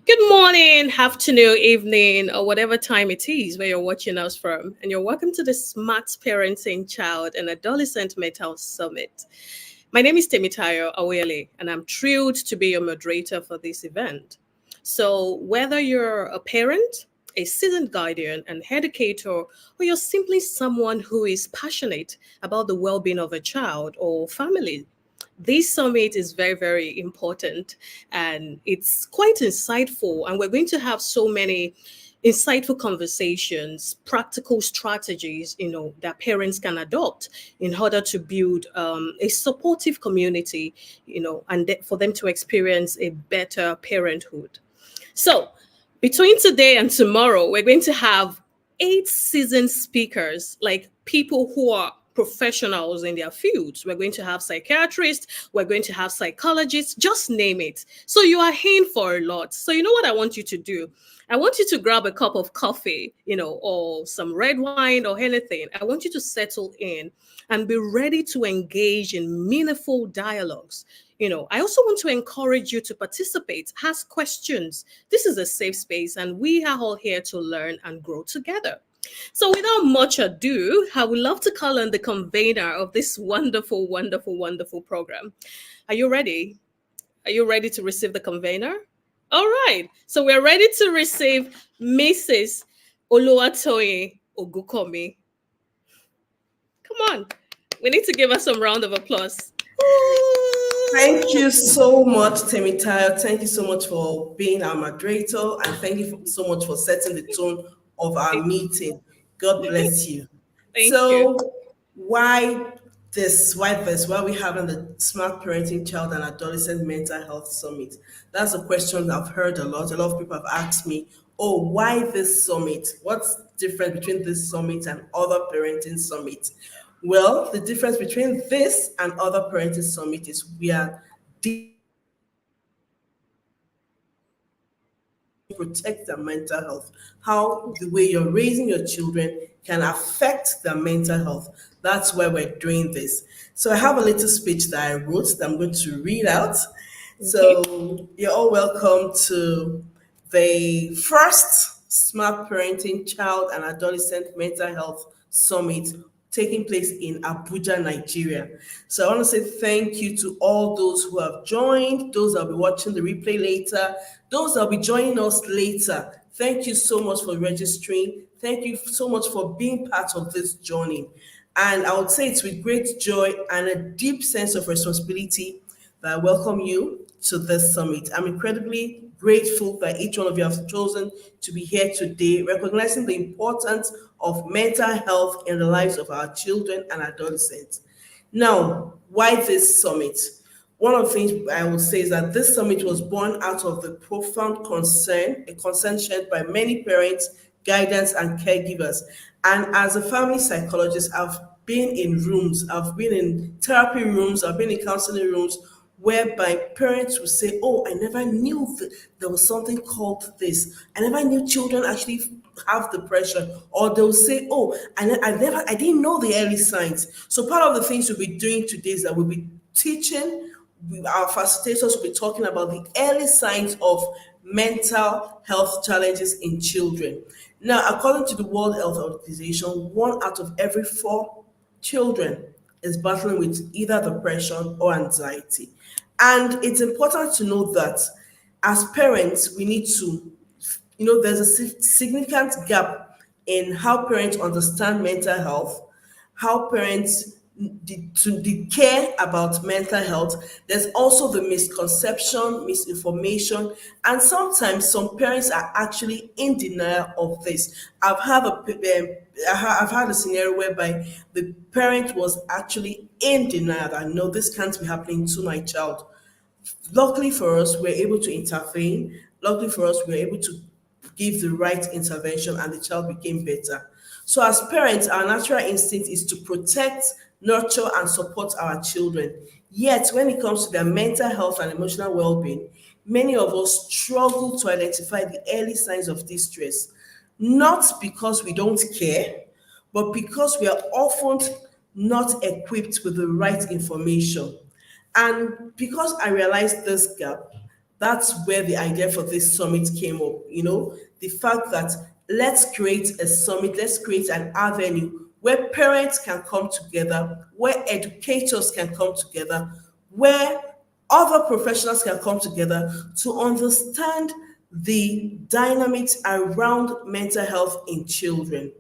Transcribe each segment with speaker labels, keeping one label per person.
Speaker 1: Good morning, afternoon, evening, or whatever time it is where you're watching us from. And you're welcome to the Smart Parenting Child and Adolescent Mental Summit. My name is Temitayo Awele, and I'm thrilled to be your moderator for this event. So, whether you're a parent, a seasoned guardian, an educator, or you're simply someone who is passionate about the well being of a child or family, this summit is very, very important and it's quite insightful. And we're going to have so many insightful conversations, practical strategies, that parents can adopt in order to build a supportive community, and for them to experience a better parenthood. So, between today and tomorrow, we're going to have eight seasoned speakers, like people who are professionals in their fields. We're going to have psychiatrists, we're going to have psychologists, just name it. So, you are in for a lot. So, you know what I want you to do? I want you to grab a cup of coffee, or some red wine or anything. I want you to settle in and be ready to engage in meaningful dialogues. I also want to encourage you to participate, ask questions. This is a safe space, and we are all here to learn and grow together. So, without much ado, I would love to call on the convener of this wonderful, wonderful, wonderful program. Are you ready? Are you ready to receive the convener? All right. So, we're ready to receive Mrs. Oluwatoyin Ogukomi. Come on. We need to give her some round of applause.
Speaker 2: Thank you so much, Temitayo. Thank you so much for being our moderator, and thank you so much for setting the tone of our meeting. God bless you.
Speaker 1: Thank you.
Speaker 2: So, why this? Why this? Why are we having the Smart Parenting Child and Adolescent Mental Health Summit? That's a question I've heard a lot. A lot of people have asked me, "Oh, why this summit? What's different between this summit and other parenting summits?" Well, the difference between this and other parenting summit is we are protect their mental health, how the way you're raising your children can affect their mental health. That's why we're doing this. So I have a little speech that I wrote that I'm going to read out.
Speaker 1: Okay.
Speaker 2: So you're all welcome to the first Smart Parenting Child and Adolescent Mental Health Summit taking place in Abuja, Nigeria. So I want to say thank you to all those who have joined, those that will be watching the replay later, those that will be joining us later. Thank you so much for registering. Thank you so much for being part of this journey. And I would say it's with great joy and a deep sense of responsibility that I welcome you to this summit. I'm incredibly grateful that each one of you have chosen to be here today, recognizing the importance of mental health in the lives of our children and adolescents. Now, why this summit? One of the things I would say is that this summit was born out of the profound concern, a concern shared by many parents, guidance, and caregivers. And as a family psychologist, I've been in rooms, I've been in therapy rooms, I've been in counseling rooms whereby parents will say, "Oh, I never knew there was something called this. I never knew children actually have depression." Or they'll say, "Oh, I didn't know the early signs." So part of the things we'll be doing today is that we'll be teaching, our facilitators will be talking about the early signs of mental health challenges in children. Now, according to the World Health Organization, 1 out of every 4 children is battling with either depression or anxiety. And it's important to know that as parents, we need to, there's a significant gap in how parents understand mental health, how parents to care about mental health. There's also the misconception, misinformation, and sometimes some parents are actually in denial of this. I've had a scenario whereby the parent was actually in denial that no, this can't be happening to my child. Luckily for us, we're able to intervene. Luckily for us, we're able to give the right intervention and the child became better. So, as parents, our natural instinct is to protect, nurture, and support our children. Yet, when it comes to their mental health and emotional well being, many of us struggle to identify the early signs of distress, not because we don't care, but because we are often not equipped with the right information. And because I realized this gap, That's where the idea for this summit came up. The fact that let's create a summit, let's create an avenue where parents can come together, where educators can come together, where other professionals can come together to understand the dynamics around mental health in children.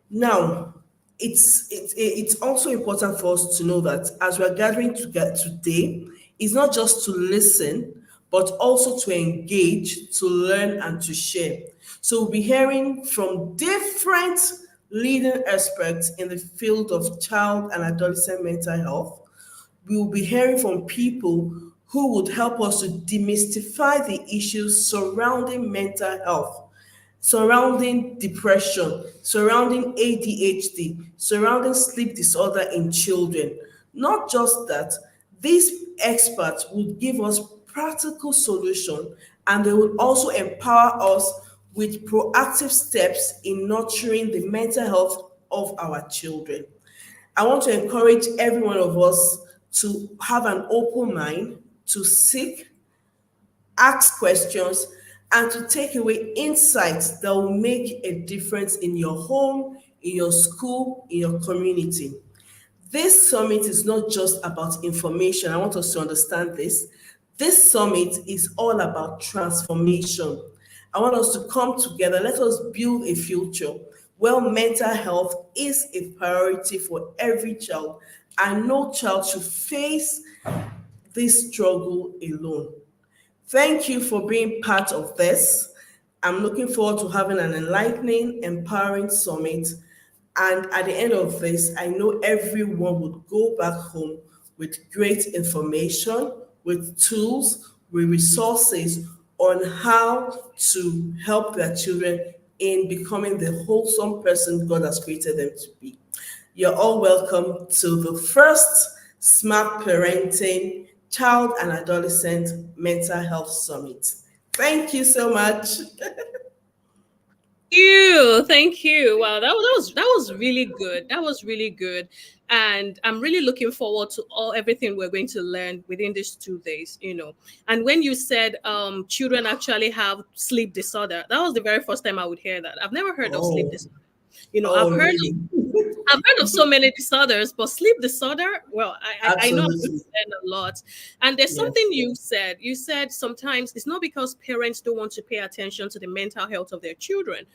Speaker 2: Now, it's also important for us to know that as we're gathering together today, it's not just to listen, but also to engage, to learn, and to share. So we'll be hearing from different leading experts in the field of child and adolescent mental health. We will be hearing from people who would help us to demystify the issues surrounding mental health, surrounding depression, surrounding ADHD, surrounding sleep disorder in children. Not just that, these experts would give us practical solution, and they will also empower us with proactive steps in nurturing the mental health of our children. I want to encourage every one of us to have an open mind, to seek, ask questions, and to take away insights that will make a difference in your home, in your school, in your community. This summit is not just about information. I want us to understand this. This summit is all about transformation. I want us to come together. Let us build a future where mental health is a priority for every child, and no child should face this struggle alone. Thank you for being part of this. I'm looking forward to having an enlightening, empowering summit. And at the end of this, I know everyone would go back home with great information, with tools, with resources on how to help their children in becoming the wholesome person God has created them to be. You're all welcome to the first Smart Parenting Child and Adolescent Mental Health Summit. Thank you so much.
Speaker 1: Thank you. Wow, that was really good. That was really good, and I'm really looking forward to all everything we're going to learn within these 2 days. And when you said children actually have sleep disorder, that was the very first time I would hear that. I've never heard of sleep
Speaker 2: Oh,
Speaker 1: disorder.
Speaker 2: oh, really?
Speaker 1: I've heard of so many disorders, but sleep disorder, well, I know I'm going
Speaker 2: Absolutely.
Speaker 1: to learn a lot. And there's
Speaker 2: Yes,
Speaker 1: something you said. You said sometimes it's not because parents don't want to pay attention to the mental health of their children.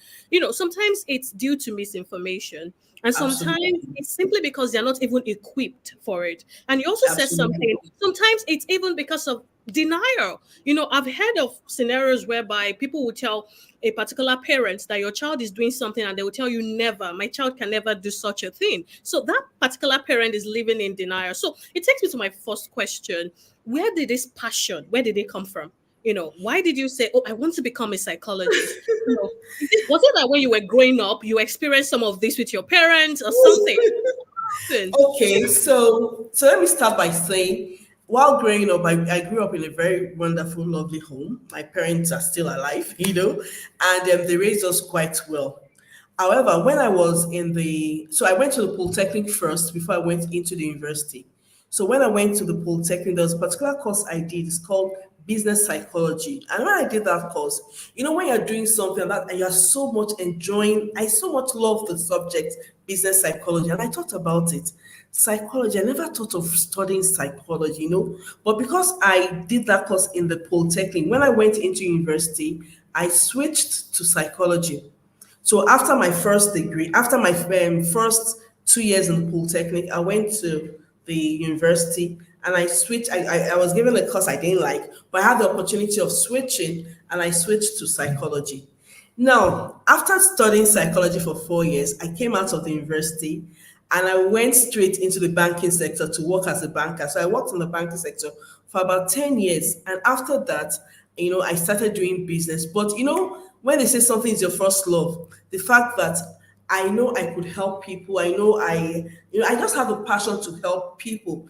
Speaker 1: Sometimes it's due to misinformation. And sometimes
Speaker 2: absolutely.
Speaker 1: it's simply because they're not even equipped for it. And you also said
Speaker 2: Absolutely.
Speaker 1: something, sometimes it's even because of denial. I've heard of scenarios whereby people will tell a particular parent that your child is doing something and they will tell you, never, my child can never do such a thing. So that particular parent is living in denial. So it takes me to my first question. Where did this passion, where did it come from? Why did you say, oh, I want to become a psychologist? Was it that when you were growing up, you experienced some of this with your parents or something? What happened?
Speaker 2: Okay, so let me start by saying, while growing up, I grew up in a very wonderful, lovely home. My parents are still alive, and they raised us quite well. However, when I was so I went to the Polytechnic first before I went into the university. So when I went to the Polytechnic, there was a particular course I did. It's called business psychology. And when I did that course, when you're doing something like that and you're so much enjoying, I so much love the subject business psychology. And I thought about it. Psychology, I never thought of studying psychology. But because I did that course in the Polytechnic, when I went into university, I switched to psychology. So after my first degree, after my first 2 years in the Polytechnic, I went to the university and I switched. I was given a course I didn't like, but I had the opportunity of switching and I switched to psychology. Now, after studying psychology for 4 years, I came out of the university and I went straight into the banking sector to work as a banker. So I worked in the banking sector for about 10 years. And after that, I started doing business. But when they say something is your first love, the fact that I know I could help people, I know I just have a passion to help people.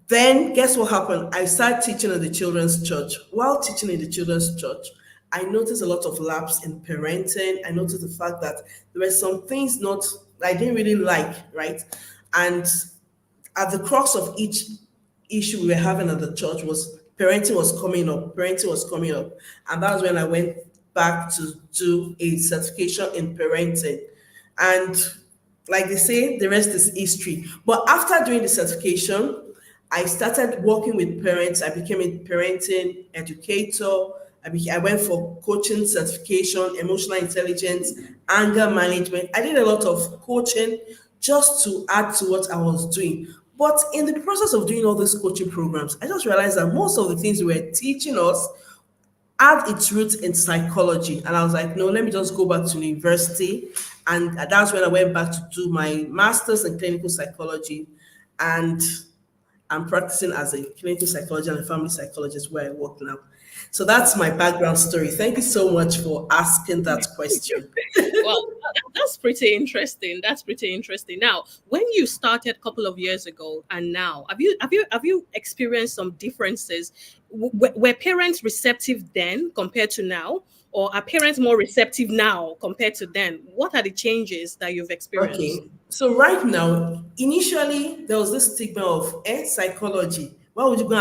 Speaker 2: Then guess what happened? I started teaching in the children's church. While teaching in the children's church, I noticed a lot of lapse in parenting. I noticed the fact that there were some things not I didn't really like, right? And at the crux of each issue we were having at the church was parenting was coming up, and that was when I went back to do a certification in parenting. And like they say, the rest is history. But after doing the certification, I started working with parents. I became a parenting educator. I went for coaching certification, emotional intelligence, anger management. I did a lot of coaching just to add to what I was doing. But in the process of doing all these coaching programs, I just realized that most of the things they were teaching us had its roots in psychology. And I was like, no, let me just go back to university. And that's when I went back to do my master's in clinical psychology. And I'm practicing as a clinical psychologist and a family psychologist where I work now. So that's my background story. Thank you so much for asking that question.
Speaker 1: Well, that's pretty interesting. That's pretty interesting. Now, when you started a couple of years ago and now, have you experienced some differences? Were parents receptive then compared to now, or are parents more receptive now compared to then? What are the changes that you've experienced?
Speaker 2: Okay, so right now, initially there was this stigma of psychology. Why would you go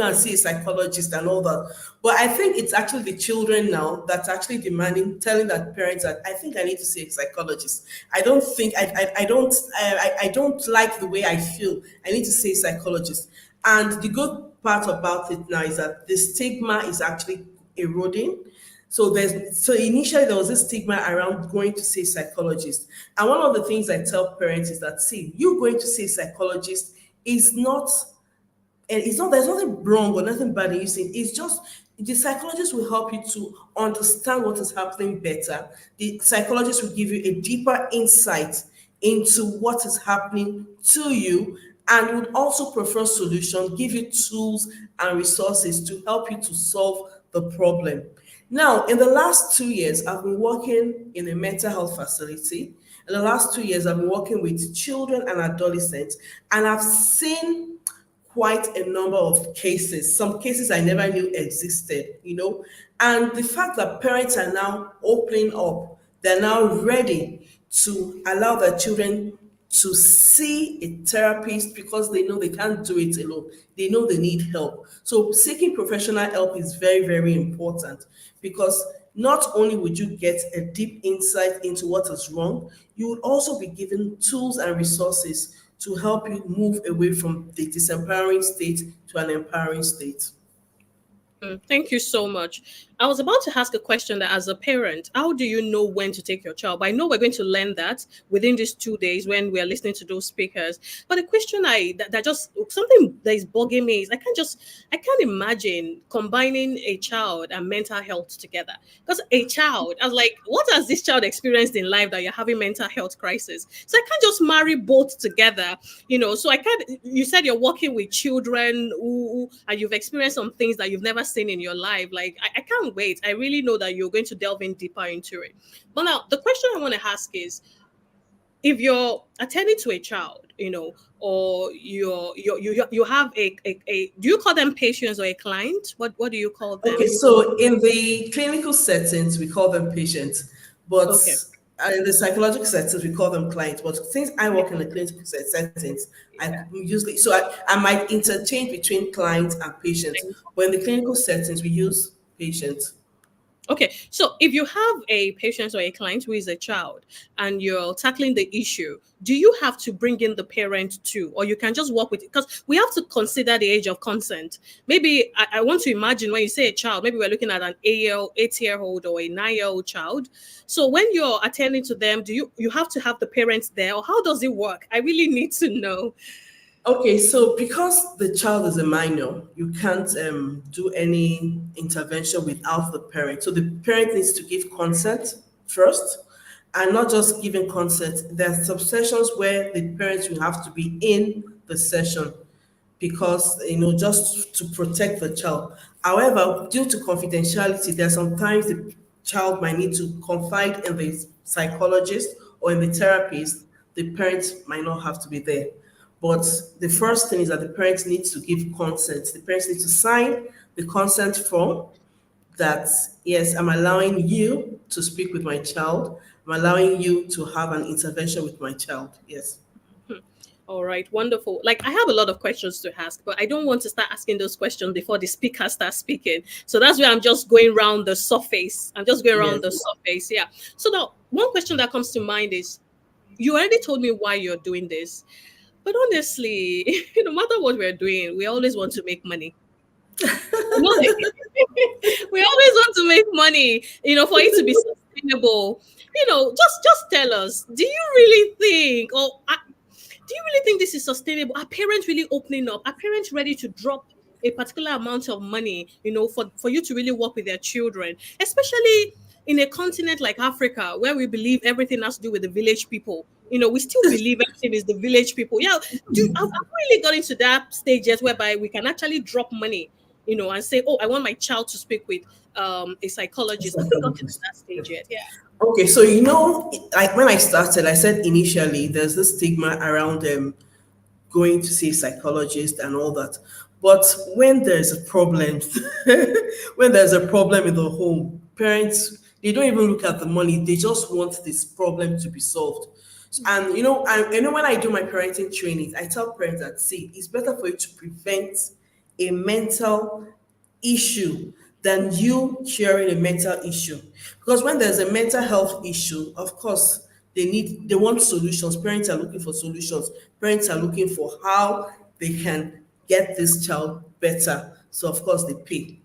Speaker 2: and see a psychologist and all that? But I think it's actually the children now that's actually demanding, telling that parents that I think I need to see a psychologist. I don't think I don't like the way I feel. I need to see a psychologist. And the good part about it now is that the stigma is actually eroding. So initially there was this stigma around going to see a psychologist. And one of the things I tell parents is that, see, you going to see a psychologist is not, and it's not, there's nothing wrong or nothing bad in you saying, it's just the psychologist will help you to understand what is happening better. The psychologist will give you a deeper insight into what is happening to you, and would also prefer solutions, give you tools and resources to help you to solve the problem. Now, in the last 2 years, I've been working in a mental health facility. In the last 2 years, I've been working with children and adolescents, and I've seen quite a number of cases, some cases I never knew existed. And the fact that parents are now opening up, they're now ready to allow their children to see a therapist because they know they can't do it alone. They know they need help. So seeking professional help is very, very important, because not only would you get a deep insight into what is wrong, you would also be given tools and resources to help you move away from the disempowering state to an empowering state.
Speaker 1: Thank you so much. I was about to ask a question that, as a parent, how do you know when to take your child? But I know we're going to learn that within these 2 days when we are listening to those speakers. But the question that just something that is bugging me is I can't imagine combining a child and mental health together. Because a child, I was like, what has this child experienced in life that you're having mental health crisis? So I can't just marry both together, So I can't. You said you're working with children and you've experienced some things that you've never seen in your life. Like I can't wait. I really know that you're going to delve in deeper into it. But now the question I want to ask is, if you're attending to a child, or you have a do you call them patients or a client? What do you call
Speaker 2: Okay,
Speaker 1: them?
Speaker 2: so in the clinical settings, we call them patients, but
Speaker 1: Okay.
Speaker 2: in the psychological settings, we call them clients. But since I
Speaker 1: Yeah.
Speaker 2: work in the clinical settings, I
Speaker 1: Yeah.
Speaker 2: usually, I might interchange between clients and patients, but in the clinical settings, we use patients.
Speaker 1: Okay, so if you have a patient or a client who is a child and you're tackling the issue, do you have to bring in the parent too, or you can just work with it? Because we have to consider the age of consent. Maybe I want to imagine when you say a child, maybe we're looking at an 8-year-old or a 9-year-old child. So when you're attending to them, do you have to have the parents there, or how does it work? I really need to know.
Speaker 2: Okay, so because the child is a minor, you can't do any intervention without the parent. So the parent needs to give consent first, and not just giving consent. There are some sessions where the parents will have to be in the session, because just to protect the child. However, due to confidentiality, there are sometimes the child might need to confide in the psychologist or in the therapist. The parents might not have to be there. But the first thing is that the parents need to give consent. The parents need to sign the consent form that, yes, I'm allowing you to speak with my child. I'm allowing you to have an intervention with my child. Yes.
Speaker 1: All right, wonderful. Like I have a lot of questions to ask, but I don't want to start asking those questions before the speaker starts speaking. So that's why I'm just going around the surface. I'm just going around the
Speaker 2: Yes.
Speaker 1: surface. Yeah. So now one question that comes to mind is you already told me why you're doing this. But honestly, no matter what we're doing, we always want to make money. You know, we always want to make money, for it to be sustainable. Just tell us, do you really think, do you really think this is sustainable? Are parents really opening up? Are parents ready to drop a particular amount of money, for you to really work with their children, especially in a continent like Africa, where we believe everything has to do with the village people? We still believe everything is the village people. Yeah, have we really got into that stage yet whereby we can actually drop money, and say, oh, I want my child to speak with a psychologist? Have we gotten to
Speaker 2: Psychologist.
Speaker 1: that stage yet? Yeah.
Speaker 2: Okay, so like when I started, I said initially there's this stigma around going to see a psychologist and all that. But when there's a problem, when there's a problem in the home, parents they don't even look at the money. They just want this problem to be solved. And when I do my parenting trainings, I tell parents that see, it's better for you to prevent a mental issue than you sharing a mental issue. Because when there's a mental health issue, of course, they want solutions. Parents are looking for solutions. Parents are looking for how they can get this child better. So of course they pay.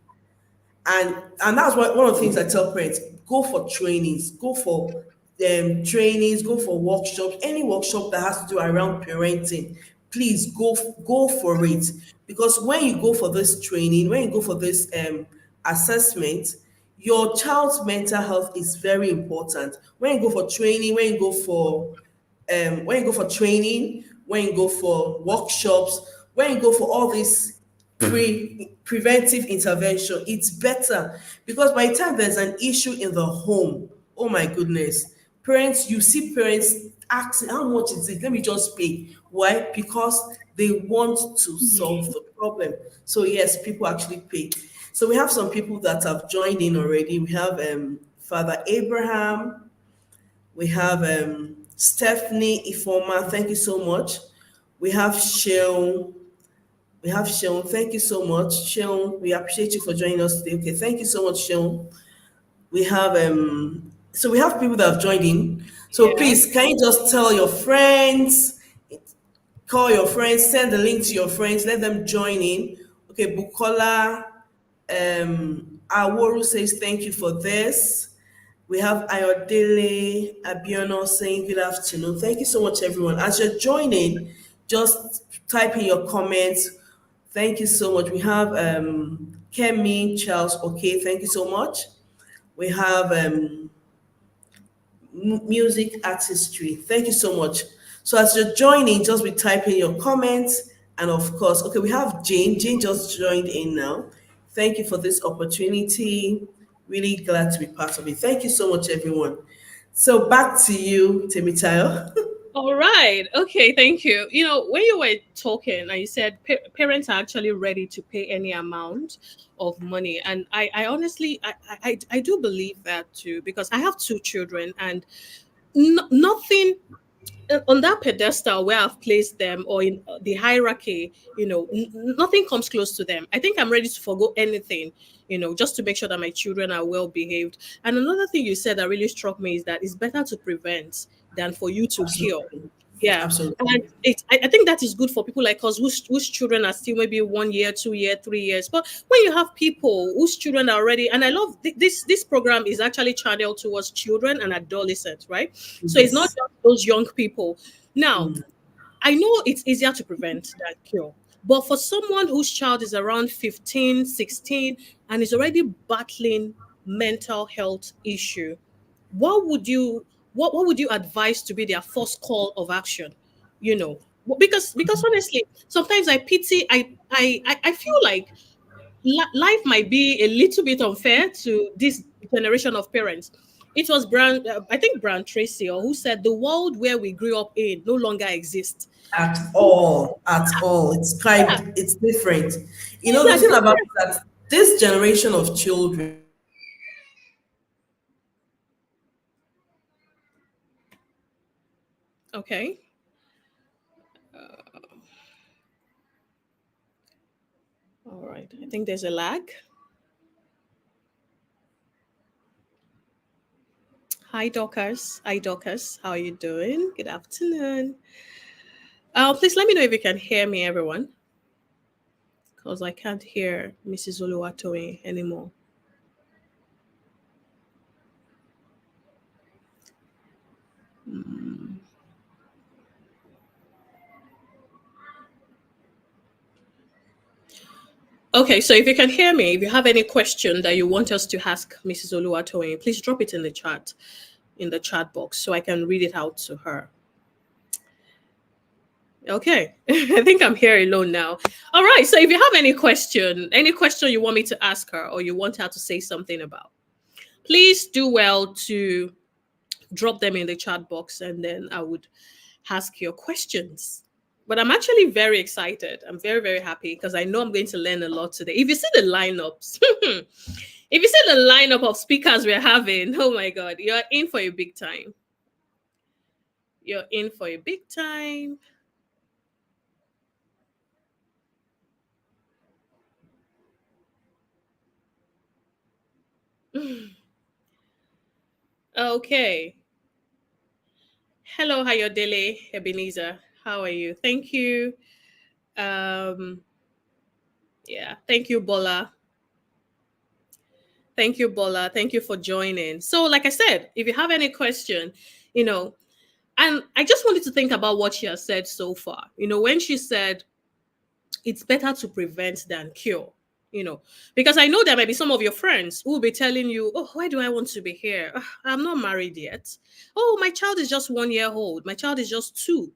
Speaker 2: And that's what one of the things I tell parents: go for trainings, go for trainings, go for workshops, any workshop that has to do around parenting. Please go for it, because when you go for this training, when you go for this assessment, your child's mental health is very important. When you go for training, when you go for training, when you go for workshops, when you go for all this preventive intervention, it's better, because by the time there's an issue in the home, oh my goodness, you see parents asking, how much is it? Let me just pay. Why? Because they want to solve the problem. So yes, people actually pay. So we have some people that have joined in already. We have Father Abraham, we have Stephanie Ifoma. Thank you so much. We have Sheon. We have Sheon. Thank you so much, Sheon. We appreciate you for joining us today. Okay, thank you so much, Sheon. We have so we have people that have joined in. So
Speaker 1: Yeah.
Speaker 2: please, can you just tell your friends, call your friends, send the link to your friends, let them join in. Okay, Bukola Aworu says thank you for this. We have Ayodele Abiono saying good afternoon. Thank you so much, everyone. As you're joining, just type in your comments. Thank you so much. We have Kemi Charles. Okay, thank you so much. We have music artistry. Thank you so much. So as you're joining, just be typing your comments. And of course, okay, we have Jane. Jane just joined in now. Thank you for this opportunity. Really glad to be part of it. Thank you so much, everyone. So back to you, Temitayo.
Speaker 1: All right. Okay. Thank you. When you were talking and you said parents are actually ready to pay any amount of money, and I honestly, I do believe that too, because I have two children, and nothing on that pedestal where I've placed them, or in the hierarchy, nothing comes close to them. I think I'm ready to forgo anything, just to make sure that my children are well behaved. And another thing you said that really struck me is that it's better to prevent than for you to cure.
Speaker 2: Absolutely.
Speaker 1: Yeah. And
Speaker 2: Absolutely.
Speaker 1: I think that is good for people like us whose children are still maybe 1 year, 2 year, 3 years. But when you have people whose children are already, and I love this program is actually channeled towards children and adolescents, right? So it's not
Speaker 2: Yes.
Speaker 1: just those young people. Now,
Speaker 2: Mm.
Speaker 1: I know it's easier to prevent than cure. But for someone whose child is around 15, 16, and is already battling mental health issue, what would you what would you advise to be their first call of action? Because honestly, sometimes I pity I feel like life might be a little bit unfair to this generation of parents. It was I think Brand Tracy, or who said the world where we grew up in no longer exists.
Speaker 2: At all, at all.
Speaker 1: Yeah,
Speaker 2: It's different.
Speaker 1: things
Speaker 2: The
Speaker 1: are
Speaker 2: thing about
Speaker 1: different.
Speaker 2: it is that this generation of children,
Speaker 1: Okay. right. I think there's a lag. Hi, Dorcas. Hi, Dorcas. How are you doing? Good afternoon. Please let me know if you can hear me, everyone, because I can't hear Mrs. Oluwatoye anymore. Okay, so if you can hear me, if you have any question that you want us to ask Mrs. Oluwatoye, please drop it in the chat box, so I can read it out to her. Okay, I think I'm here alone now. All right, so if you have any question you want me to ask her or you want her to say something about, please do well to drop them in the chat box and then I would ask your questions. But I'm actually very excited. I'm very, very happy because I know I'm going to learn a lot today. If you see the lineups, if you see the lineup of speakers we're having, oh my God, you're in for a big time. You're in for a big time. Okay. Hello, Hayodele Ebenezer. How are you? Thank you. Um, yeah, thank you, Bola. Thank you, Bola. Thank you for joining. So, like I said, if you have any question, you know, and I just wanted to think about what she has said so far. When she said it's better to prevent than cure, you know, because I know there might be some of your friends who will be telling you, oh, why do I want to be here? Ugh, I'm not married yet. Oh, my child is just 1 year old. My child is just two.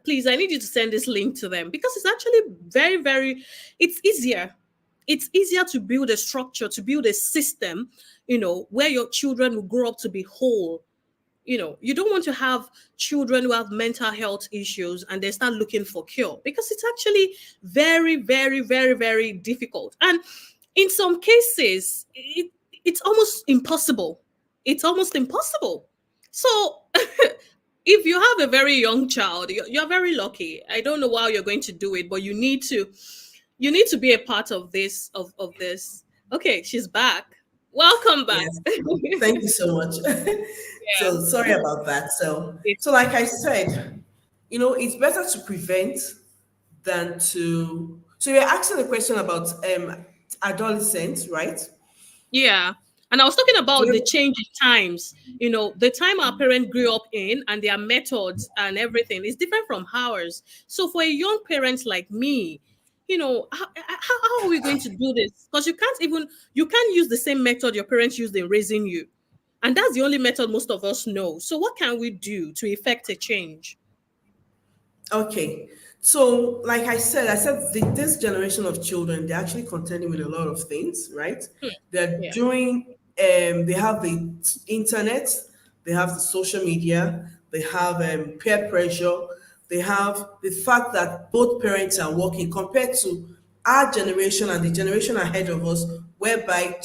Speaker 1: Please, I need you to send this link to them because it's actually very, very, it's easier. It's easier to build a structure, to build a system, where your children will grow up to be whole. You don't want to have children who have mental health issues and they start looking for cure because it's actually very, very, very, very difficult. And in some cases, it's almost impossible. It's almost impossible. So if you have a very young child, you're very lucky. I don't know how you're going to do it, but you need to be a part of this. Okay, she's back. Welcome back.
Speaker 2: Yes. Thank you so much.
Speaker 1: Yeah.
Speaker 2: So sorry about that. So
Speaker 1: It-
Speaker 2: so like I said, it's better to prevent than to. So you're asking a question about adolescents, right?
Speaker 1: yeah. And I was talking
Speaker 2: Do
Speaker 1: about the
Speaker 2: you,
Speaker 1: change in times. The time our parents grew up in and their methods and everything is different from ours. So for a young parent like me, how are we going to do this? Because you can't use the same method your parents used in raising you. And that's the only method most of us know. So what can we do to effect a change?
Speaker 2: Okay. So, like I said, this generation of children, they're actually contending with a lot of things, right?
Speaker 1: Hmm.
Speaker 2: They're
Speaker 1: Yeah.
Speaker 2: doing, they have the internet, they have the social media, they have peer pressure, they have the fact that both parents are working compared to our generation and the generation ahead of us, whereby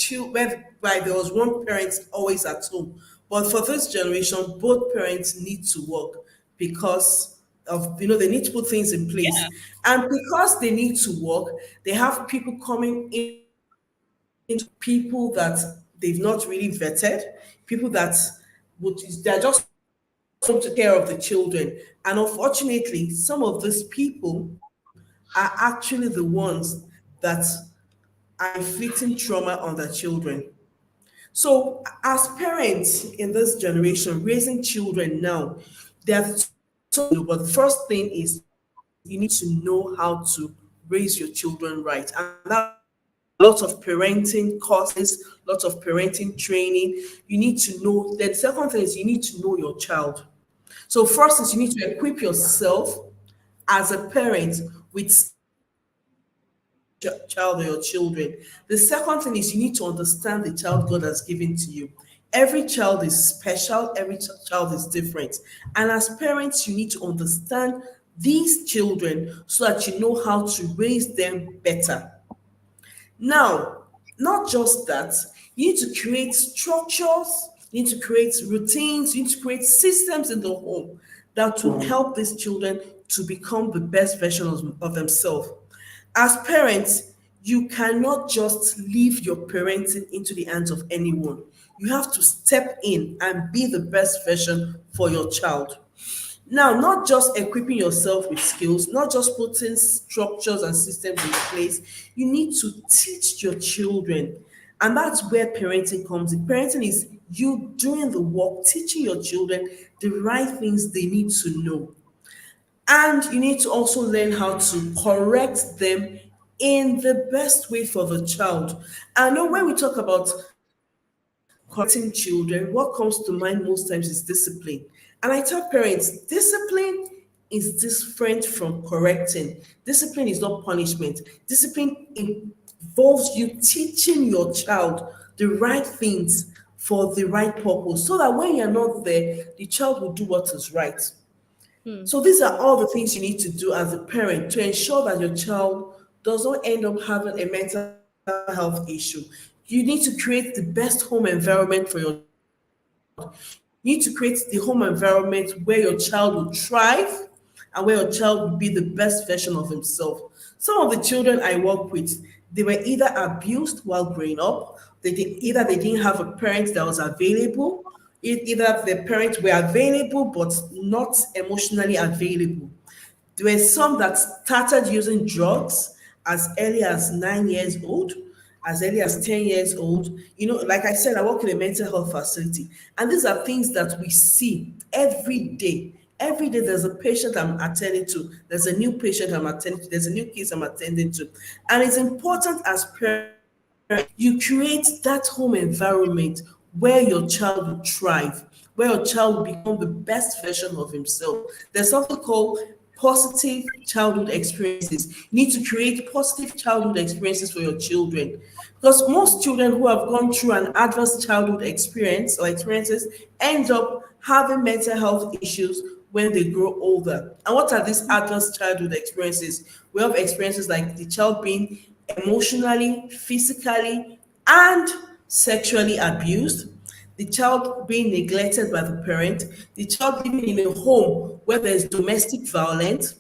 Speaker 2: there was one parent always at home. But for this generation, both parents need to work because of they need to put things in place, and because they need to work, they have people coming into people that they've not really vetted, people that they're just to take care of the children, and unfortunately, some of these people are actually the ones that are inflicting trauma on their children. So, as parents in this generation raising children now, there's so but the first thing is you need to know how to raise your children right, and that's lots of parenting courses, lots of parenting training. You need to know. Then, second thing is you need to know your child. So, first is you need to equip yourself as a parent with skills to raise your child or your children. The second thing is you need to understand the child God has given to you. Every child is special, every child is different. And as parents, you need to understand these children so that you know how to raise them better. Now, not just that, you need to create structures, you need to create routines, you need to create systems in the home that will help these children to become the best version of themselves. As parents, You cannot just leave your parenting into the hands of anyone. You have to step in and be the best version for your child. Now, not just equipping yourself with skills, not just putting structures and systems in place, you need to teach your children. And that's where parenting comes in. Parenting is you doing the work, teaching your children the right things they need to know. And you need to also learn how to correct them in the best way for the child. I know when we talk about correcting children, what comes to mind most times is discipline. And I tell parents, discipline is different from correcting. Discipline is not punishment. Discipline involves you teaching your child the right things for the right purpose so that when you're not there, the child will do what is right.
Speaker 1: Hmm.
Speaker 2: So these are all the things you need to do as a parent to ensure that your child does not end up having a mental health issue. You need to create the best home environment for your child. You need to create the home environment where your child will thrive and where your child will be the best version of himself. Some of the children I work with, they were either abused while growing up, either they didn't have a parent that was available, either the parents were available but not emotionally available. There were some that started using drugs as early as 9 years old, as early as 10 years old. You know, like I said, I work in a mental health facility, and these are things that we see every day. Every day there's a patient I'm attending to, there's a new patient I'm attending to, there's a new case I'm attending to. And it's important as parents, you create that home environment where your child will thrive, where your child will become the best version of himself. There's something called positive childhood experiences. You need to create positive childhood experiences for your children. Because most children who have gone through an adverse childhood experience or experiences end up having mental health issues when they grow older. And what are these adverse childhood experiences? We have experiences like the child being emotionally, physically, and sexually abused, the child being neglected by the parent, the child living in a home where there's domestic violence,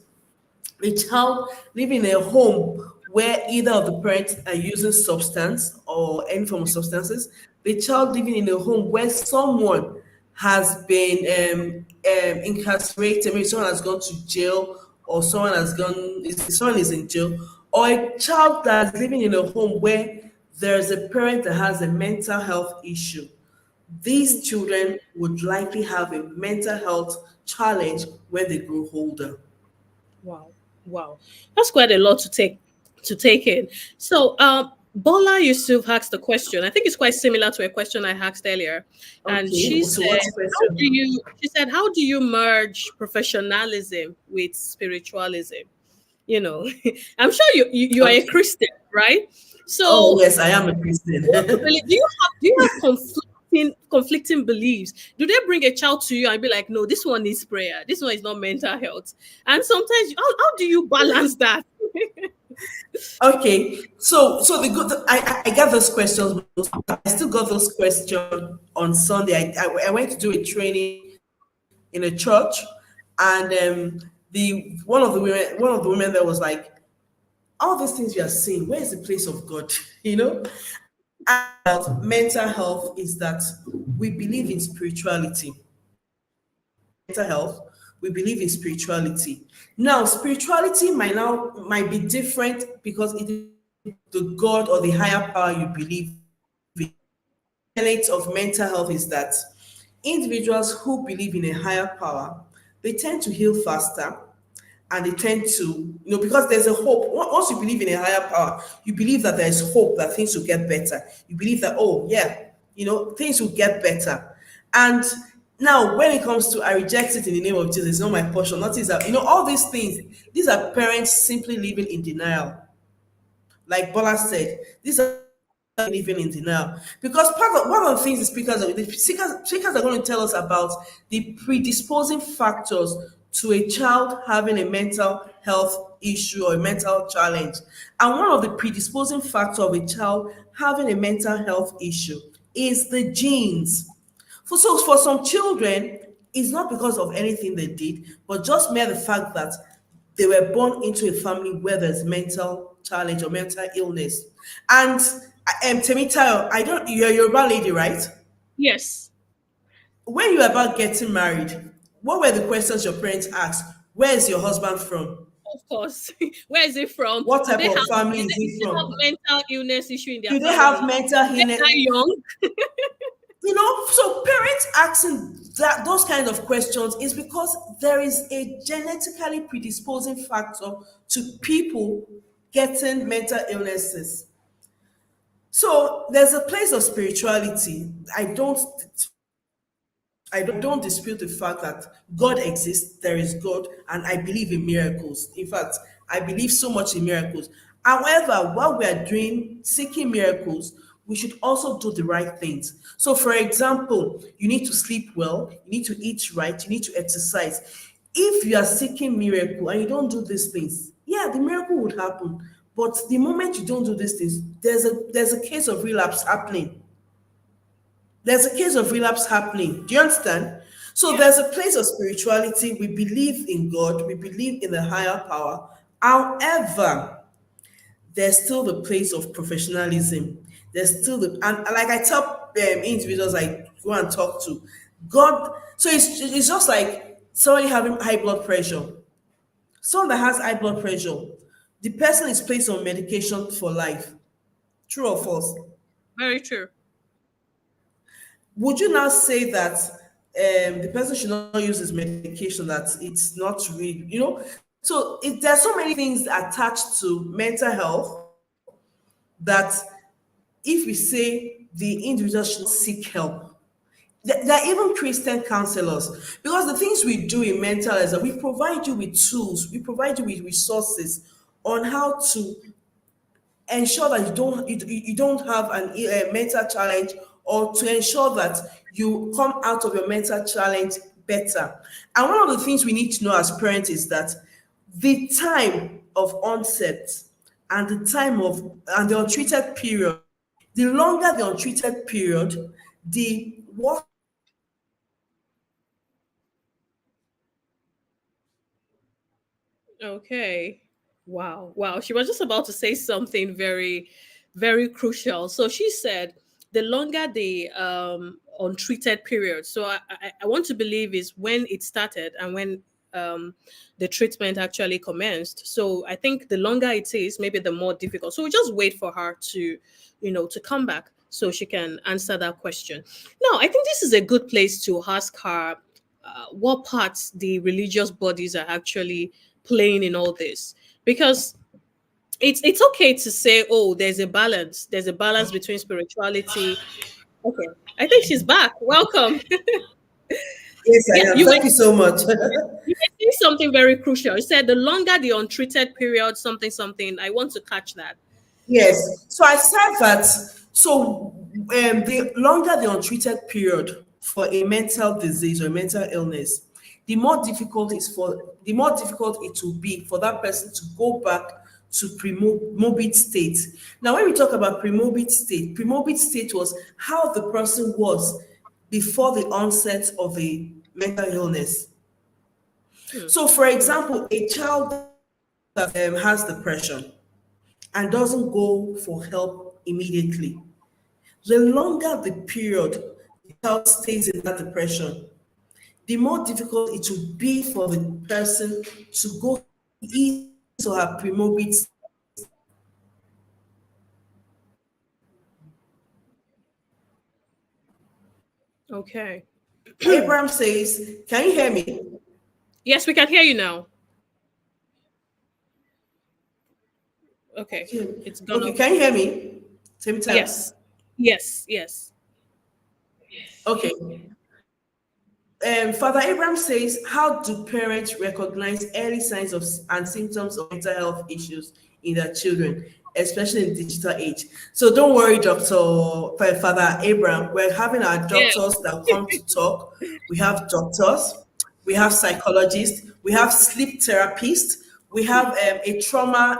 Speaker 2: a child living in a home where either of the parents are using substance or any form of substances, the child living in a home where someone has been incarcerated, maybe someone has gone to jail, or someone is in jail, or a child that's living in a home where there's a parent that has a mental health issue. These children would likely have a mental health challenge when they grow older.
Speaker 1: Wow, wow, that's quite a lot to take in. So, Bola Yusuf asked the question. I think it's quite similar to a question I asked earlier, and
Speaker 2: Okay, so what's the question?
Speaker 1: She said, how do you merge professionalism with spiritualism? You know, I'm sure you are a
Speaker 2: Okay.
Speaker 1: Christian, right?
Speaker 2: Oh,
Speaker 1: So,
Speaker 2: yes, I am a Christian.
Speaker 1: do you have conflicting beliefs? Do they bring a child to you and be like, no, this one needs prayer, this one is not mental health? And sometimes, how do you balance that?
Speaker 2: Okay, so the good I got those questions. I still got those questions on Sunday. I went to do a training in a church, and the one of the women there was like, all these things you are seeing, where is the place of God? You know, and the thing about mental health is that we believe in spirituality. When it comes to mental health, we believe in spirituality. Now, spirituality might be different because it depends on the God or the higher power you believe in. One tenet of mental health is that individuals who believe in a higher power, they tend to heal faster, and they tend to, because there's a hope. Once you believe in a higher power, you believe that there's hope that things will get better. You believe that, oh yeah, things will get better. And now when it comes to, I reject it in the name of Jesus, it's not my portion, nothing is that, all these things, these are parents simply living in denial. Like Bola said, these are living in denial. Because one of the things the speakers are going to tell us about the predisposing factors to a child having a mental health issue or a mental challenge. And one of the predisposing factors of a child having a mental health issue is the genes. For some children, it's not because of anything they did, but just mere the fact that they were born into a family where there's mental challenge or mental illness. And Temitayo, I don't, you're a Yoruba lady, right?
Speaker 1: Yes,
Speaker 2: When you were about getting married, what were the questions your parents asked? Where is your husband from?
Speaker 1: of course. Where is it from?
Speaker 2: What
Speaker 1: Do
Speaker 2: type
Speaker 1: they have
Speaker 2: of family
Speaker 1: do
Speaker 2: is
Speaker 1: they, do
Speaker 2: he
Speaker 1: they have
Speaker 2: from?
Speaker 1: mental illness issue in their
Speaker 2: Do they have
Speaker 1: family?
Speaker 2: mental
Speaker 1: Did they die
Speaker 2: illness?
Speaker 1: young?
Speaker 2: So parents asking that those kind of questions is because there is a genetically predisposing factor to people getting mental illnesses. So there's a place of spirituality. I don't dispute the fact that God exists, there is God, and I believe in miracles. In fact, I believe so much in miracles. However, while we are doing seeking miracles, we should also do the right things. So, for example, you need to sleep well, you need to eat right, you need to exercise. If you are seeking miracle and you don't do these things, yeah, the miracle would happen. But the moment you don't do these things, there's a case of relapse happening. There's a case of relapse happening. Do you understand? So
Speaker 1: Yeah,
Speaker 2: there's a place of spirituality. We believe in God, we believe in the higher power. However, there's still the place of professionalism. There's still the, and like I tell individuals I go and talk to, God, so it's just like somebody having high blood pressure. Someone that has high blood pressure, the person is placed on medication for life. True or false?
Speaker 1: very true.
Speaker 2: Would you now say that the person should not use his medication, that it's not real? So there's so many things attached to mental health that if we say the individual should not seek help, there are even Christian counselors, because the things we do in mental health is that we provide you with tools, we provide you with resources on how to ensure that you don't have a mental challenge, or to ensure that you come out of your mental challenge better. And one of the things we need to know as parents is that the time of onset and the untreated period, the longer the untreated period, the worse
Speaker 1: Okay. Wow. Wow. She was just about to say something very, very crucial. So she said the longer the untreated period. So I want to believe is when it started and when the treatment actually commenced. So I think the longer it is, maybe the more difficult. So we just wait for her to, to come back so she can answer that question. Now, I think this is a good place to ask her what parts the religious bodies are actually playing in all this, because it's okay to say, oh, there's a balance between spirituality. Okay, I think she's back. Welcome.
Speaker 2: Yes, I
Speaker 1: Yeah,
Speaker 2: am.
Speaker 1: you were
Speaker 2: Thank you so much.
Speaker 1: you were saying something very crucial. You said the longer the untreated period, something something. I want to catch that.
Speaker 2: Yes. So I said that. So the longer the untreated period for a mental disease or a mental illness, the more difficult it will be for that person to go back to pre-morbid state. Now, when we talk about pre-morbid state was how the person was before the onset of a mental illness.
Speaker 1: Hmm.
Speaker 2: So, for
Speaker 1: Hmm.
Speaker 2: example, a child that has depression and doesn't go for help immediately, the longer the period the child stays in that depression, the more difficult it will be for the person to go his or her pre-morbid.
Speaker 1: Okay.
Speaker 2: Abraham says, can you hear me?
Speaker 1: Yes, we can hear you now. Okay, it's gone
Speaker 2: Okay,
Speaker 1: off.
Speaker 2: can you hear me? Same time.
Speaker 1: Yes, yes, yes.
Speaker 2: Okay. Father Abraham says, how do parents recognize early signs of and symptoms of mental health issues in their children, especially in digital age? So don't worry, Father Abraham. We're having our
Speaker 1: Yeah.
Speaker 2: doctors that come to talk. We have doctors, we have psychologists, we have sleep therapists, we have a trauma.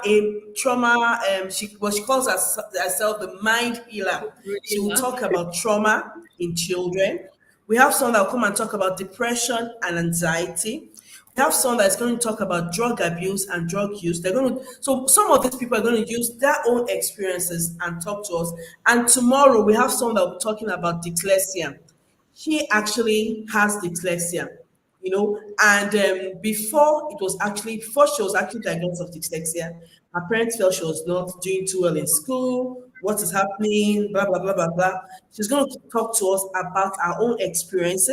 Speaker 2: She calls herself the mind healer. She will
Speaker 1: Really.
Speaker 2: talk about trauma in children. We have someone that will come and talk about depression and anxiety. We have someone that's going to talk about drug abuse and drug use. They're going to, so some of these people are going to use their own experiences and talk to us. And tomorrow we have someone that will be talking about dyslexia. She actually has dyslexia, and before she was actually diagnosed of dyslexia, her parents felt she was not doing too well in school. What is happening? Blah blah blah blah blah. She's going to talk to us about our own experience,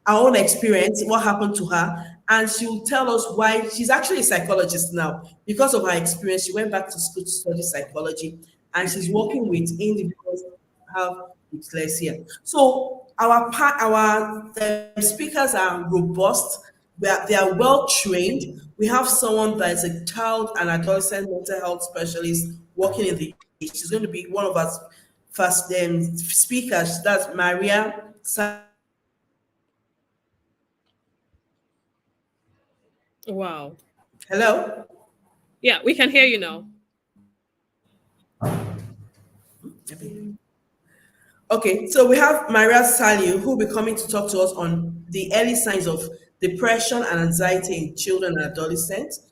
Speaker 2: what happened to her, and she will tell us why. She's actually a psychologist now. Because of her experience, she went back to school to study psychology, and she's working with individuals who have dyslexia. So our speakers are robust. They are well trained. We have someone that is a child and adolescent mental health specialist working in the UK. She's going to be one of our first speakers. That's Maria Saliu.
Speaker 1: Wow.
Speaker 2: Hello.
Speaker 1: Yeah, we can hear you now.
Speaker 2: Okay, so we have Maria Saliu who will be coming to talk to us on the early signs of depression and anxiety in children and adolescents.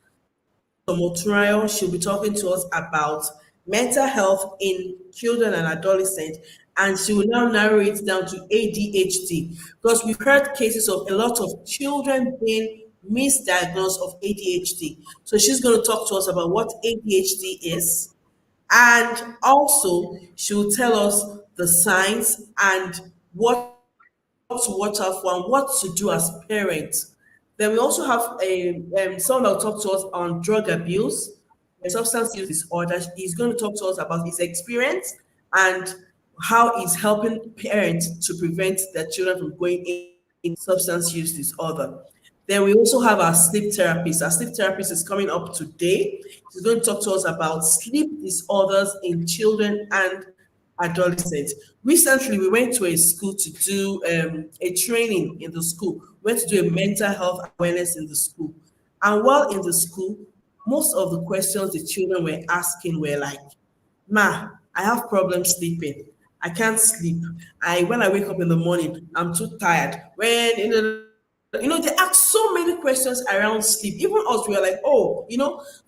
Speaker 2: Dr. Moturayo, she'll be talking to us about mental health in children and adolescents, and she will now narrow it down to ADHD because we've heard cases of a lot of children being misdiagnosed of ADHD. So she's going to talk to us about what ADHD is, and also she'll tell us the signs and what to watch out for and what to do as parents. Then we also have someone that will talk to us on drug abuse and substance use disorder. He's going to talk to us about his experience and how he's helping parents to prevent their children from going in substance use disorder. Then we also have our sleep therapist. Our sleep therapist is coming up today. She's going to talk to us about sleep disorders in children and adolescents. Recently, we went to a school to do a training in the school. We went to do a mental health awareness in the school. And while in the school, most of the questions the children were asking were like, Ma, I have problems sleeping. I can't sleep. When I wake up in the morning, I'm too tired. They ask so many questions around sleep. Even us, we are like, oh,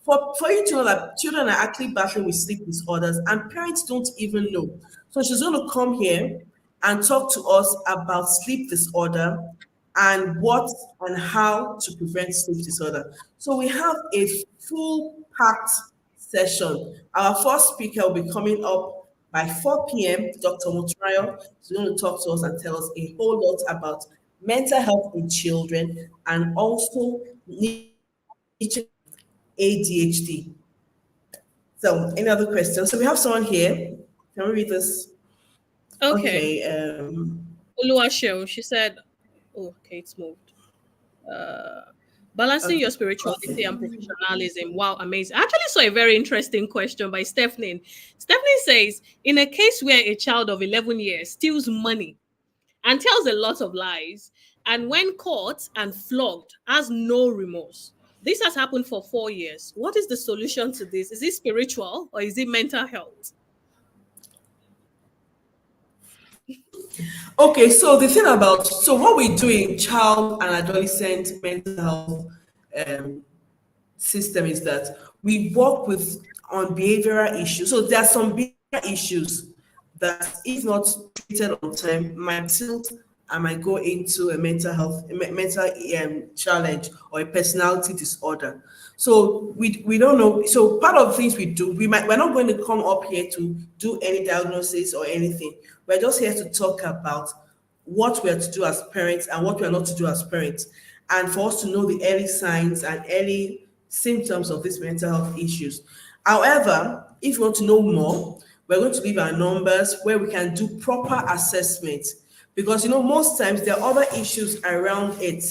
Speaker 2: for you to know that children are actually battling with sleep disorders and parents don't even know. So she's going to come here and talk to us about sleep disorder and what and how to prevent sleep disorder. So we have a full packed session. Our first speaker will be coming up by 4 p.m. Dr. Motrayo is going to talk to us and tell us a whole lot about mental health in children and also ADHD. So, any other questions? So, we have someone here. Can we read this?
Speaker 1: Okay.
Speaker 2: Okay.
Speaker 1: Oluwashio, she said, oh, okay, it's moved. Uh, Balancing your spirituality and
Speaker 2: Okay.
Speaker 1: professionalism. Wow, amazing. I actually saw a very interesting question by Stephanie. Stephanie says, in a case where a child of 11 years steals money and tells a lot of lies, and when caught and flogged, has no remorse. This has happened for 4 years. What is the solution to this? Is it spiritual or is it mental health?
Speaker 2: Okay, so the thing about what we do in child and adolescent mental health um, system is that we work with on behavioral issues. So there are some behavioral issues that, if not treated on time, might tilt and might go into a mental challenge or a personality disorder. So we don't know. So part of the things we do, we're not going to come up here to do any diagnosis or anything. We're just here to talk about what we are to do as parents and what we are not to do as parents, and for us to know the early signs and early symptoms of these mental health issues. However, if you want to know more, we're going to leave our numbers where we can do proper assessment, because most times there are other issues around it.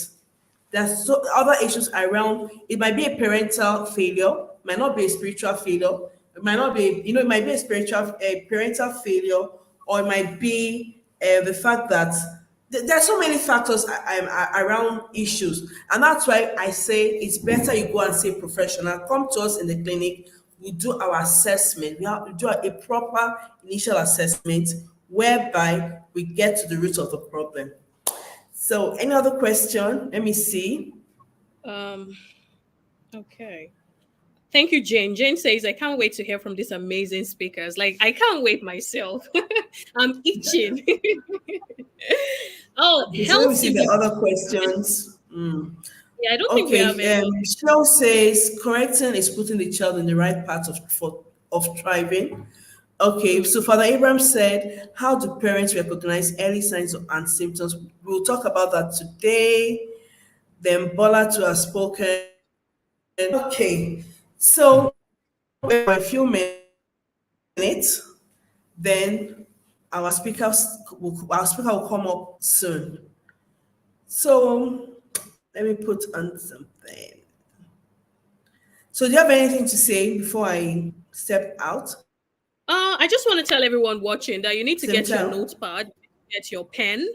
Speaker 2: There's other issues around. It might be a parental failure, might not be a spiritual failure. It might not be, it might be a parental failure, or it might be the fact that there are so many factors around issues, and that's why I say it's better you go and see a professional. Come to us in the clinic. We do our assessment. We have to do a proper initial assessment whereby we get to the root of the problem. So, any other question? Let me see.
Speaker 1: Um, okay. Thank you, Jane. Jane says, I can't wait to hear from these amazing speakers. Like, I can't wait myself. I'm itching. Oh,
Speaker 2: Okay, so let me
Speaker 1: health
Speaker 2: see
Speaker 1: is
Speaker 2: the
Speaker 1: a.
Speaker 2: other questions.
Speaker 1: Yeah, I don't think we have
Speaker 2: Okay,
Speaker 1: any.
Speaker 2: Michelle says correcting is putting the child in the right path of thriving. Okay,
Speaker 1: Mm.
Speaker 2: so Father Abraham said, how do parents recognize early signs and symptoms? We'll talk about that today. Then Bola to have spoken. Okay, so for a few minutes, then our speaker will come up soon. So let me put on something. So do you have anything to say before I step out?
Speaker 1: I just want to tell everyone watching that you need to get your
Speaker 2: Temtel?
Speaker 1: notepad, get your pen,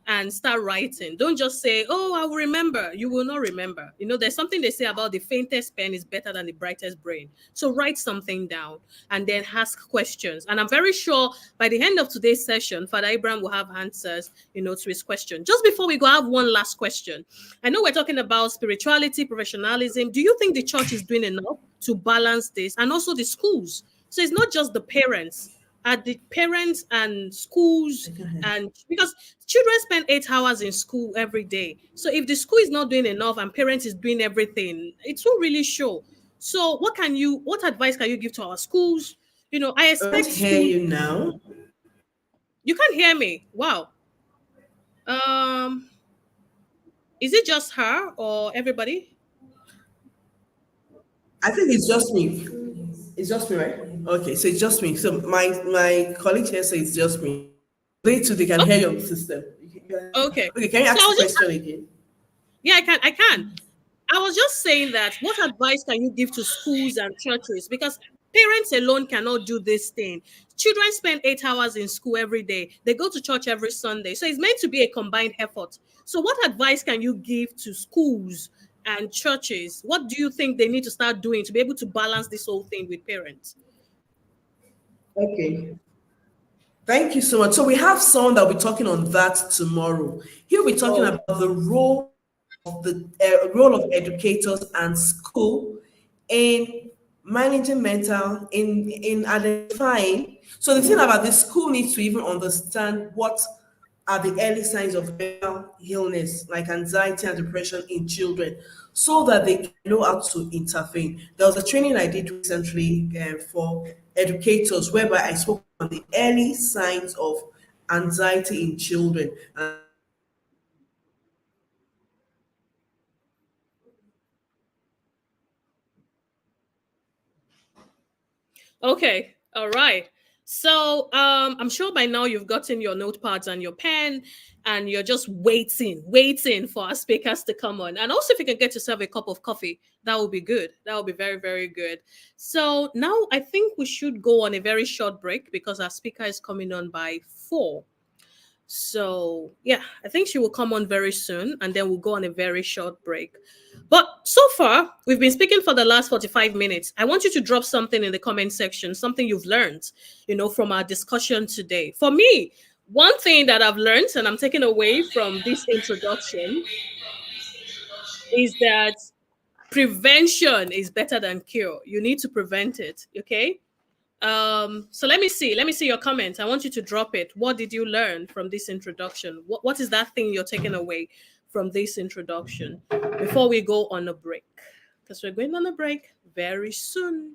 Speaker 1: and start writing. Don't just say, "Oh, I will remember." You will not remember. You know, there's something they say about the faintest pen is better than the brightest brain. So write something down and then ask questions. And I'm very sure by the end of today's session, Father Abraham will have answers, to his question. Just before we go, I have one last question. I know we're talking about spirituality, professionalism. Do you think the church is doing enough to balance this, and also the schools? So it's not just the parents. At the parents and schools,
Speaker 2: Go ahead.
Speaker 1: and because children spend 8 hours in school every day. So if the school is not doing enough and parents is doing everything, it won't really show. So what advice can you give to our schools? I
Speaker 2: I can't
Speaker 1: expect
Speaker 2: hear
Speaker 1: schools.
Speaker 2: you now.
Speaker 1: You can't hear me. Wow. Um, is it just her or everybody?
Speaker 2: I think it's just me. It's just me, right? Okay, so it's just me. So my colleague here says it's just me. They too, they can hear your system.
Speaker 1: Okay.
Speaker 2: Okay, can you
Speaker 1: So I
Speaker 2: ask the
Speaker 1: was just
Speaker 2: question again?
Speaker 1: Yeah, I can. I can. I was just saying that what advice can you give to schools and churches? Because parents alone cannot do this thing. Children spend 8 hours in school every day. They go to church every Sunday. So it's meant to be a combined effort. So what advice can you give to schools and churches? What do you think they need to start doing to be able to balance this whole thing with parents?
Speaker 2: Okay. Thank you so much. So we have someone that will be talking on that tomorrow. He'll be talking
Speaker 1: Oh,
Speaker 2: about the role of educators and school in managing mental in identifying. So the thing about the school needs to even understand what are the early signs of mental illness like anxiety and depression in children so that they can know how to intervene. There was a training I did recently for educators whereby I spoke on the early signs of anxiety in children.
Speaker 1: okay. All right. So I'm sure by now you've gotten your notepads and your pen, and you're just waiting for our speakers to come on. And also, if you can get yourself a cup of coffee, that would be good. That would be very, very good. So now I think we should go on a very short break because our speaker is coming on by 4. So, yeah, I think she will come on very soon and then we'll go on a very short break. But so far, we've been speaking for the last 45 minutes. I want you to drop something in the comment section, something you've learned, from our discussion today. For me, one thing that I've learned and I'm taking away from this introduction is that prevention is better than cure. You need to prevent it, okay? So let me see your comments. I want you to drop it. What did you learn from this introduction? What is that thing you're taking away from this introduction before we go on a break? Because we're going on a break very soon.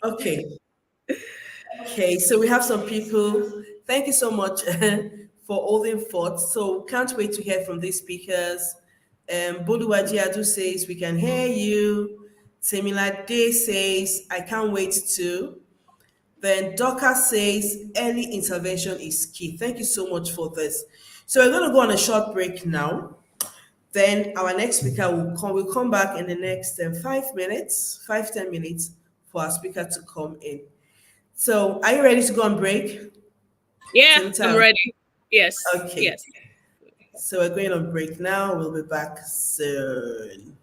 Speaker 2: Okay. Okay, so we have some people. Thank you so much for holding forth. So can't wait to hear from these speakers. Boluwaji Adu says we can hear you. Semila Day says I can't wait to. Then Doka says early intervention is key. Thank you so much for this. So we're going to go on a short break now. Then our next speaker will come. We'll come back in the next 5 minutes, 5 10 minutes for our speaker to come in. So, are you ready to go on break?
Speaker 1: Yeah, I'm
Speaker 2: Temita.
Speaker 1: ready. Yes,
Speaker 2: Okay.
Speaker 1: yes.
Speaker 2: So, we're going on break now. We'll be back soon.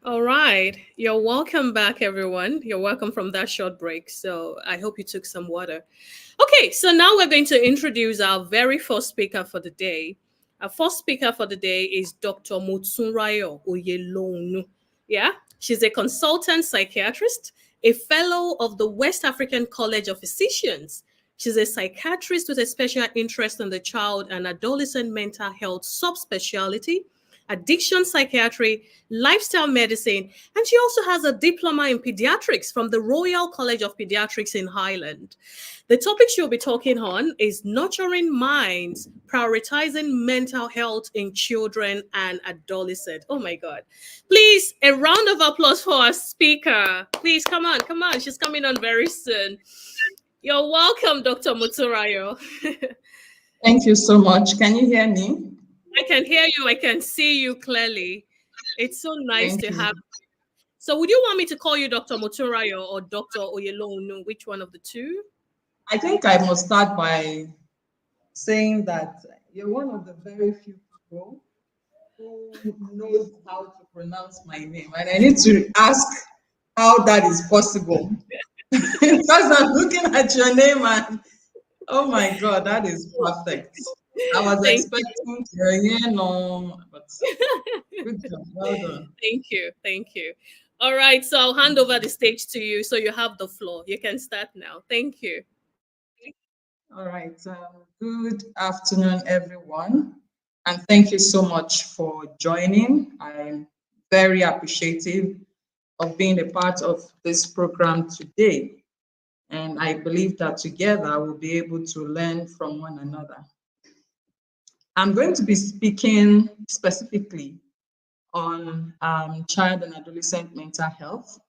Speaker 1: All right. You're welcome back, everyone. You're welcome from that short break. So I hope you took some water. Okay, so now we're going to introduce our very first speaker for the day. Our first speaker for the day is Dr. Mutsunrayo Oyelonu. Yeah, she's a consultant psychiatrist, a fellow of the West African College of Physicians. She's a psychiatrist with a special interest in the child and adolescent mental health subspecialty, addiction psychiatry, lifestyle medicine, and she also has a diploma in pediatrics from the Royal College of Pediatrics in Highland. The topic she'll be talking on is nurturing minds, prioritizing mental health in children and adolescents. Oh my God. Please, a round of applause for our speaker. Please, come on, come on. She's coming on very soon. You're welcome, Dr. Mutsurayo.
Speaker 3: Thank you so much. Can you hear me?
Speaker 1: I can hear you. I can see you clearly. It's so nice
Speaker 3: Thank
Speaker 1: to
Speaker 3: you.
Speaker 1: have. So, would you want me to call you Dr. Muturayo or Dr. Oyelonu? Which one of the two?
Speaker 3: I think I must start by saying that you're one of the very few people who knows how to pronounce my name. And I need to ask how that is possible. Because I'm looking at your name and oh my God, that is perfect. I was
Speaker 1: Thank you.
Speaker 3: expecting to hear no, but good job. Well done.
Speaker 1: Thank you. Thank you. All right. So, I'll hand over the stage to you. So, you have the floor. You can start now. Thank you.
Speaker 3: All right. Good afternoon, everyone. And thank you so much for joining. I'm very appreciative of being a part of this program today. And I believe that together we'll be able to learn from one another. I'm going to be speaking specifically on child and adolescent mental health,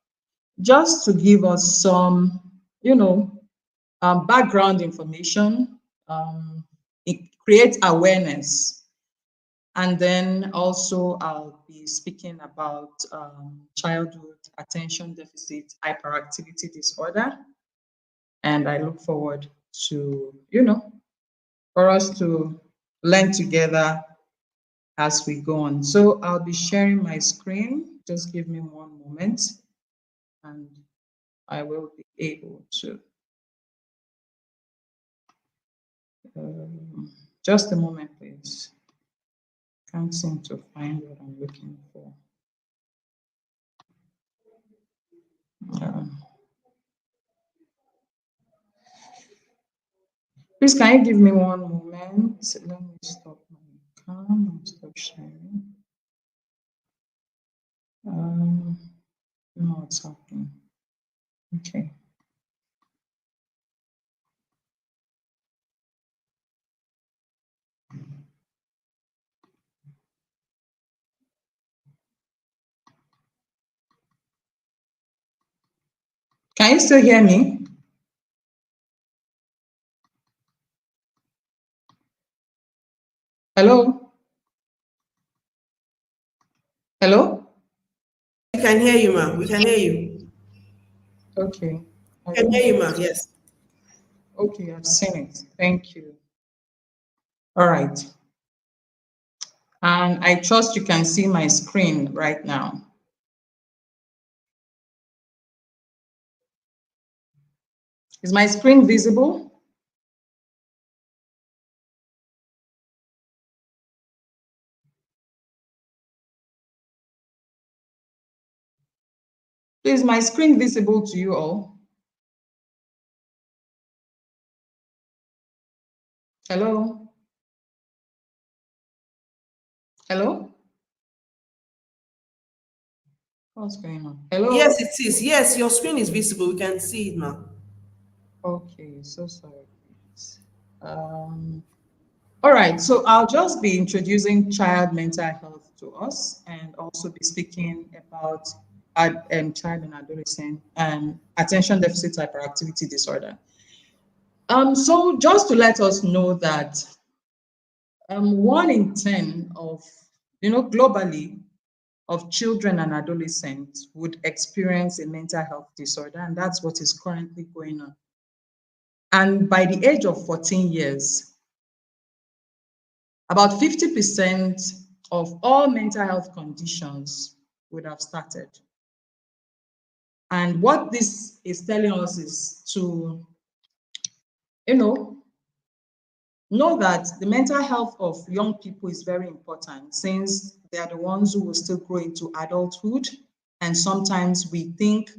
Speaker 3: just to give us some, you know, background information, it creates awareness. And then also I'll be speaking about childhood attention deficit hyperactivity disorder. And I look forward to, for us to learn together as we go on. So I'll be sharing my screen. Just give me one moment and I will be able to. Um, just a moment, please. Can't seem to find what I'm looking for. Um, Please, can you give me one moment? Let me stop my cam and stop sharing. Um, I don't know what's happening. Okay. Can you still hear me? Hello? Hello?
Speaker 2: We can hear you, ma. We can hear you.
Speaker 3: Okay. I
Speaker 2: We can
Speaker 3: don't
Speaker 2: hear
Speaker 3: know
Speaker 2: you, ma.
Speaker 3: what's.
Speaker 2: Yes.
Speaker 3: Okay, I've seen it. Thank you. All right. And I trust you can see my screen right now. Is my screen visible? Is my screen visible to you all? Hello? Hello? What's going on?
Speaker 2: Yes,
Speaker 3: Hello?
Speaker 2: it is. Yes, your screen is visible. We can see it, ma.
Speaker 3: Okay, so sorry. Um, all right, so I'll just be introducing child mental health to us and also be speaking about child and adolescent and attention deficit hyperactivity disorder. So just to let us know that 1 in 10 of, globally, of children and adolescents would experience a mental health disorder, and that's what is currently going on. And by the age of 14 years, about 50% of all mental health conditions would have started. And what this is telling us is to, you know that the mental health of young people is very important, since they are the ones who will still grow into adulthood. And sometimes we think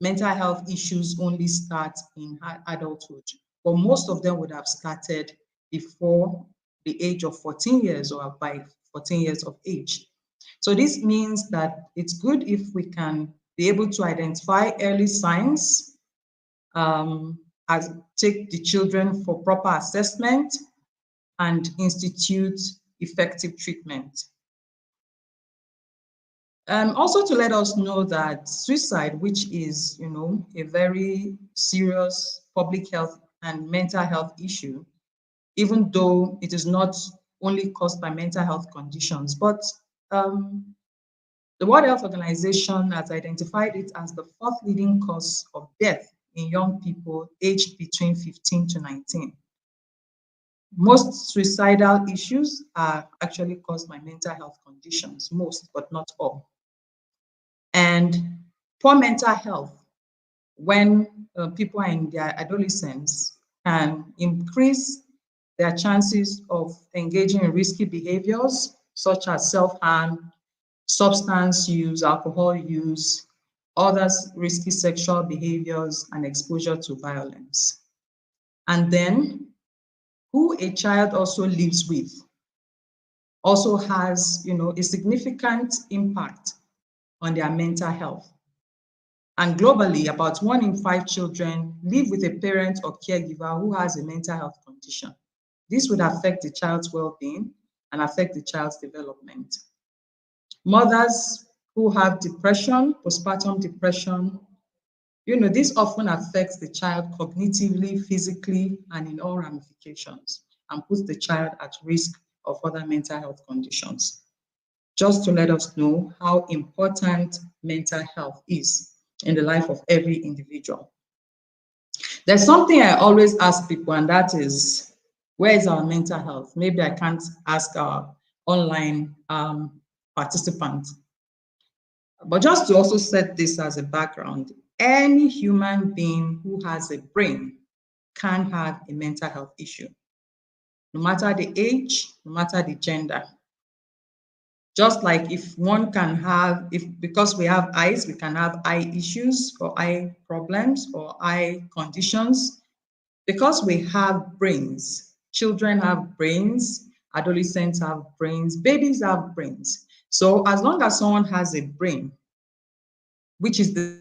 Speaker 3: mental health issues only start in adulthood, but most of them would have started before the age of 14 years or by 14 years of age. So this means that it's good if we can be able to identify early signs, um, as take the children for proper assessment and institute effective treatment. Also to let us know that suicide, which is, a very serious public health and mental health issue, even though it is not only caused by mental health conditions, but the World Health Organization has identified it as the fourth leading cause of death in young people aged between 15 to 19. Most suicidal issues are actually caused by mental health conditions, most, but not all. And poor mental health, when people are in their adolescence, can increase their chances of engaging in risky behaviors such as self-harm, substance use, alcohol use, other risky sexual behaviors, and exposure to violence. And then who a child also lives with also has, a significant impact on their mental health. And globally, about 1 in 5 children live with a parent or caregiver who has a mental health condition. This would affect the child's well-being and affect the child's development. Mothers who have depression, postpartum depression, this often affects the child cognitively, physically, and in all ramifications, and puts the child at risk of other mental health conditions. Just to let us know how important mental health is in the life of every individual. There's something I always ask people, and that is, where is our mental health? Maybe I can't ask our online participant. But just to also set this as a background, any human being who has a brain can have a mental health issue, no matter the age, no matter the gender. Just like if one can have, because we have eyes, we can have eye issues or eye problems or eye conditions. Because we have brains, children have brains, adolescents have brains, babies have brains. So as long as someone has a brain, which is the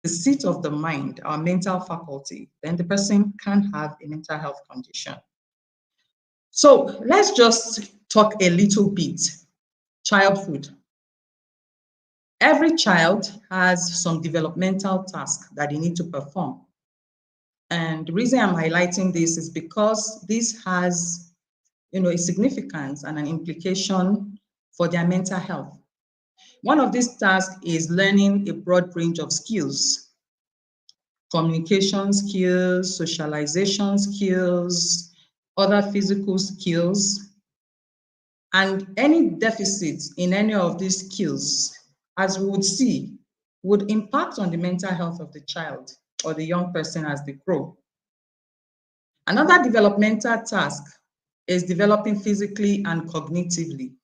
Speaker 3: seat of the mind, our mental faculty, then the person can have a mental health condition. So let's just talk a little bit. Childhood. Every child has some developmental tasks that they need to perform. And the reason I'm highlighting this is because this has, a significance and an implication for their mental health. One of these tasks is learning a broad range of skills: communication skills, socialization skills, other physical skills. And any deficits in any of these skills, as we would see, would impact on the mental health of the child or the young person as they grow. Another developmental task is developing physically and cognitively,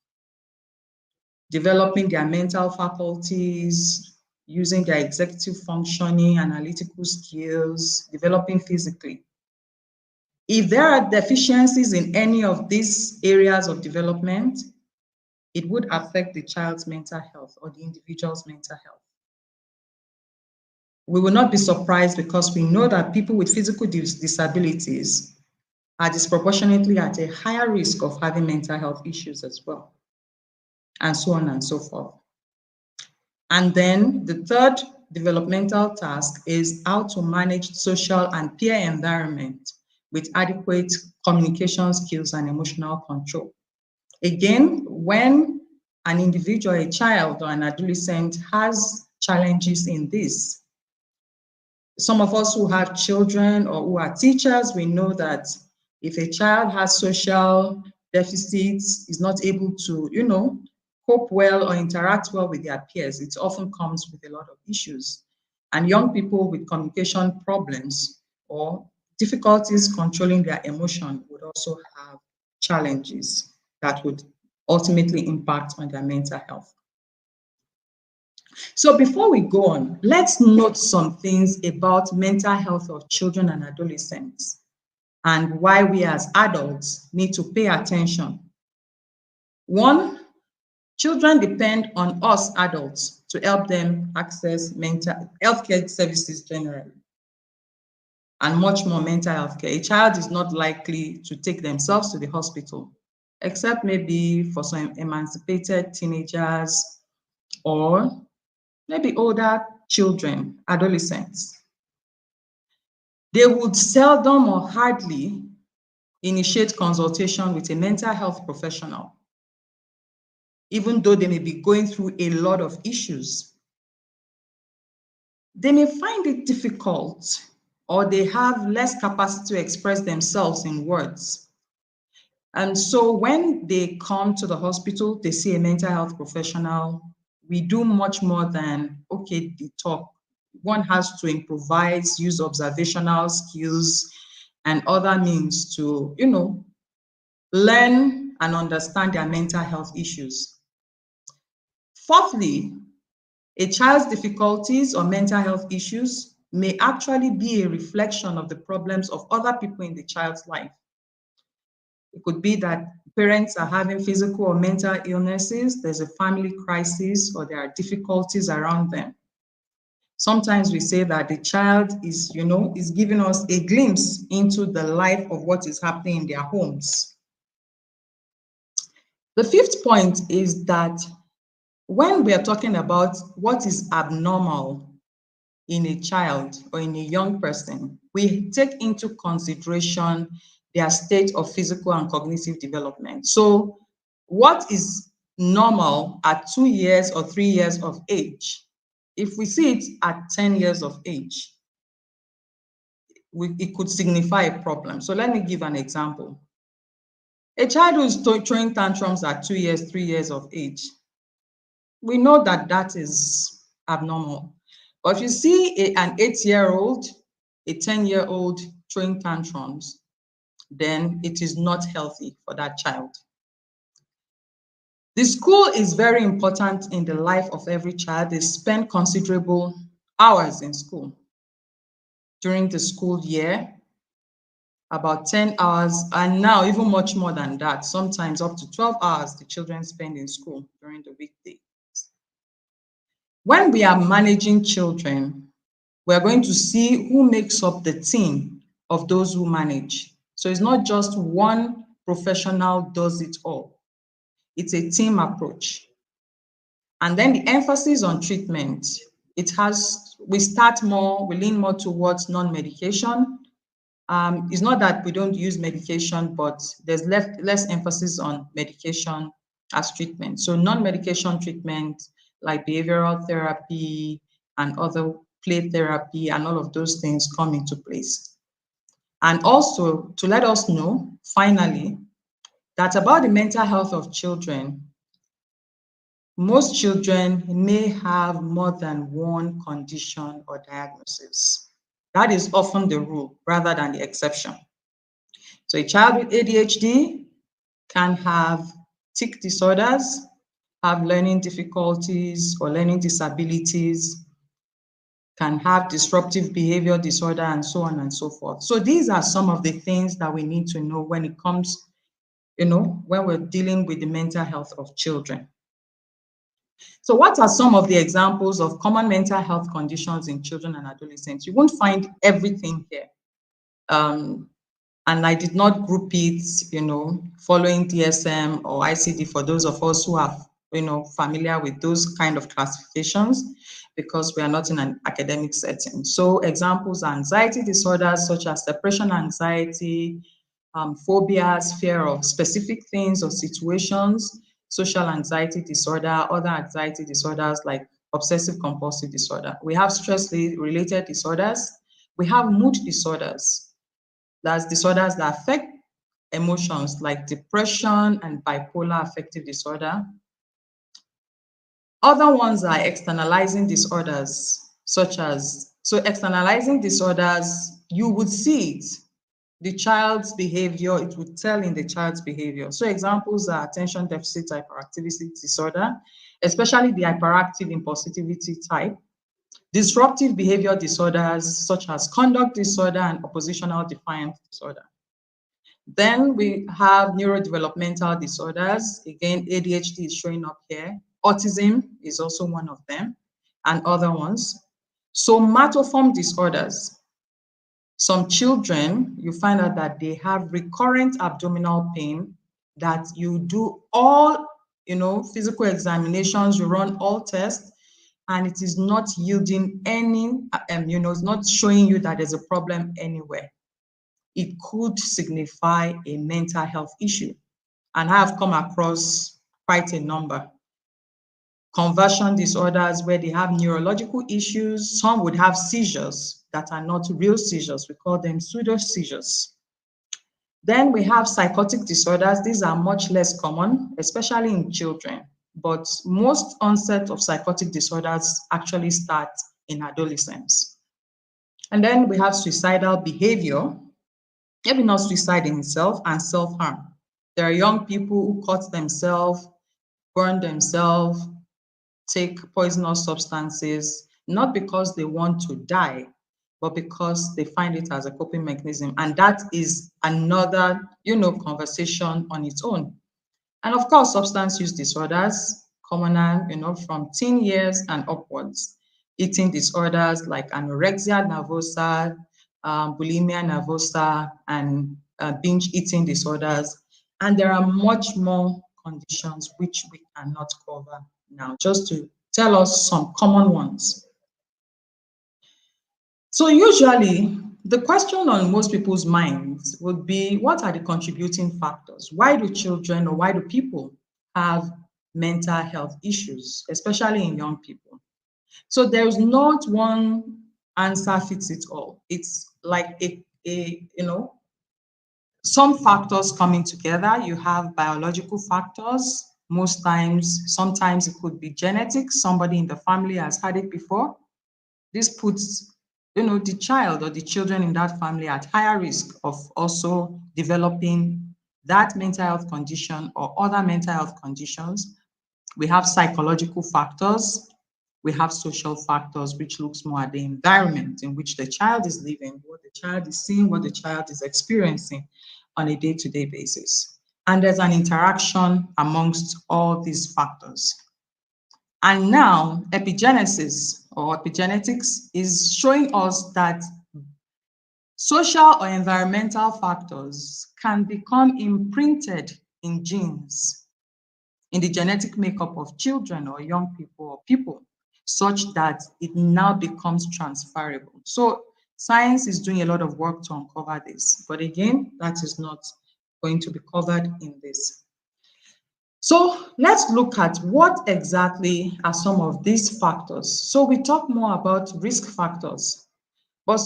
Speaker 3: developing their mental faculties, using their executive functioning, analytical skills, developing physically. If there are deficiencies in any of these areas of development, it would affect the child's mental health or the individual's mental health. We will not be surprised, because we know that people with physical disabilities are disproportionately at a higher risk of having mental health issues as well, and so on and so forth. And then the third developmental task is how to manage social and peer environment with adequate communication skills and emotional control. Again, when an individual, a child or an adolescent, has challenges in this, some of us who have children or who are teachers, we know that if a child has social deficits, is not able to, cope well or interact well with their peers, it often comes with a lot of issues. And young people with communication problems or difficulties controlling their emotion would also have challenges that would ultimately impact on their mental health. So before we go on, let's note some things about mental health of children and adolescents and why we as adults need to pay attention. One, children depend on us adults to help them access mental health care services generally and much more mental health care. A child is not likely to take themselves to the hospital, except maybe for some emancipated teenagers or maybe older children, adolescents. They would seldom or hardly initiate consultation with a mental health professional, even though they may be going through a lot of issues. They may find it difficult or they have less capacity to express themselves in words. And so when they come to the hospital, they see a mental health professional, we do much more than, okay, the talk. One has to improvise, use observational skills and other means to, learn and understand their mental health issues. Fourthly, a child's difficulties or mental health issues may actually be a reflection of the problems of other people in the child's life. It could be that parents are having physical or mental illnesses, there's a family crisis, or there are difficulties around them. Sometimes we say that the child is giving us a glimpse into the life of what is happening in their homes. The fifth point is that when we are talking about what is abnormal in a child or in a young person, we take into consideration their state of physical and cognitive development. So what is normal at 2 years or 3 years of age, if we see it at 10 years of age, it could signify a problem. So let me give an example. A child who is throwing tantrums at 2 years, 3 years of age, we know that that is abnormal. But if you see an 8-year-old, a 10-year-old throwing tantrums, then it is not healthy for that child. The school is very important in the life of every child. They spend considerable hours in school. During the school year, about 10 hours, and now even much more than that, sometimes up to 12 hours the children spend in school during the weekday. When we are managing children, we are going to see who makes up the team of those who manage. So it's not just one professional does it all. It's a team approach. And then the emphasis on treatment, we lean more towards non-medication. It's not that we don't use medication, but there's less emphasis on medication as treatment. So non-medication treatment like behavioral therapy and other play therapy and all of those things come into place. And also to let us know, finally, that about the mental health of children, most children may have more than one condition or diagnosis. That is often the rule rather than the exception. So a child with ADHD can have tic disorders, have learning difficulties or learning disabilities, can have disruptive behavior disorder, and so on and so forth. So these are some of the things that we need to know when it comes, when we're dealing with the mental health of children. So what are some of the examples of common mental health conditions in children and adolescents? You won't find everything here. And I did not group it, following DSM or ICD for those of us who are, familiar with those kind of classifications, because we are not in an academic setting. So examples are anxiety disorders such as separation anxiety, phobias, fear of specific things or situations, social anxiety disorder, other anxiety disorders like obsessive compulsive disorder. We have stress-related disorders. We have mood disorders. That's disorders that affect emotions like depression and bipolar affective disorder. Other ones are externalizing disorders, such as, so externalizing disorders, you would see it. The child's behavior, it would tell in the child's behavior. So examples are attention deficit hyperactivity disorder, especially the hyperactive impulsivity type, disruptive behavior disorders such as conduct disorder and oppositional defiance disorder. Then we have neurodevelopmental disorders. Again, ADHD is showing up here. Autism is also one of them, and other ones. Somatoform disorders. Some children, you find out that they have recurrent abdominal pain, that you do all, physical examinations, you run all tests, and it is not yielding any, it's not showing you that there's a problem anywhere. It could signify a mental health issue. And I have come across quite a number. Conversion disorders where they have neurological issues. Some would have seizures that are not real seizures. We call them pseudo seizures. Then we have psychotic disorders. These are much less common, especially in children. But most onset of psychotic disorders actually start in adolescence. And then we have suicidal behavior, maybe not suicide in itself, and self-harm. There are young people who cut themselves, burn themselves, take poisonous substances, not because they want to die, but because they find it as a coping mechanism. And that is another, conversation on its own. And of course, substance use disorders, commoner, from teen years and upwards. Eating disorders like anorexia nervosa, bulimia nervosa, and binge eating disorders. And there are much more conditions which we cannot cover now, just to tell us some common ones. So usually, the question on most people's minds would be, what are the contributing factors? Why do children or why do people have mental health issues, especially in young people? So there's not one answer fits it all. It's like some factors coming together. You have biological factors. Most times, sometimes it could be genetics. Somebody in the family has had it before. This puts, the child or the children in that family at higher risk of also developing that mental health condition or other mental health conditions. We have psychological factors. We have social factors, which looks more at the environment in which the child is living, what the child is seeing, what the child is experiencing on a day-to-day basis. And there's an interaction amongst all these factors. And now epigenesis or epigenetics is showing us that social or environmental factors can become imprinted in genes, in the genetic makeup of children or young people or people, such that it now becomes transferable. So science is doing a lot of work to uncover this. But again, that is not going to be covered in this. So let's look at what exactly are some of these factors. So we talk more about risk factors, but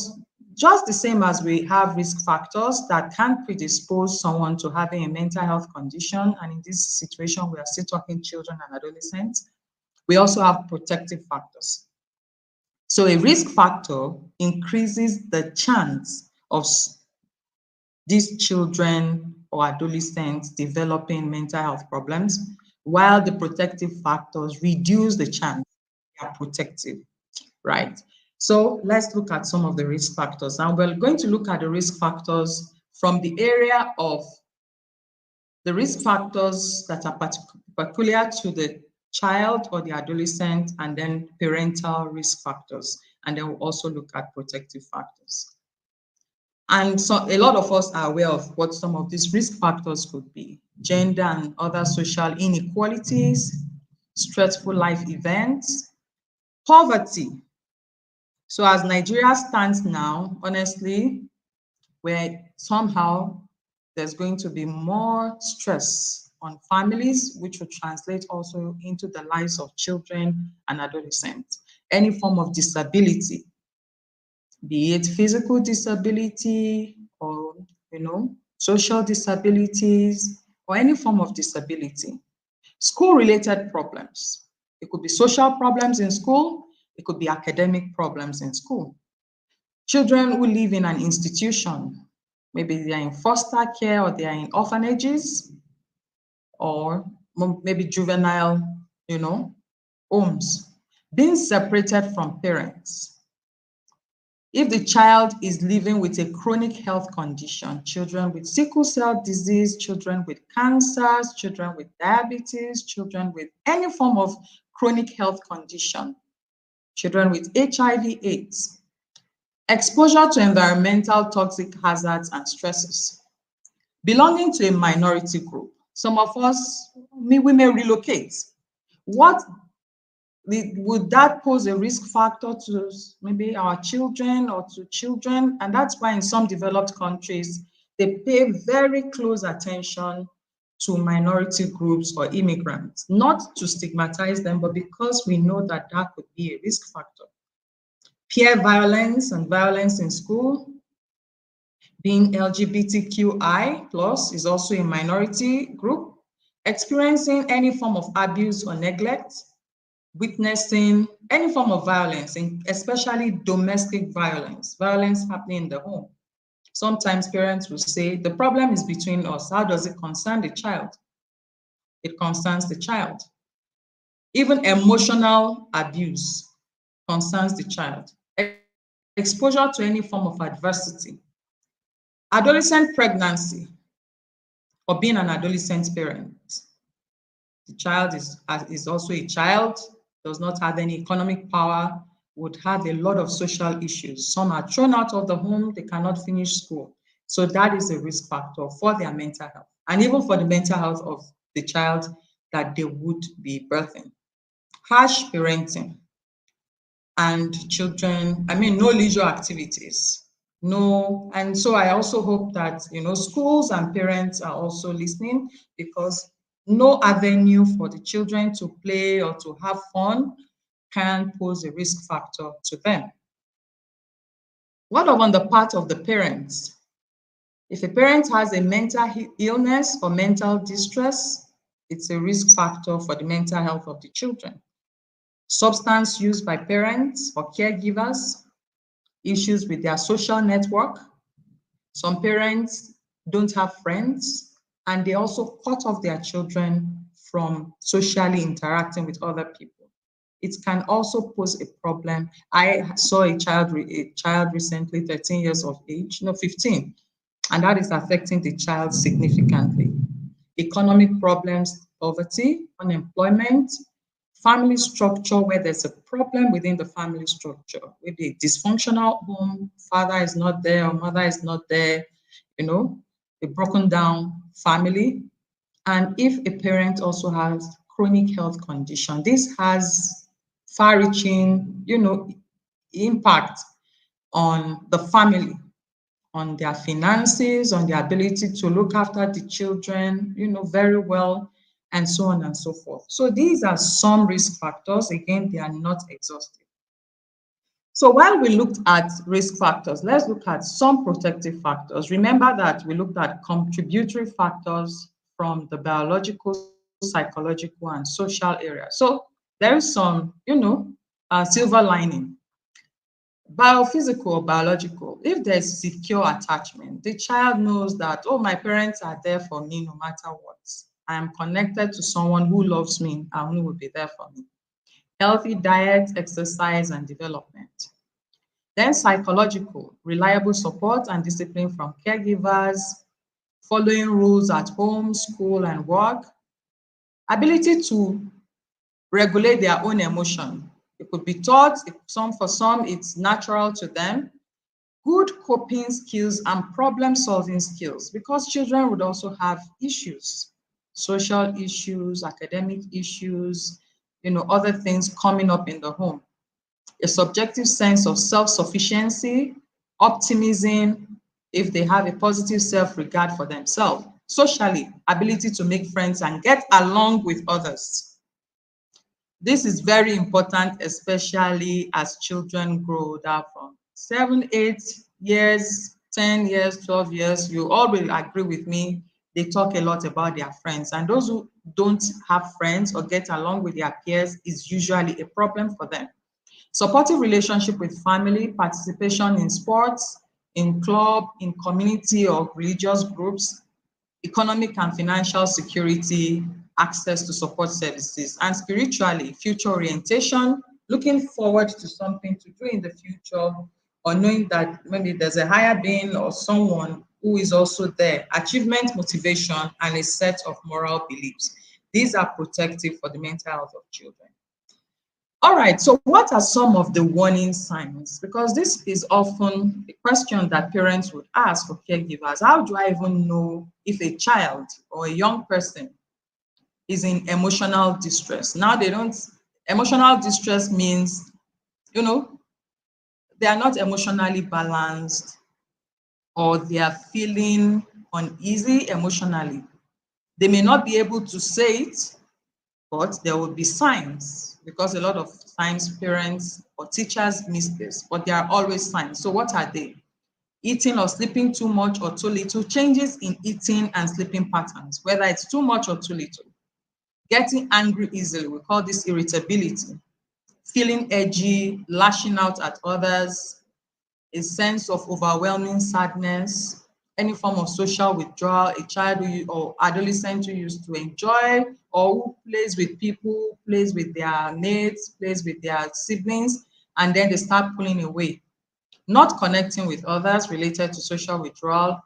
Speaker 3: just the same as we have risk factors that can predispose someone to having a mental health condition, and in this situation, we are still talking children and adolescents, we also have protective factors. So a risk factor increases the chance of these children or adolescents developing mental health problems, while the protective factors reduce the chance they are protective, right? So let's look at some of the risk factors. Now we're going to look at the risk factors from the area of the risk factors that are peculiar to the child or the adolescent, and then parental risk factors. And then we'll also look at protective factors. And so a lot of us are aware of what some of these risk factors could be: gender and other social inequalities, stressful life events, poverty. So as Nigeria stands now, honestly, where somehow there's going to be more stress on families, which will translate also into the lives of children and adolescents. Any form of disability, be it physical disability or, social disabilities or any form of disability. School-related problems. It could be social problems in school. It could be academic problems in school. Children who live in an institution, maybe they are in foster care or they are in orphanages or maybe juvenile, homes, being separated from parents. If the child is living with a chronic health condition, children with sickle cell disease, children with cancers, children with diabetes, children with any form of chronic health condition, children with HIV/AIDS, exposure to environmental toxic hazards and stresses, belonging to a minority group. Some of us, we may relocate. What would that pose a risk factor to maybe our children or to children? And that's why in some developed countries, they pay very close attention to minority groups or immigrants, not to stigmatize them, but because we know that that could be a risk factor. Peer violence and violence in school, being LGBTQI plus is also a minority group, experiencing any form of abuse or neglect, witnessing any form of violence, especially domestic violence, violence happening in the home. Sometimes parents will say, the problem is between us. How does it concern the child? It concerns the child. Even emotional abuse concerns the child. Exposure to any form of adversity. Adolescent pregnancy or being an adolescent parent. The child is also a child, does not have any economic power, would have a lot of social issues. Some are thrown out of the home, they cannot finish school. So that is a risk factor for their mental health and even for the mental health of the child that they would be birthing. Harsh parenting and children, no leisure activities. No, and so I also hope that schools and parents are also listening, because no avenue for the children to play or to have fun can pose a risk factor to them. What of on the part of the parents? If a parent has a mental illness or mental distress, it's a risk factor for the mental health of the children. Substance use by parents or caregivers, issues with their social network. Some parents don't have friends, and they also cut off their children from socially interacting with other people. It can also pose a problem. I saw a child recently, 13 years of age, 15, and that is affecting the child significantly. Economic problems, poverty, unemployment, family structure where there's a problem within the family structure, maybe a dysfunctional home, father is not there or mother is not there, a broken down family. And if a parent also has chronic health condition, this has far-reaching, impact on the family, on their finances, on their ability to look after the children, very well, and so on and so forth. So these are some risk factors. Again, they are not exhaustive. So while we looked at risk factors, let's look at some protective factors. Remember that we looked at contributory factors from the biological, psychological, and social area. So there is some, silver lining. Biophysical or biological, if there's secure attachment, the child knows that, oh, my parents are there for me no matter what. I am connected to someone who loves me and who will be there for me. Healthy diet, exercise, and development. Then psychological, reliable support and discipline from caregivers, following rules at home, school, and work. Ability to regulate their own emotion. It could be taught, for some, it's natural to them. Good coping skills and problem-solving skills, because children would also have issues, social issues, academic issues, other things coming up in the home. A subjective sense of self-sufficiency, optimism, if they have a positive self-regard for themselves. Socially, ability to make friends and get along with others. This is very important, especially as children grow older, from 7, 8 years, 10 years, 12 years. You all will agree with me they talk a lot about their friends. And those who don't have friends or get along with their peers is usually a problem for them. Supportive relationship with family, participation in sports, in club, in community or religious groups, economic and financial security, access to support services, and spiritually, future orientation, looking forward to something to do in the future, or knowing that maybe there's a higher being or someone who is also there, achievement, motivation, and a set of moral beliefs. These are protective for the mental health of children. All right, so what are some of the warning signs? Because this is often a question that parents would ask for caregivers. How do I even know if a child or a young person is in emotional distress? Now they don't, emotional distress means, you know, they are not emotionally balanced or they are feeling uneasy emotionally. They may not be able to say it, but there will be signs because a lot of times parents or teachers miss this, but there are always signs. So what are they? Eating or sleeping too much or too little, changes in eating and sleeping patterns, whether it's too much or too little. Getting angry easily, we call this irritability. Feeling edgy, lashing out at others, a sense of overwhelming sadness, any form of social withdrawal, a child or adolescent who used to enjoy or who plays with people, plays with their mates, plays with their siblings, and then they start pulling away. Not connecting with others related to social withdrawal,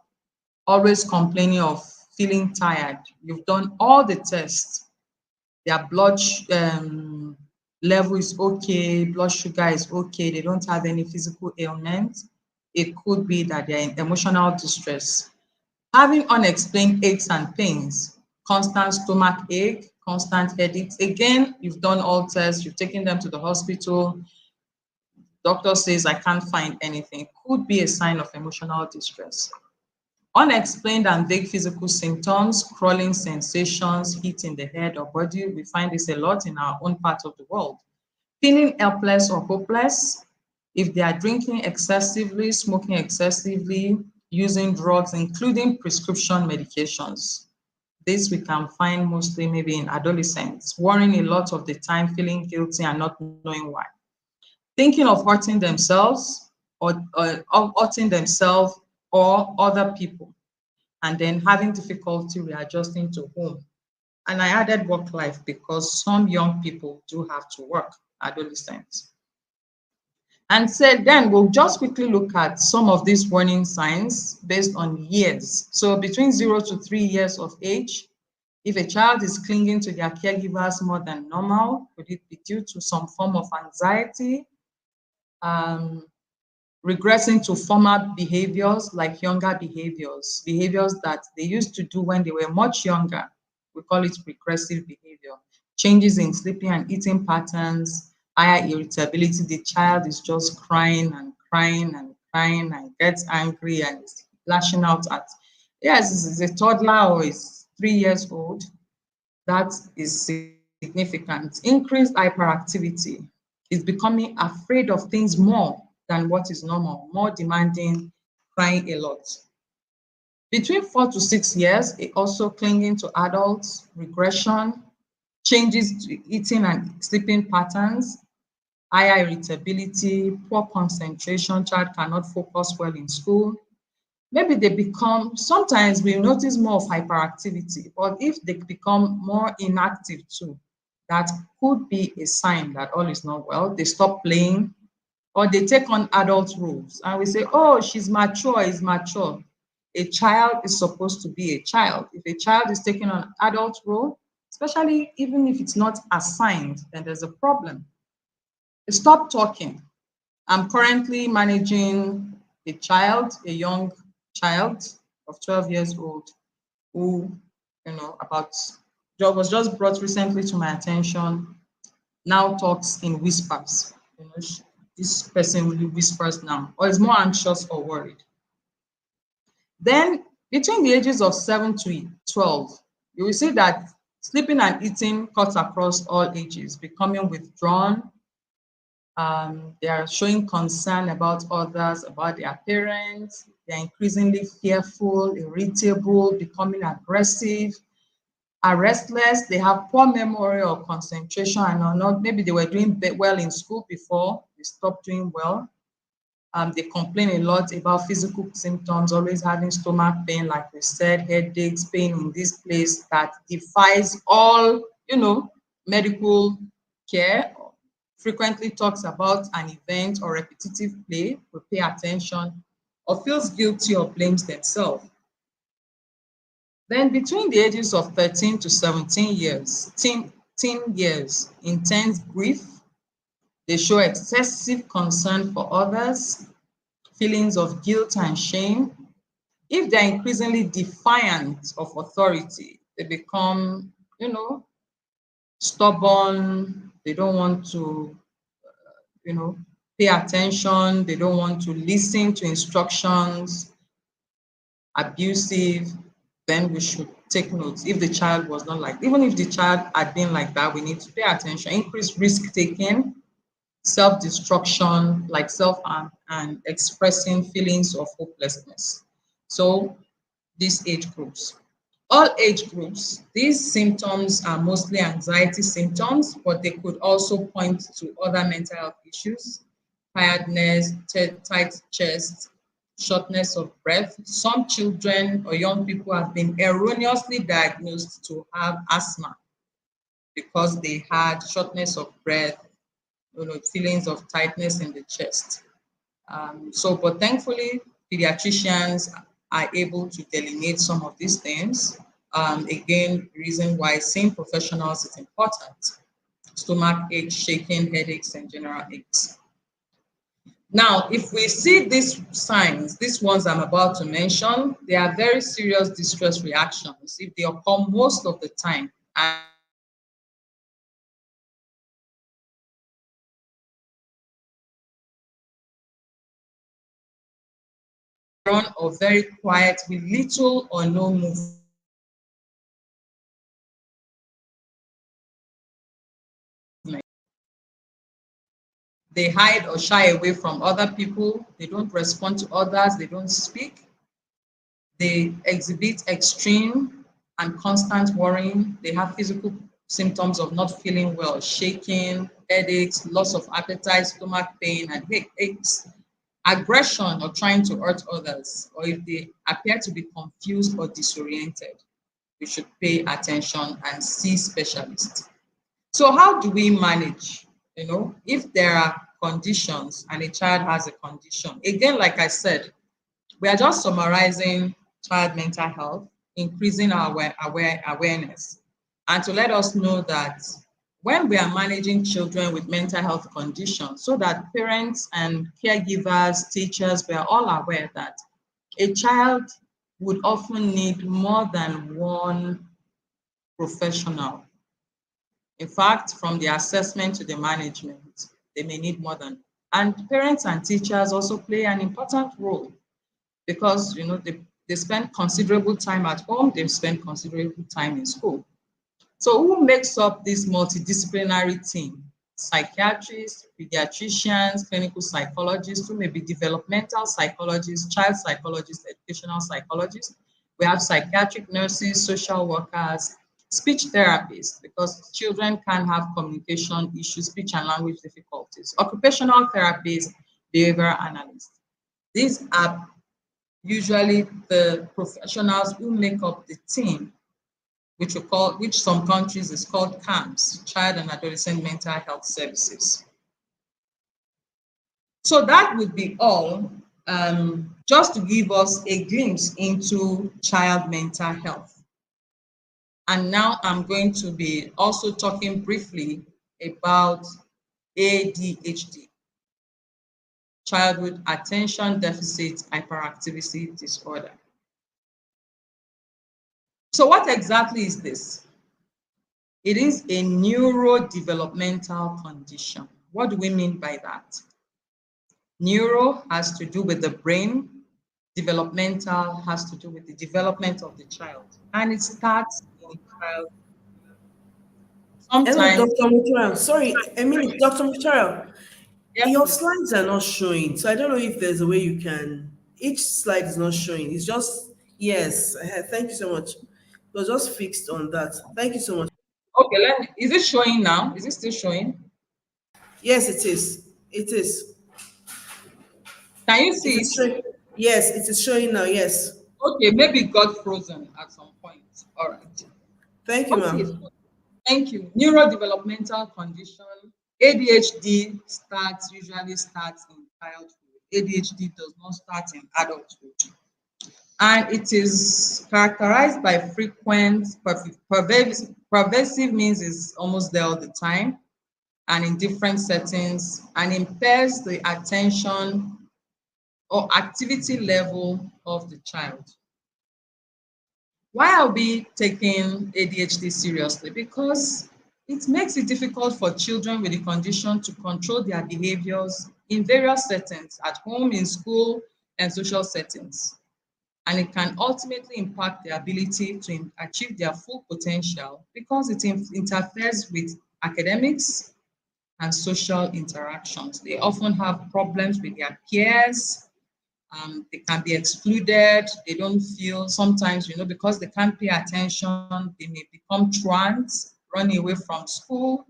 Speaker 3: always complaining of feeling tired. You've done all the tests, their level is okay, blood sugar is okay, they don't have any physical ailment. It could be that they're in emotional distress. Having unexplained aches and pains, constant stomach ache, constant headaches. Again, you've done all tests, you've taken them to the hospital. Doctor says, I can't find anything. Could be a sign of emotional distress. Unexplained and vague physical symptoms, crawling sensations, heat in the head or body. We find this a lot in our own part of the world. Feeling helpless or hopeless, if they are drinking excessively, smoking excessively, using drugs, including prescription medications. This we can find mostly maybe in adolescents, worrying a lot of the time, feeling guilty and not knowing why. Thinking of hurting themselves or hurting themselves or other people, and then having difficulty readjusting to home. And I added work life because some young people do have to work, adolescents. And said then we'll just quickly look at some of these warning signs based on years. So between 0 to 3 years of age, if a child is clinging to their caregivers more than normal, could it be due to some form of anxiety, um, regressing to former behaviors like younger behaviors that they used to do when they were much younger. We call it regressive behavior. Changes in sleeping and eating patterns, higher irritability. The child is just crying and crying and crying and gets angry and is lashing out at, yes, it's a toddler or is 3 years old. That is significant. Increased hyperactivity is becoming afraid of things more than what is normal, more demanding, crying a lot. Between 4 to 6 years, it also clinging to adults, regression, changes to eating and sleeping patterns, higher irritability, poor concentration, child cannot focus well in school. Maybe they become, sometimes we notice more of hyperactivity, but if they become more inactive too, that could be a sign that all is not well. They stop playing or they take on adult roles and we say, oh, she's mature, is mature. A child is supposed to be a child. If a child is taking on adult role, especially even if it's not assigned, then there's a problem. Stop talking. I'm currently managing a child, a young child of 12 years old who, about was just brought recently to my attention, now talks in whispers. This person really whispers now, or is more anxious or worried. Then between the ages of 7 to 12, you will see that sleeping and eating cuts across all ages, becoming withdrawn, They are showing concern about others, about their parents. They're increasingly fearful, irritable, becoming aggressive, are restless. They have poor memory or concentration and are not. Maybe they were doing well in school before they stopped doing well. They complain a lot about physical symptoms, always having stomach pain, like we said, headaches, pain in this place that defies all, medical care. Frequently talks about an event or repetitive play, will pay attention, or feels guilty or blames themselves. Then between the ages of 13 to 17 years, teen years, intense grief, they show excessive concern for others, feelings of guilt and shame. If they're increasingly defiant of authority, they become, stubborn. They don't want to, you know, pay attention. They don't want to listen to instructions, abusive. Then we should take notes. If the child was not like, even if the child had been like that, we need to pay attention. Increased risk taking, self-destruction, like self-harm, and expressing feelings of hopelessness. So these age groups. All age groups, these symptoms are mostly anxiety symptoms, but they could also point to other mental health issues, tiredness, tight chest, shortness of breath. Some children or young people have been erroneously diagnosed to have asthma because they had shortness of breath, feelings of tightness in the chest. But thankfully, pediatricians are able to delineate some of these things. Again, reason why seeing professionals is important. Stomach aches, shaking, headaches, and general aches. Now, if we see these signs, these ones I'm about to mention, they are very serious distress reactions. If they occur most of the time, and run or very quiet with little or no movement. They hide or shy away from other people. They don't respond to others. They don't speak. They exhibit extreme and constant worrying. They have physical symptoms of not feeling well, shaking, headaches, loss of appetite, stomach pain, and aches. Aggression or trying to hurt others, or if they appear to be confused or disoriented, we should pay attention and see specialists. So how do we manage, if there are conditions and a child has a condition? Again, like I said, we are just summarizing child mental health, increasing our awareness, and to let us know that when we are managing children with mental health conditions, so that parents and caregivers, teachers, we are all aware that a child would often need more than one professional. In fact, from the assessment to the management, they may need more than. And parents and teachers also play an important role because they spend considerable time at home, they spend considerable time in school. So who makes up this multidisciplinary team? Psychiatrists, pediatricians, clinical psychologists, who may be developmental psychologists, child psychologists, educational psychologists. We have psychiatric nurses, social workers, speech therapists, because children can have communication issues, speech and language difficulties, occupational therapists, behavioral analysts. These are usually the professionals who make up the team, which some countries is called CAMS, Child and Adolescent Mental Health Services. So that would be all, just to give us a glimpse into child mental health. And now I'm going to be also talking briefly about ADHD, Childhood Attention Deficit Hyperactivity Disorder. So what exactly is this? It is a neurodevelopmental condition. What do we mean by that? Neuro has to do with the brain. Developmental has to do with the development of the child. And it starts in child.
Speaker 2: Hello,
Speaker 3: Sometimes,
Speaker 2: Dr. Mutual. Sorry, I mean, Dr. Mutual.
Speaker 3: Yes,
Speaker 2: Your
Speaker 3: please.
Speaker 2: slides are not showing, so I don't know if there's a way you can. Each slide is not showing. It's just yes. Thank you so much. It was just fixed on that. Thank you so much.
Speaker 3: Okay, let me, is it showing now? Is it still showing?
Speaker 2: Yes, it is. It is.
Speaker 3: Can you
Speaker 2: It
Speaker 3: see
Speaker 2: is
Speaker 3: it?
Speaker 2: showing. Yes, it is showing now. Yes.
Speaker 3: Okay, maybe it got frozen at some point. All right.
Speaker 2: Thank you,
Speaker 3: Okay,
Speaker 2: ma'am.
Speaker 3: so thank you. Neurodevelopmental condition. ADHD usually starts in childhood. ADHD does not start in adulthood. And it is characterized by frequent pervasive means is almost there all the time and in different settings and impairs the attention or activity level of the child. Why are we taking ADHD seriously? Because it makes it difficult for children with the condition to control their behaviors in various settings, at home, in school, and social settings. And it can ultimately impact their ability to achieve their full potential because it interferes with academics and social interactions. They often have problems with their peers. They can be excluded. They don't feel sometimes, because they can't pay attention, they may become trance, running away from school,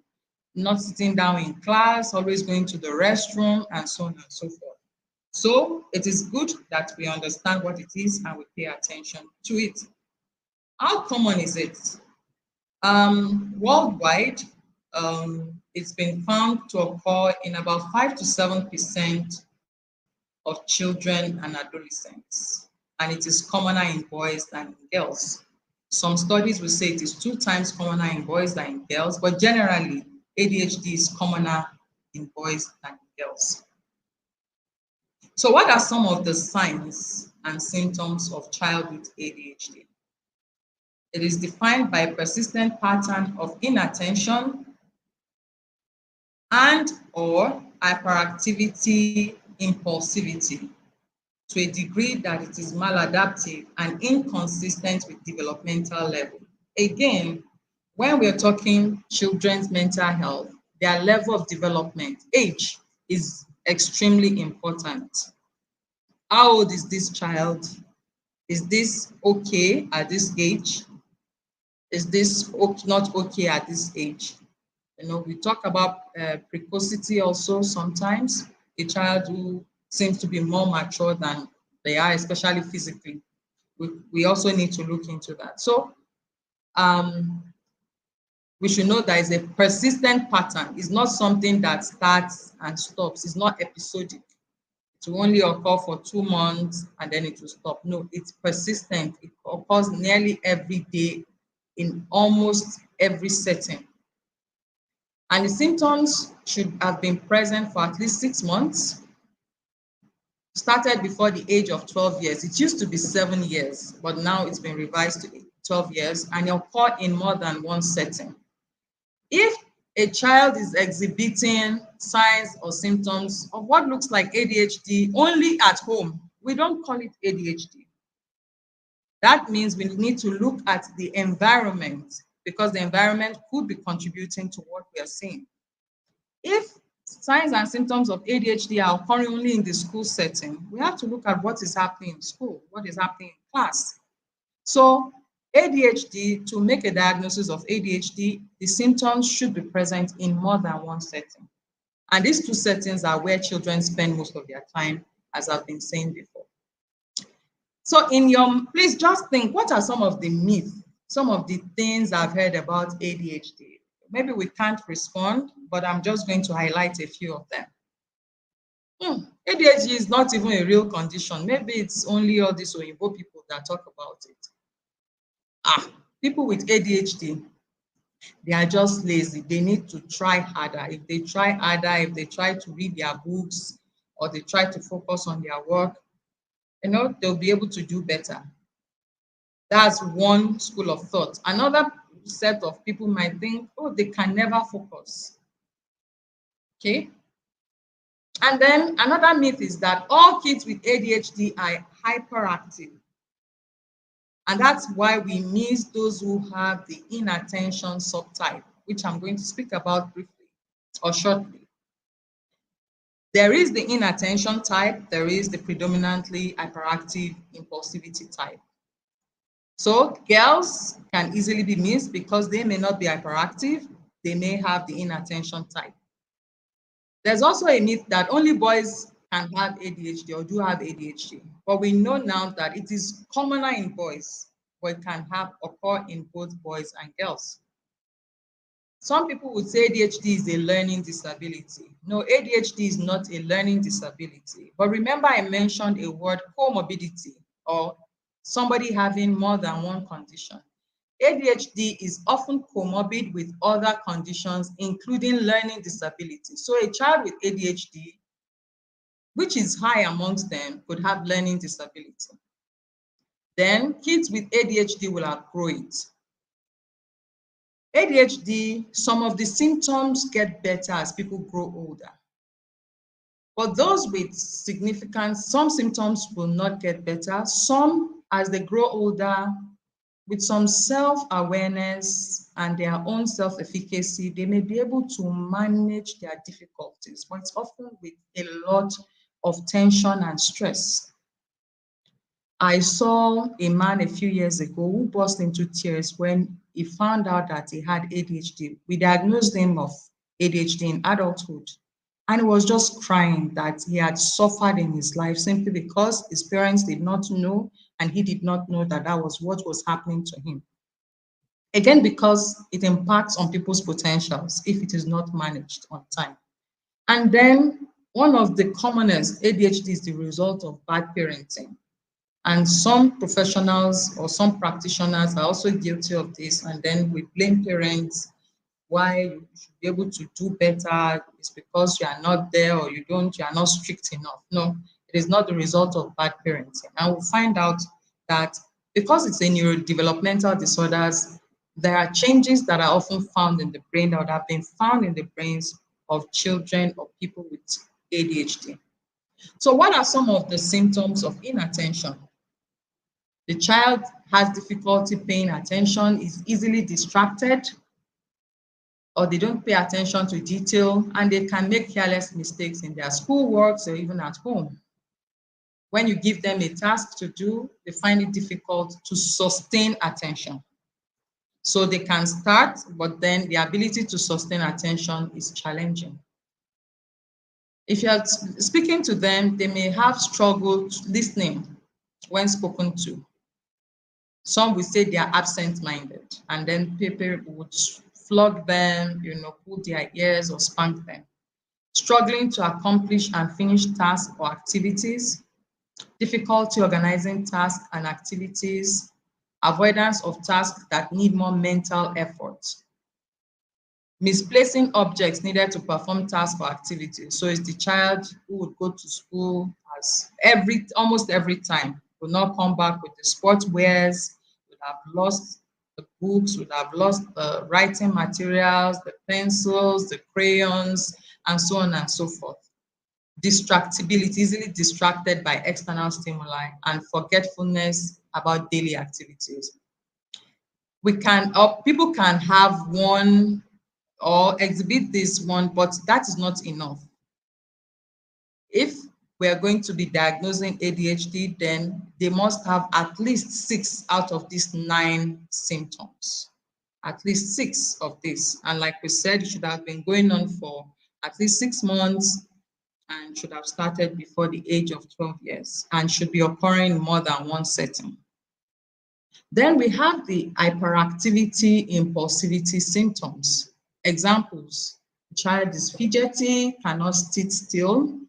Speaker 3: not sitting down in class, always going to the restroom, and so on and so forth. So it is good that we understand what it is and we pay attention to it. How common is it? Worldwide, it's been found to occur in about 5 to 7% of children and adolescents, and it is commoner in boys than in girls. Some studies will say it is 2 times commoner in boys than in girls, but generally, ADHD is commoner in boys than in girls. So, what are some of the signs and symptoms of child with ADHD? It is defined by a persistent pattern of inattention and or hyperactivity, impulsivity to a degree that it is maladaptive and inconsistent with developmental level. Again, when we're talking children's mental health, their level of development, age is extremely important. How old is this child? Is this okay at this age? Is this not okay at this age? We talk about precocity also sometimes. A child who seems to be more mature than they are, especially physically. We also need to look into that. So um, we should know that it's a persistent pattern. It's not something that starts and stops. It's not episodic. It will only occur for 2 months and then it will stop. No, it's persistent. It occurs nearly every day in almost every setting. And the symptoms should have been present for at least 6 months, started before the age of 12 years. It used to be 7 years, but now it's been revised to 12 years and occur in more than one setting. If a child is exhibiting signs or symptoms of what looks like ADHD only at home, we don't call it ADHD. That means we need to look at the environment because the environment could be contributing to what we are seeing. If signs and symptoms of ADHD are occurring only in the school setting, we have to look at what is happening in school, what is happening in class. So ADHD, to make a diagnosis of ADHD, the symptoms should be present in more than one setting. And these two settings are where children spend most of their time, as I've been saying before. So please just think, what are some of the myths, some of the things I've heard about ADHD? Maybe we can't respond, but I'm just going to highlight a few of them. ADHD is not even a real condition. Maybe it's only all these Oyinbo people that talk about it. People with ADHD, they are just lazy. They need to try harder. If they try harder, if they try to read their books or they try to focus on their work, they'll be able to do better. That's one school of thought. Another set of people might think, oh, they can never focus. Okay. And then another myth is that all kids with ADHD are hyperactive. And that's why we miss those who have the inattention subtype, which I'm going to speak about briefly or shortly. There is the inattention type, there is the predominantly hyperactive impulsivity type. So girls can easily be missed because they may not be hyperactive, they may have the inattention type. There's also a myth that only boys can have ADHD or do have ADHD, but we know now that it is commoner in boys, but it can have occur in both boys and girls. Some people would say ADHD is a learning disability. No, ADHD is not a learning disability. But remember, I mentioned a word comorbidity, or somebody having more than one condition. ADHD is often comorbid with other conditions, including learning disability. So a child with ADHD, which is high amongst them, could have learning disability. Then kids with ADHD will outgrow it. ADHD, some of the symptoms get better as people grow older. But those with significant, some symptoms will not get better. Some, as they grow older, with some self-awareness and their own self-efficacy, they may be able to manage their difficulties, but it's often with a lot of tension and stress. I saw a man a few years ago who burst into tears when he found out that he had ADHD. We diagnosed him of ADHD in adulthood. And he was just crying that he had suffered in his life simply because his parents did not know and he did not know that that was what was happening to him. Again, because it impacts on people's potentials if it is not managed on time. And then one of the commonest ADHD is the result of bad parenting. And some professionals or some practitioners are also guilty of this. And then we blame parents why you should be able to do better. It's because you are not there or you are not strict enough. No, it is not the result of bad parenting. And we'll find out that because it's a neurodevelopmental disorders, there are changes that are often found in the brain that would have been found in the brains of children or people with ADHD. So what are some of the symptoms of inattention? The child has difficulty paying attention, is easily distracted, or they don't pay attention to detail, and they can make careless mistakes in their school works or even at home. When you give them a task to do, they find it difficult to sustain attention. So they can start, but then the ability to sustain attention is challenging. If you're speaking to them, they may have struggle listening when spoken to. Some will say they are absent-minded, and then people would flog them, pull their ears or spank them. Struggling to accomplish and finish tasks or activities, difficulty organizing tasks and activities, avoidance of tasks that need more mental effort, misplacing objects needed to perform tasks or activities. So it's the child who would go to school as almost every time, will not come back with the sports wares, would have lost the books, would have lost the writing materials, the pencils, the crayons, and so on and so forth. Distractibility, easily distracted by external stimuli, and forgetfulness about daily activities. People can have one or exhibit this one, but that is not enough. If we are going to be diagnosing ADHD, then they must have at least 6 out of these 9 symptoms. At least 6 of this. And like we said, it should have been going on for at least 6 months and should have started before the age of 12 years and should be occurring in more than one setting. Then we have the hyperactivity, impulsivity symptoms. Examples: the child is fidgety, cannot sit still.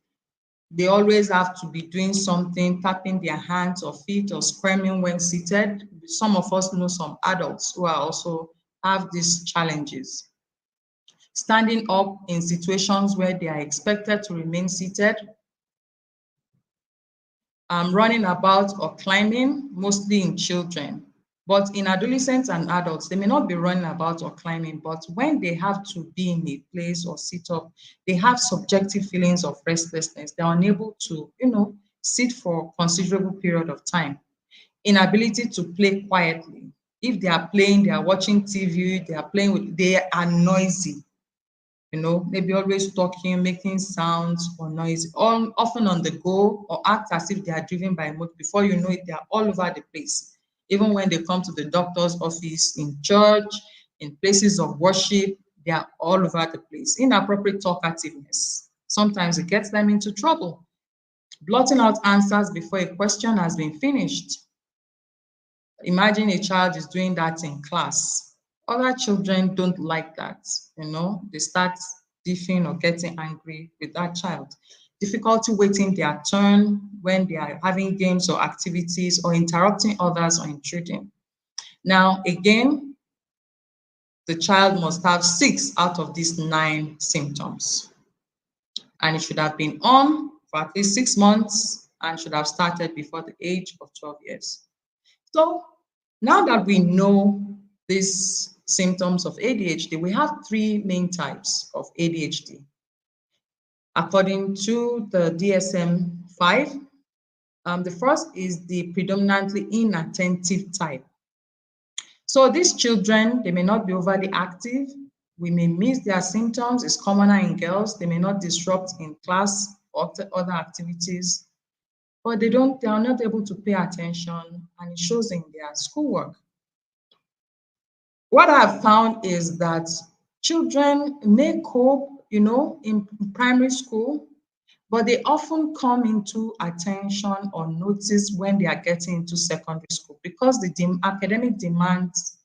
Speaker 3: They always have to be doing something, tapping their hands or feet or squirming when seated. Some of us know some adults who are also have these challenges. Standing up in situations where they are expected to remain seated. Running about or climbing, mostly in children. But in adolescents and adults, they may not be running about or climbing, but when they have to be in a place or sit up, they have subjective feelings of restlessness. They're unable to, sit for a considerable period of time. Inability to play quietly. If they are playing, they are watching TV, they are noisy. Maybe always talking, making sounds or noise, all often on the go, or act as if they are driven by mood. Before you know it, they are all over the place. Even when they come to the doctor's office, in church, in places of worship, they are all over the place. Inappropriate talkativeness. Sometimes it gets them into trouble. Blotting out answers before a question has been finished. Imagine a child is doing that in class. Other children don't like that. They start diffing or getting angry with that child. Difficulty waiting their turn when they are having games or activities, or interrupting others or intruding. Now, again, the child must have 6 out of these 9 symptoms. And it should have been on for at least 6 months and should have started before the age of 12 years. So now that we know these symptoms of ADHD, we have 3 main types of ADHD. According to the DSM-5, the first is the predominantly inattentive type. So these children, they may not be overly active. We may miss their symptoms. It's commoner in girls. They may not disrupt in class or other activities, but they are not able to pay attention, and it shows in their schoolwork. What I've found is that children may cope, in primary school, but they often come into attention or notice when they are getting into secondary school, because the academic demands,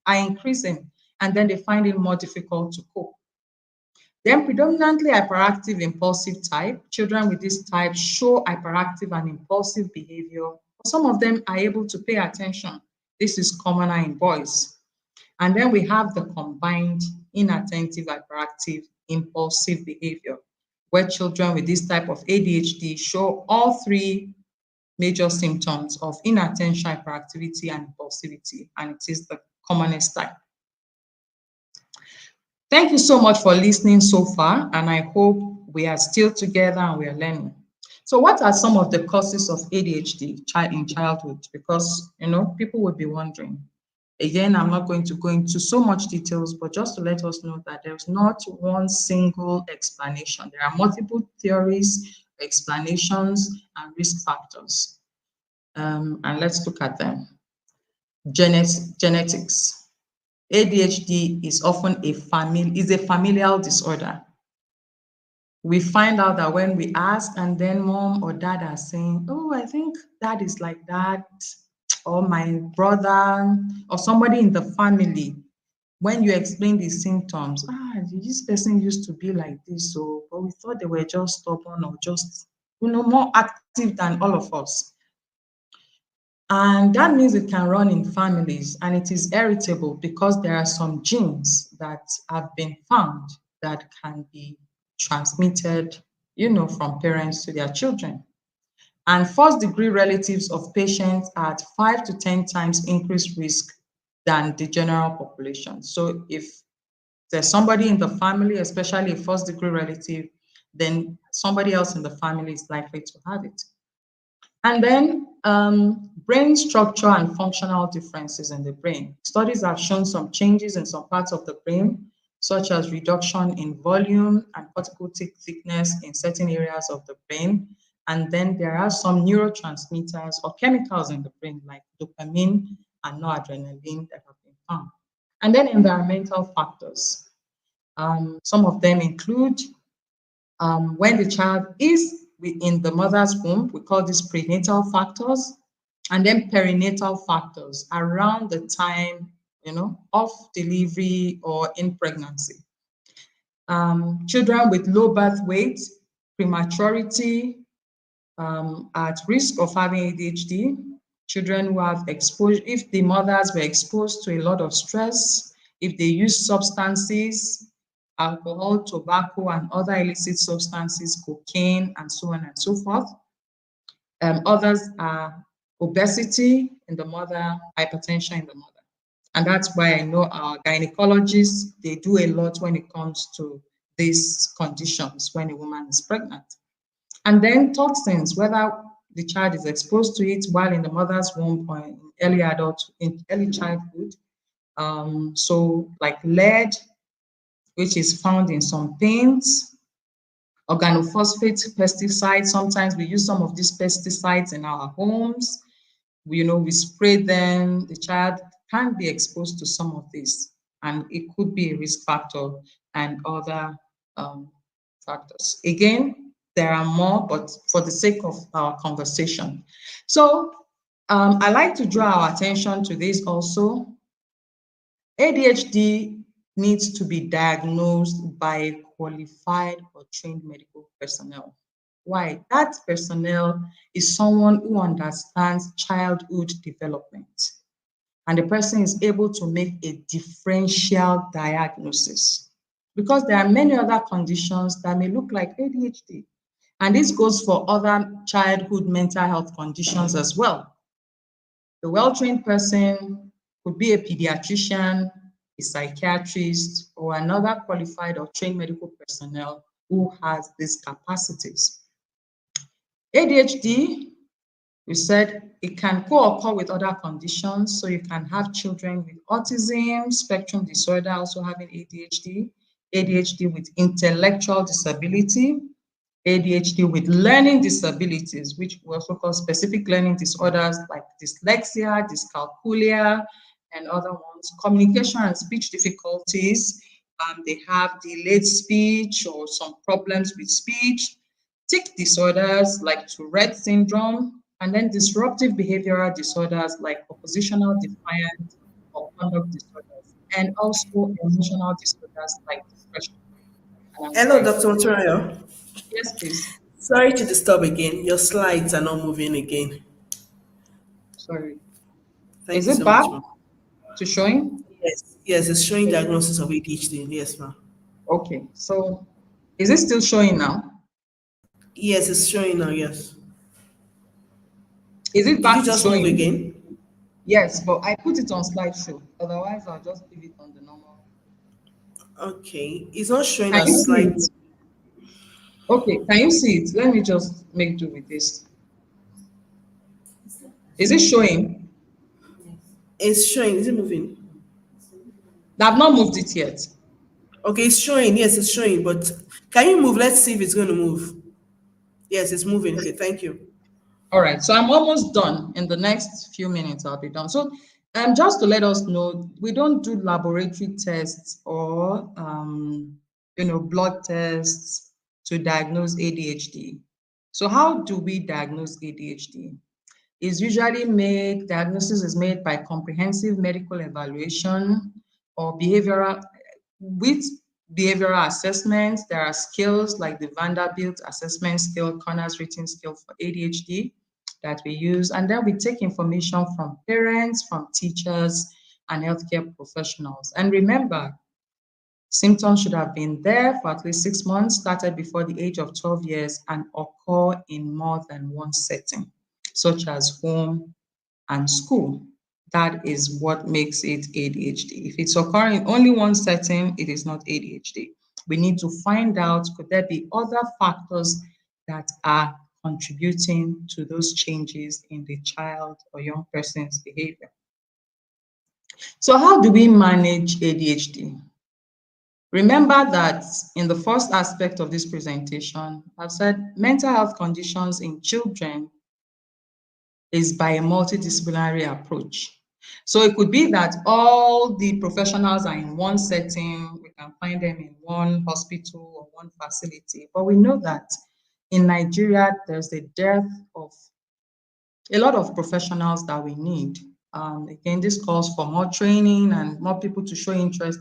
Speaker 3: are increasing, and then they find it more difficult to cope. Then predominantly hyperactive impulsive type. Children with this type show hyperactive and impulsive behavior. Some of them are able to pay attention. This is commoner in boys. And then we have the combined inattentive, hyperactive, impulsive behavior, where children with this type of ADHD show all 3 major symptoms of inattention, hyperactivity, and impulsivity, and it is the commonest type. Thank you so much for listening so far, and I hope we are still together and we are learning. So what are some of the causes of ADHD in childhood? Because, people would be wondering. Again, I'm not going to go into so much details, but just to let us know that there's not one single explanation. There are multiple theories, explanations, and risk factors. And let's look at them. Genetics. ADHD is often a familial disorder. We find out that when we ask, and then mom or dad are saying, oh, I think dad is like that, or my brother, or somebody in the family, when you explain the symptoms, this person used to be like this, so but we thought they were just stubborn or just, more active than all of us. And that means it can run in families, and it is heritable because there are some genes that have been found that can be transmitted, from parents to their children. And first-degree relatives of patients are at 5 to 10 times increased risk than the general population. So if there's somebody in the family, especially a first-degree relative, then somebody else in the family is likely to have it. And then brain structure and functional differences in the brain. Studies have shown some changes in some parts of the brain, such as reduction in volume and cortical thickness in certain areas of the brain. And then there are some neurotransmitters or chemicals in the brain, like dopamine and noradrenaline, that have been found. And then environmental factors. Some of them include when the child is in the mother's womb, we call these prenatal factors, and then perinatal factors around the time, of delivery or in pregnancy. Children with low birth weight, prematurity, at risk of having ADHD. Children who have exposure, if the mothers were exposed to a lot of stress, if they use substances, alcohol, tobacco, and other illicit substances, cocaine, and so on and so forth. Others are obesity in the mother, hypertension in the mother. And that's why I know our gynecologists, they do a lot when it comes to these conditions when a woman is pregnant. And then toxins, whether the child is exposed to it while in the mother's womb or in early childhood. So like lead, which is found in some paints, organophosphate pesticides. Sometimes we use some of these pesticides in our homes. We spray them. The child can be exposed to some of this, and it could be a risk factor and other um, factors. Again, there are more, but for the sake of our conversation. So I like to draw our attention to this also. ADHD needs to be diagnosed by a qualified or trained medical personnel. Why? That personnel is someone who understands childhood development, and the person is able to make a differential diagnosis, because there are many other conditions that may look like ADHD. And this goes for other childhood mental health conditions as well. The well-trained person could be a pediatrician, a psychiatrist, or another qualified or trained medical personnel who has these capacities. ADHD, we said it can co-occur with other conditions. So you can have children with autism, spectrum disorder, also having ADHD, ADHD with intellectual disability, ADHD with learning disabilities, which we also call specific learning disorders like dyslexia, dyscalculia, and other ones. Communication and speech difficulties. They have delayed speech or some problems with speech. Tic disorders like Tourette syndrome, and then disruptive behavioral disorders like oppositional defiant or conduct disorders, and also emotional disorders like depression and
Speaker 2: Hello,
Speaker 3: anxiety.
Speaker 2: Dr. Motorayo.
Speaker 3: Yes, please.
Speaker 2: Sorry to disturb again. Your slides are not moving again.
Speaker 3: Sorry.
Speaker 2: Thank
Speaker 3: Is
Speaker 2: you
Speaker 3: it
Speaker 2: so
Speaker 3: back
Speaker 2: much, ma'am.
Speaker 3: to showing?
Speaker 2: Yes, it's showing diagnosis of ADHD. Yes, ma'am.
Speaker 3: Okay. So is it still showing now?
Speaker 2: Yes, it's showing now. Yes.
Speaker 3: Is it
Speaker 2: Did you
Speaker 3: back to
Speaker 2: just move
Speaker 3: showing?
Speaker 2: again?
Speaker 3: Yes, but I put it on slideshow. Otherwise, I'll just leave it on the normal.
Speaker 2: Okay. It's not showing
Speaker 3: Can you
Speaker 2: as
Speaker 3: see
Speaker 2: slide.
Speaker 3: it? Okay. Can you see it? Let me just make do with this. Is it showing?
Speaker 2: It's showing. Is it moving?
Speaker 3: I've not moved it yet.
Speaker 2: Okay, it's showing. Yes, it's showing. But can you move? Let's see if it's going to move. Yes, it's moving. Okay, thank you.
Speaker 3: All right, so I'm almost done. In the next few minutes, I'll be done. So, just to let us know, we don't do laboratory tests or, blood tests to diagnose ADHD. So, how do we diagnose ADHD? Is usually made, diagnosis is made by comprehensive medical evaluation or with behavioral assessments. There are skills like the Vanderbilt assessment scale, Conners rating scale for ADHD that we use. And then we take information from parents, from teachers, and healthcare professionals. And remember, symptoms should have been there for at least 6 months, started before the age of 12 years, and occur in more than one setting, such as home and school. That is what makes it ADHD. If it's occurring in only one setting, it is not ADHD. We need to find out, could there be other factors that are contributing to those changes in the child or young person's behavior? So how do we manage ADHD? Remember that in the first aspect of this presentation, I've said mental health conditions in children is by a multidisciplinary approach. So it could be that all the professionals are in one setting, we can find them in one hospital or one facility, but we know that in Nigeria, there's a dearth of a lot of professionals that we need. Again, this calls for more training and more people to show interest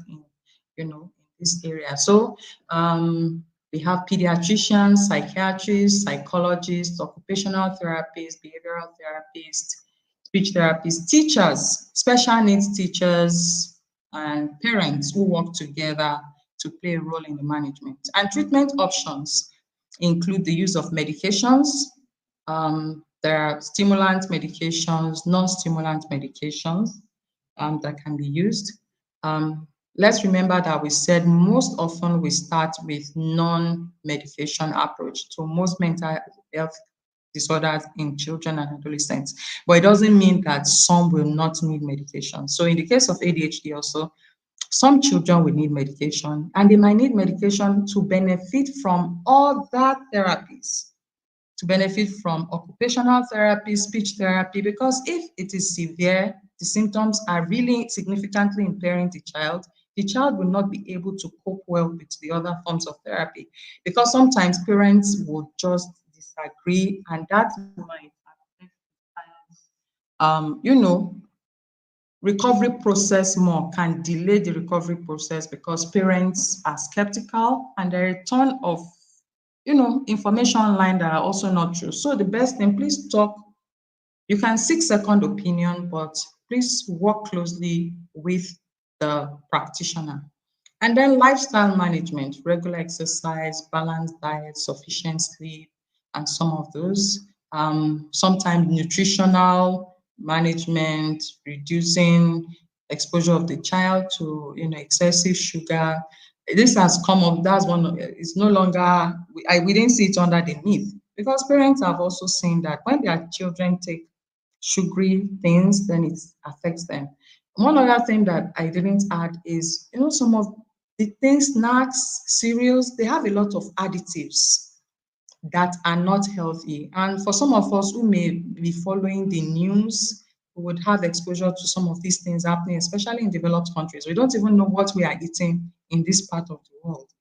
Speaker 3: in this area. So we have pediatricians, psychiatrists, psychologists, occupational therapists, behavioral therapists, speech therapists, teachers, special needs teachers, and parents who work together to play a role in the management. And treatment options include the use of medications. There are stimulant medications, non-stimulant medications that can be used. Let's remember that we said most often we start with non-medication approach to most mental health disorders in children and adolescents, but it doesn't mean that some will not need medication. So in the case of ADHD also, Some children will need medication, and they might need medication to benefit from other therapies, to benefit from occupational therapy, speech therapy, because if it is severe, the symptoms are really significantly impairing the child will not be able to cope well with the other forms of therapy, because sometimes parents will just disagree, and that might affect the child's, you know, recovery process more, can delay the recovery process because parents are skeptical and there are a ton of information online that are also not true. So the best thing, please talk. You can seek second opinion, but please work closely with the practitioner. And then lifestyle management, regular exercise, balanced diet, sufficient sleep, and some of those. Sometimes nutritional management, reducing exposure of the child to excessive sugar. This has come up. That's one. It's no longer. We didn't see it under the myth because parents have also seen that when their children take sugary things, then it affects them. One other thing that I didn't add is, some of the things, snacks, cereals, they have a lot of additives that are not healthy. And for some of us who may be following the news, we would have exposure to some of these things happening, especially in developed countries. We don't even know what we are eating in this part of the world.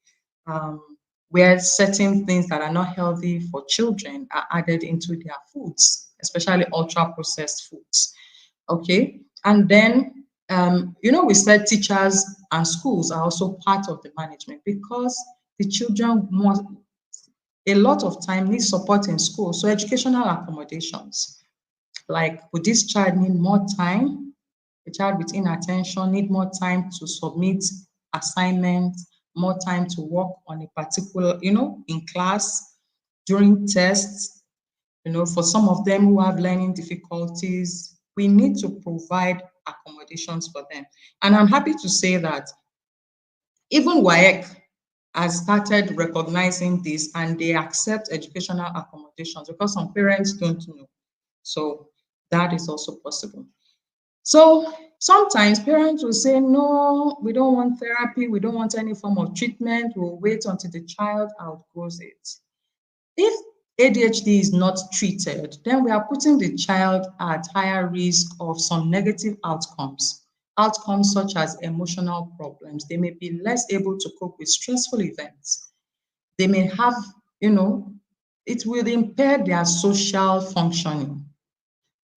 Speaker 3: Um, where certain things that are not healthy for children are added into their foods, especially ultra processed foods. Okay. And then, we said teachers and schools are also part of the management because the children must, a lot of time, need support in school. So, educational accommodations, like, would this child need more time? A child with inattention need more time to submit assignments, more time to work on a particular, in class, during tests. For some of them who have learning difficulties, we need to provide accommodations for them. And I'm happy to say that even WAEC has started recognizing this and they accept educational accommodations because some parents don't know. So that is also possible. So sometimes parents will say, no, we don't want therapy, we don't want any form of treatment, we'll wait until the child outgrows it. If ADHD is not treated, then we are putting the child at higher risk of some negative outcomes. Outcomes such as emotional problems. They may be less able to cope with stressful events. They may have, you know, it will impair their social functioning,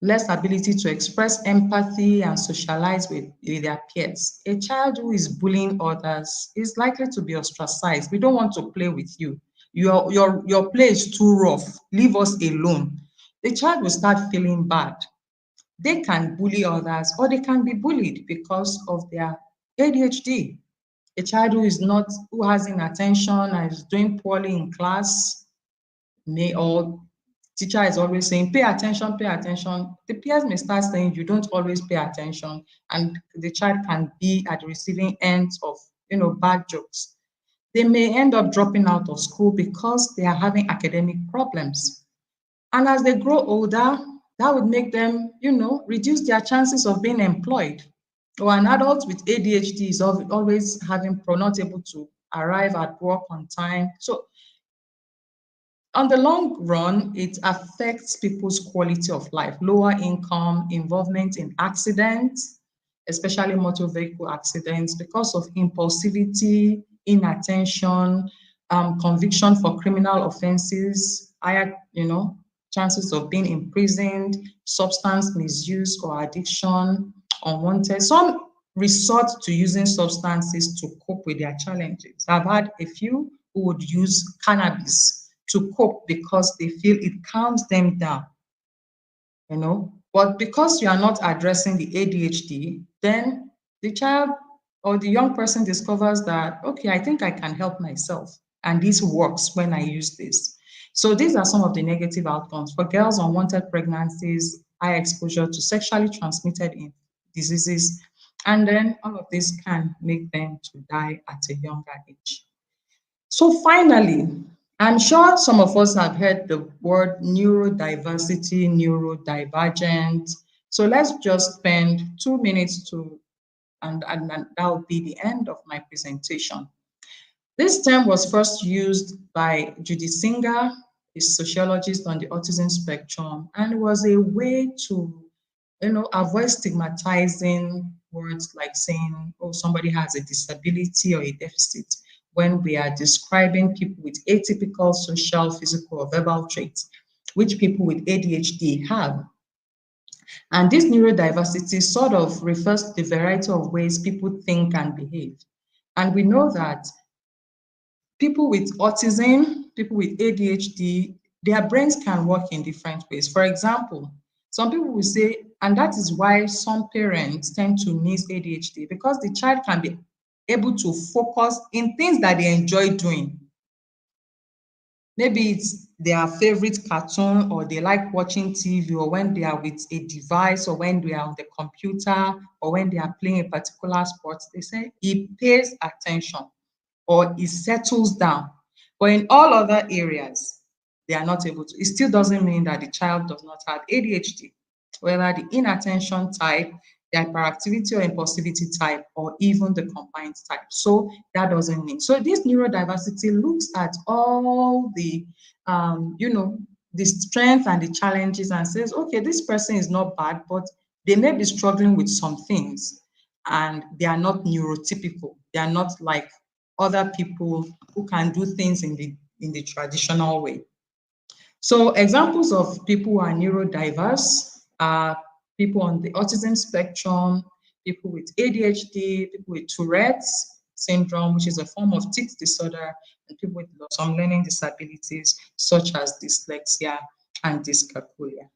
Speaker 3: less ability to express empathy and socialize with their peers. A child who is bullying others is likely to be ostracized. We don't want to play with you. Your play is too rough. Leave us alone. The child will start feeling bad. They can bully others or they can be bullied because of their ADHD. A child who has inattention and is doing poorly in class may or teacher is always saying, pay attention, pay attention. The peers may start saying you don't always pay attention, and the child can be at the receiving end of bad jokes. They may end up dropping out of school because they are having academic problems. And as they grow older, that would make them, reduce their chances of being employed. Or an adult with ADHD is always not able to arrive at work on time. So on the long run, it affects people's quality of life, lower income, involvement in accidents, especially motor vehicle accidents, because of impulsivity, inattention, conviction for criminal offenses, higher, chances of being imprisoned, substance misuse or addiction, unwanted. Some resort to using substances to cope with their challenges. I've had a few who would use cannabis to cope because they feel it calms them down. But because you are not addressing the ADHD, then the child or the young person discovers that, okay, I think I can help myself. And this works when I use this. So these are some of the negative outcomes. For girls, unwanted pregnancies, high exposure to sexually transmitted diseases, and then all of this can make them to die at a younger age. So finally, I'm sure some of us have heard the word neurodiversity, neurodivergent. So let's just spend 2 minutes to And that will be the end of my presentation. This term was first used by Judy Singer, a sociologist on the autism spectrum, and it was a way to, avoid stigmatizing words like saying, oh, somebody has a disability or a deficit when we are describing people with atypical social, physical, or verbal traits, which people with ADHD have. And this neurodiversity sort of refers to the variety of ways people think and behave. And we know that people with autism, people with ADHD, their brains can work in different ways. For example, some people will say, and that is why some parents tend to miss ADHD because the child can be able to focus in things that they enjoy doing. Maybe it's their favorite cartoon, or they like watching TV, or when they are with a device, or when they are on the computer, or when they are playing a particular sport, they say he pays attention or it settles down. But in all other areas, they are not able to. It still doesn't mean that the child does not have ADHD, whether the inattention type, the hyperactivity or impulsivity type, or even the combined type. So that doesn't mean. So this neurodiversity looks at all the strengths and the challenges and says, okay, this person is not bad, but they may be struggling with some things and they are not neurotypical. They are not like other people who can do things in the traditional way. So examples of people who are neurodiverse are people on the autism spectrum, people with ADHD, people with Tourette's syndrome, which is a form of tic disorder, and people with some learning disabilities such as dyslexia and dyscalculia.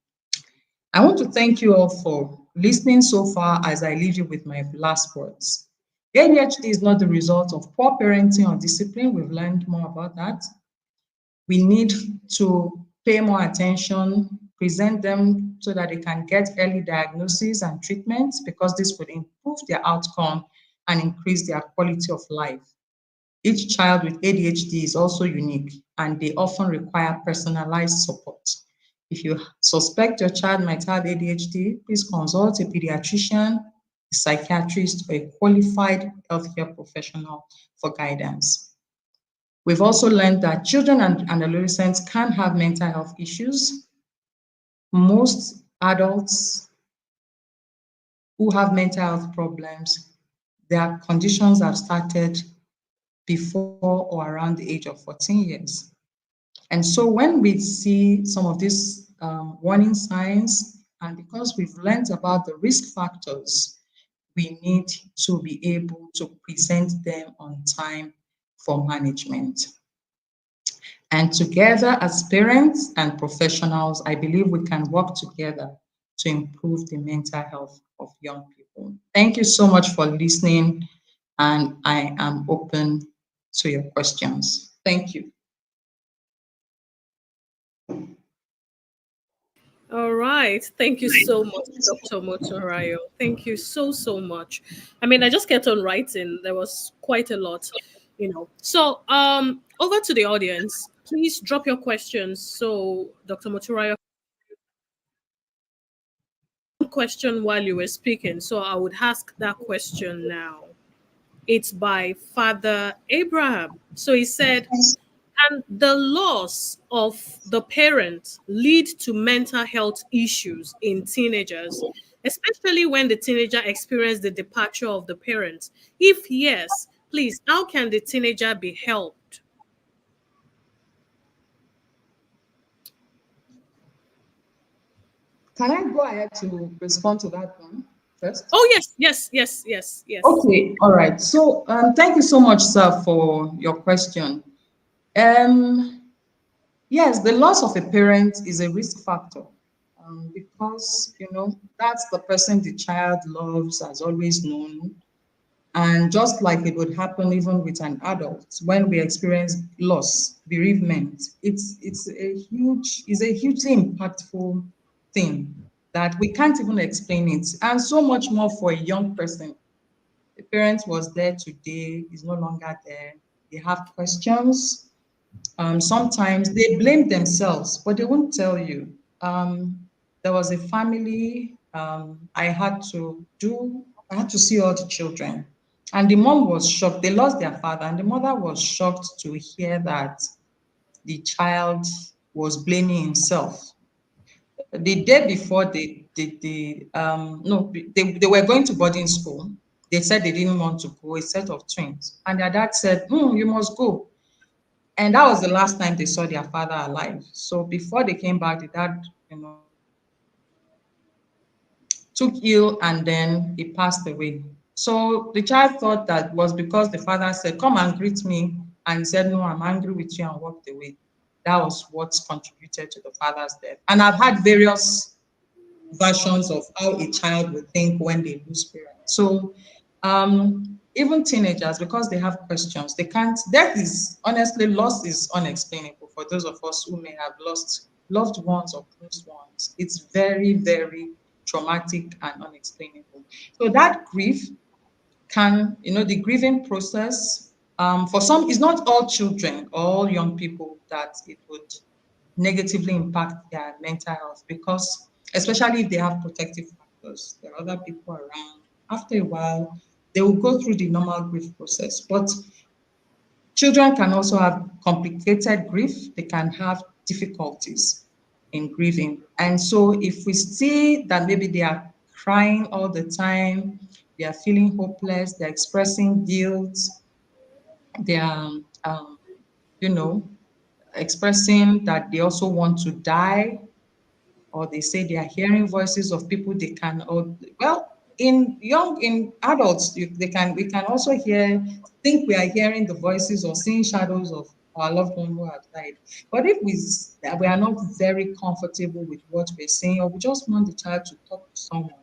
Speaker 3: I want to thank you all for listening so far as I leave you with my last words. ADHD is not the result of poor parenting or discipline. We've learned more about that. We need to pay more attention, present them so that they can get early diagnosis and treatment because this would improve their outcome and increase their quality of life. Each child with ADHD is also unique and they often require personalized support. If you suspect your child might have ADHD, please consult a pediatrician, a psychiatrist, or a qualified healthcare professional for guidance. We've also learned that children and adolescents can have mental health issues. Most adults who have mental health problems, their conditions have started before or around the age of 14 years. And so when we see some of these warning signs, and because we've learned about the risk factors, we need to be able to present them on time for management. And together as parents and professionals, I believe we can work together to improve the mental health of young people. Thank you so much for listening, and I am open to your questions. Thank you.
Speaker 1: All right. Thank you so much, Dr. Motorayo. Thank you so, so much. I mean, I just kept on writing. There was quite a lot, So, over to the audience. Please drop your questions so Dr. Motorayo question while you were speaking. So I would ask that question now. It's by Father Abraham. So he said, and the loss of the parent lead to mental health issues in teenagers, especially when the teenager experiences the departure of the parent. If yes, please, how can the teenager be helped?
Speaker 3: Can I go ahead to respond to that one first?
Speaker 1: Oh, yes, yes, yes, yes, yes.
Speaker 3: Okay, all right. So thank you so much, sir, for your question. Um, yes, the loss of a parent is a risk factor because, that's the person the child loves, has always known. And just like it would happen even with an adult, when we experience loss, bereavement, it's a hugely impactful thing that we can't even explain it. And so much more for a young person. The parent was there today, is no longer there. They have questions. Sometimes they blame themselves, but they won't tell you. There was a family I had to do I had to see all the children. And the mom was shocked. They lost their father, and the mother was shocked to hear that the child was blaming himself. The day before they were going to boarding school. They said they didn't want to go, a set of twins. And their dad said, you must go. And that was the last time they saw their father alive. So before they came back, the dad, took ill and then he passed away. So the child thought that was because the father said, come and greet me. And he said, no, I'm angry with you, and walked away. That was what contributed to the father's death. And I've had various versions of how a child would think when they lose parents. So even teenagers, because they have questions, they can't. Death is honestly, loss is unexplainable for those of us who may have lost loved ones or close ones. It's very, very traumatic and unexplainable. So that grief can, the grieving process, for some, it's not all children, all young people that it would negatively impact their mental health, because especially if they have protective factors, there are other people around. After a while, they will go through the normal grief process. But children can also have complicated grief. They can have difficulties in grieving. And so if we see that maybe they are crying all the time, they are feeling hopeless, they're expressing guilt, they are, you know, expressing that they also want to die, or they say they are hearing voices of people they can, or well, in adults, they can we can also think we are hearing the voices or seeing shadows of our loved one who have died. But if we are not very comfortable with what we're saying, or we just want the child to talk to someone,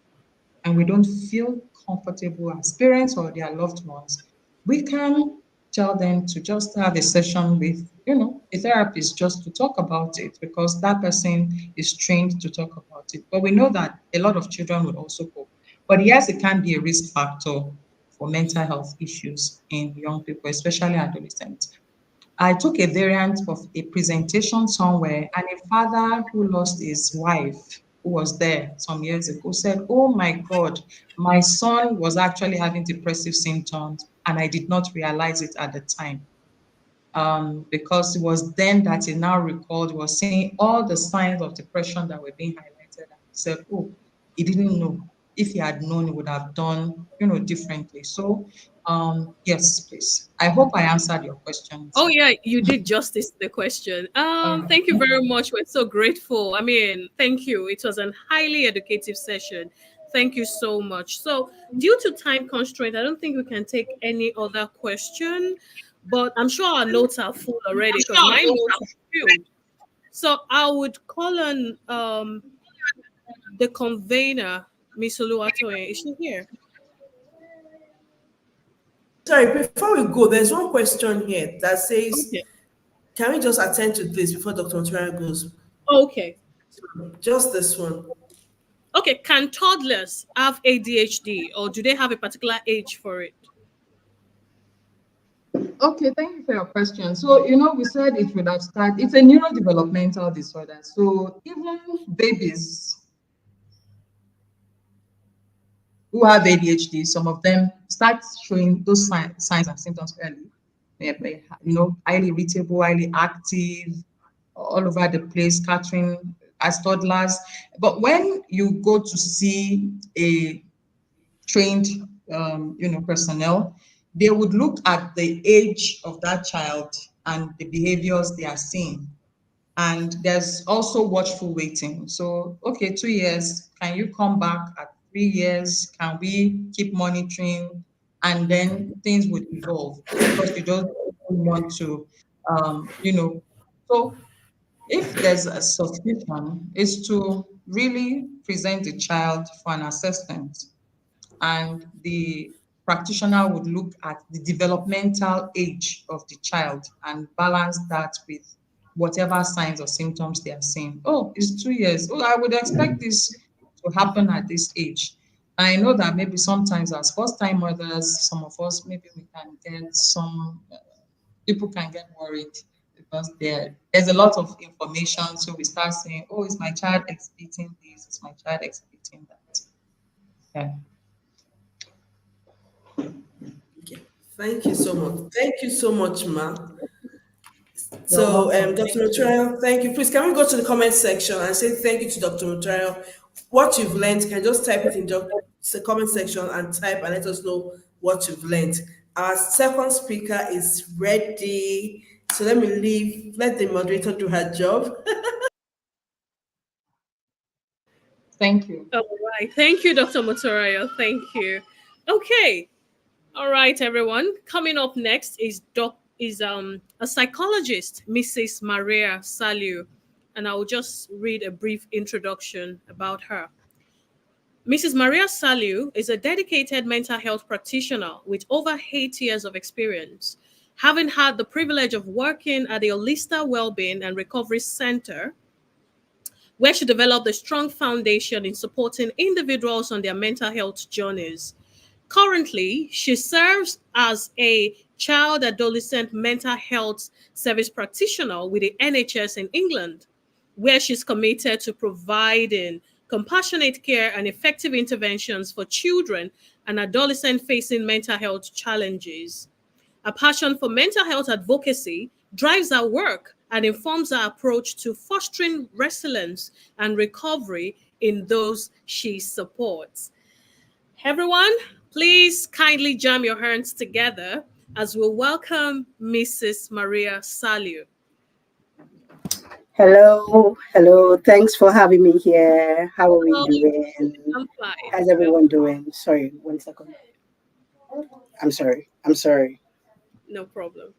Speaker 3: and we don't feel comfortable as parents or their loved ones, we can tell them to just have a session with, a therapist, just to talk about it, because that person is trained to talk about it. But we know that a lot of children will also cope. But yes, it can be a risk factor for mental health issues in young people, especially adolescents. I took a variant of a presentation somewhere, and a father who lost his wife, who was there some years ago, said, oh my God, my son was actually having depressive symptoms, and I did not realize it at the time. Because it was then that he now recalled, he was seeing all the signs of depression that were being highlighted. And he said, oh, he didn't know. If he had known, he would have done, differently. So, yes, please. I hope I answered your
Speaker 1: Oh
Speaker 3: questions.
Speaker 1: yeah, you did justice to the question. Thank you very much. We're so grateful. I mean, thank you. It was an highly educative session. Thank you so much. So, due to time constraint, I don't think we can take any other question, but I'm sure our notes are full already because my notes are filled. So, I would call on the convener, Miss Oluwatoyin. Is she here?
Speaker 2: Sorry, before we go, there's one question here that says,
Speaker 1: Okay.
Speaker 2: can we just attend to this before Dr. Montreal goes?
Speaker 1: Okay.
Speaker 2: Just this one.
Speaker 1: Okay. Can toddlers have ADHD or do they have a particular age for it?
Speaker 3: Okay, thank you for your question. So, we said it would have started, it's a neurodevelopmental disorder. So, even babies who have ADHD, some of them start showing those signs and symptoms early. Highly irritable, highly active, all over the place, scattering as toddlers. But when you go to see a trained, personnel, they would look at the age of that child and the behaviors they are seeing. And there's also watchful waiting. So, okay, 2 years, can you come back at 3 years? Can we keep monitoring? And then things would evolve, because you don't want to, so if there's a suspicion, is to really present the child for an assessment, and the practitioner would look at the developmental age of the child and balance that with whatever signs or symptoms they are seeing. Oh, it's 2 years. Oh, I would expect this to happen at this age. I know that maybe sometimes as first time mothers, some of us, maybe we can get some, people can get worried, because there's a lot of information. So we start saying, oh, is my child exhibiting this? Is my child exhibiting that? Yeah.
Speaker 2: Okay. Thank you so much. Thank you so much, Ma.
Speaker 3: You're
Speaker 2: So,
Speaker 3: welcome.
Speaker 2: Dr.
Speaker 3: Thank you.
Speaker 2: Mutual, thank you. Please, can we go to the comment section and say thank you to Dr. Mutual? What you've learned, can just type it in the comment section and type and let us know what you've learned. Our second speaker is ready. So let me leave, let the moderator do her job.
Speaker 3: Thank you.
Speaker 1: All right. Thank you, Dr. Motorayo. Thank you. Okay. All right, everyone. Coming up next is a psychologist, Mrs. Maria Saliu, and I will just read a brief introduction about her. Mrs. Maria Saliu is a dedicated mental health practitioner with over 8 years of experience, having had the privilege of working at the Olista Wellbeing and Recovery Center, where she developed a strong foundation in supporting individuals on their mental health journeys. Currently, she serves as a child adolescent mental health service practitioner with the NHS in England, where she's committed to providing compassionate care and effective interventions for children and adolescents facing mental health challenges. A passion for mental health advocacy drives our work and informs our approach to fostering resilience and recovery in those she supports. Everyone, please kindly jam your hands together as we welcome Mrs. Maria Saliu.
Speaker 4: Hello, hello. Thanks for having me here. How are we
Speaker 1: Well,
Speaker 4: doing?
Speaker 1: I'm fine.
Speaker 4: How's
Speaker 1: Well,
Speaker 4: everyone doing? Sorry, 1 second. I'm sorry. I'm sorry.
Speaker 1: no problem.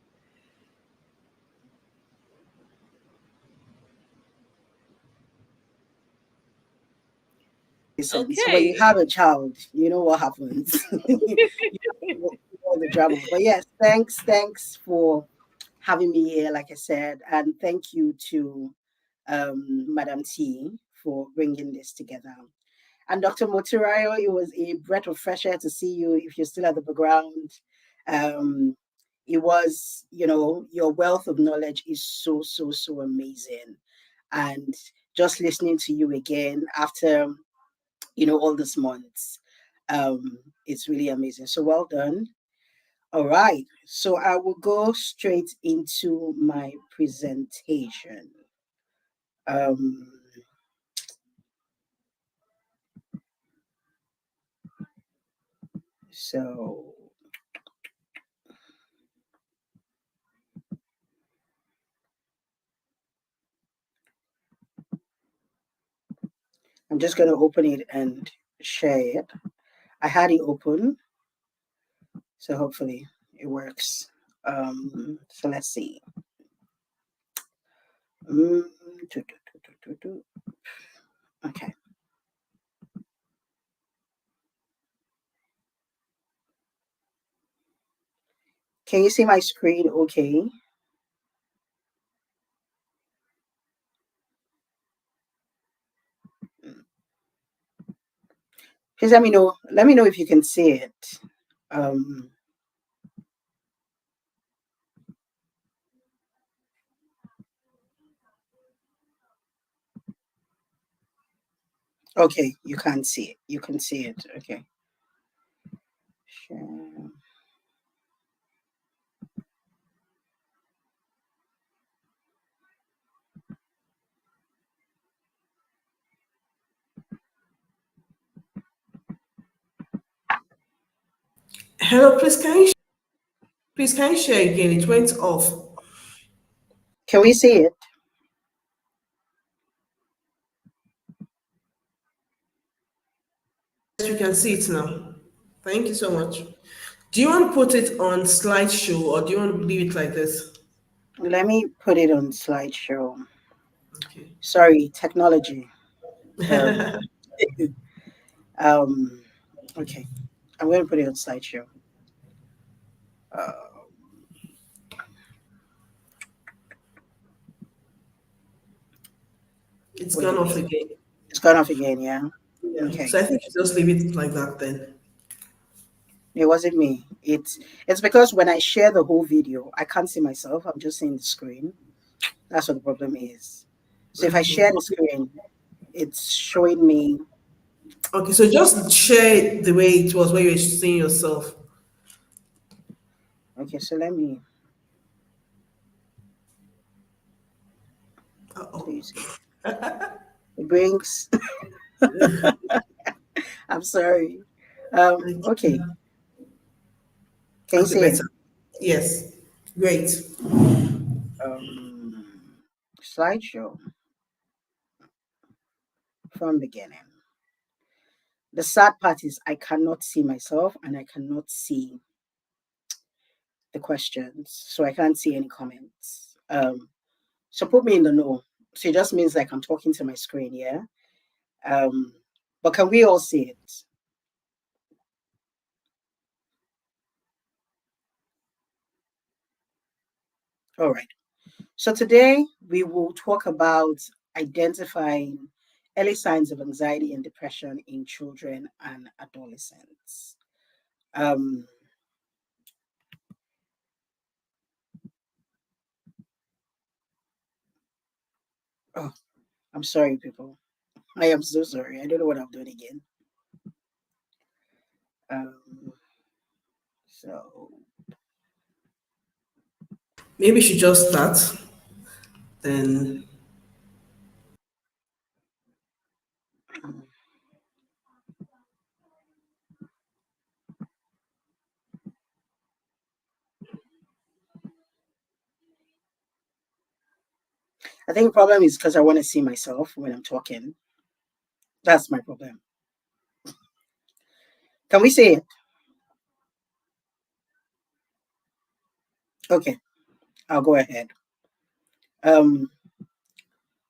Speaker 4: Listen, so when you
Speaker 1: Okay.
Speaker 4: have a child, you know what happens. You know the drama. But yes, thanks for having me here, like I said, and thank you to Madam T for bringing this together. And Dr. Motirayo, it was a breath of fresh air to see you if you're still at the background. Um, it was, your wealth of knowledge is so amazing. And just listening to you again after, all these months, it's really amazing. So well done. All right. So I will go straight into my presentation. Um, so I'm just going to open it and share it. I had it open, so hopefully it works. So let's see. Mm, do, do, do. Okay. Can you see my screen okay? Please let me know. Let me know if you can see it. Um, okay, you can't see it. You can see it. Okay. Share.
Speaker 2: Hello, please can you share again? It went off.
Speaker 4: Can we see it?
Speaker 2: Yes, you can see it now. Thank you so much. Do you want to put it on slideshow or do you want to leave it like this?
Speaker 4: Let me put it on slideshow.
Speaker 2: Okay.
Speaker 4: Sorry, technology. Um, um, okay. I'm going to put it on slideshow. Uh,
Speaker 2: It's
Speaker 4: what do
Speaker 2: gone
Speaker 4: you
Speaker 2: off
Speaker 4: mean?
Speaker 2: again.
Speaker 4: It's gone off again, yeah?
Speaker 2: Yeah.
Speaker 4: Okay.
Speaker 2: So I think you just leave it like that then.
Speaker 4: It wasn't me. It's because when I share the whole video, I can't see myself. I'm just seeing the screen. That's what the problem is. So if I share the screen, it's showing me.
Speaker 2: Okay, so just share it the way it was when you were seeing yourself.
Speaker 4: Okay, so let me
Speaker 2: Uh-oh.
Speaker 4: please. It brings. I'm sorry. Okay. Can you
Speaker 2: Okay,
Speaker 4: see it?
Speaker 2: better. Yes. Great.
Speaker 4: Um, slideshow from beginning. The sad part is I cannot see myself and I cannot see the questions, so I can't see any comments. So put me in the know. So it just means like I'm talking to my screen, yeah. Um, but can we all see it? All right. So today we will talk about identifying early signs of anxiety and depression in children and adolescents. Um, oh, I'm sorry, people. I am so sorry. I don't know what I'm doing again. Um, so
Speaker 2: Maybe you should just start. Then
Speaker 4: um, I think the problem is because I want to see myself when I'm talking. That's my problem. Can we see it? Okay, I'll go ahead. Um,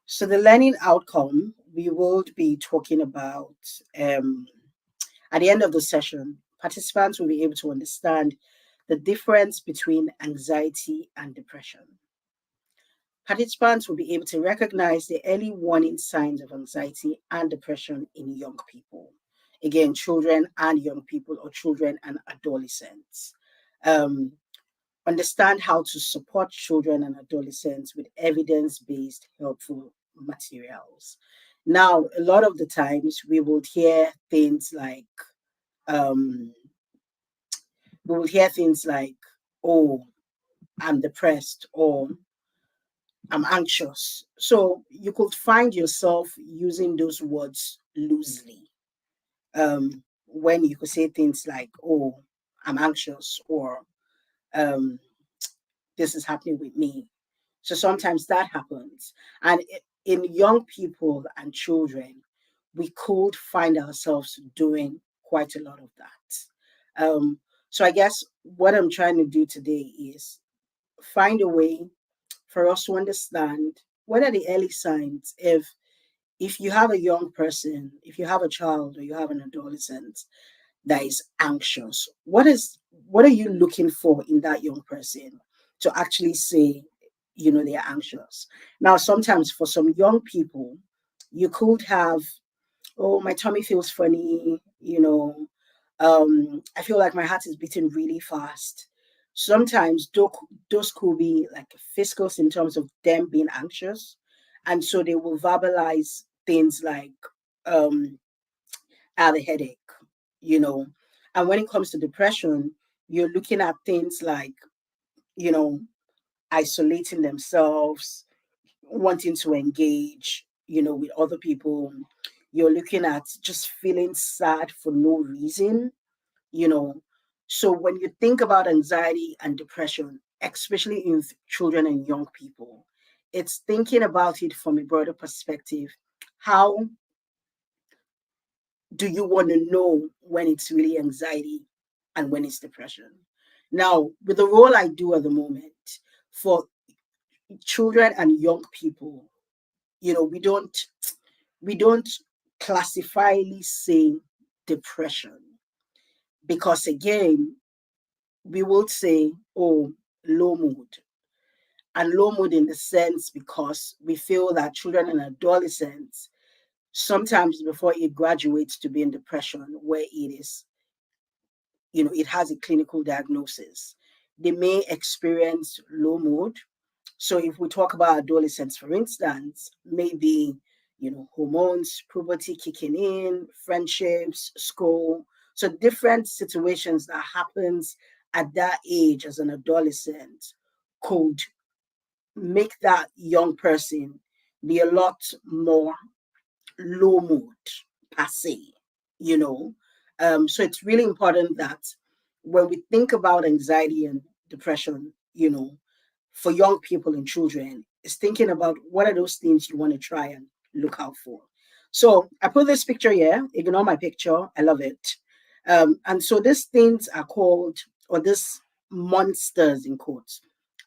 Speaker 4: so the learning outcome we will be talking about um, at the end of the session. Participants will be able to understand the difference between anxiety and depression. Participants will be able to recognize the early warning signs of anxiety and depression in young people. Again, children and young people, or children and adolescents. Um, Understand how to support children and adolescents with evidence based helpful materials. Now, a lot of the times we would hear things like, um, oh, I'm depressed, or I'm anxious. So you could find yourself using those words loosely. When you could say things like, oh, I'm anxious, or um, this is happening with me. So sometimes that happens. And in young people and children, we could find ourselves doing quite a lot of that. So I guess what I'm trying to do today is find a way for us to understand what are the early signs if you have a young person, if you have a child or you have an adolescent that is anxious, what are you looking for in that young person to actually say, they're anxious? Now, sometimes for some young people, you could have, oh, my tummy feels funny, I feel like my heart is beating really fast. Sometimes those could be like physical symptoms of them being anxious. And so they will verbalize things like, um, I have a headache, you know. And when it comes to depression, you're looking at things like, you know, isolating themselves, wanting to engage, with other people. You're looking at just feeling sad for no reason, you know. So when you think about anxiety and depression, especially in children and young people, it's thinking about it from a broader perspective. How do you want to know when it's really anxiety and when it's depression? Now, with the role I do at the moment for children and young people, we don't classifyly say depression, because again, we will say, oh, low mood. And low mood in the sense because we feel that children and adolescents, sometimes before it graduates to being depression, where it is, it has a clinical diagnosis, they may experience low mood. So if we talk about adolescents, for instance, maybe, hormones, puberty kicking in, friendships, school. So different situations that happens at that age as an adolescent could make that young person be a lot more low mood per se, you know. So it's really important that when we think about anxiety and depression, for young people and children, is thinking about what are those things you want to try and look out for. So I put this picture here. Ignore my picture. I love it. And so these things are called, or these monsters in quotes,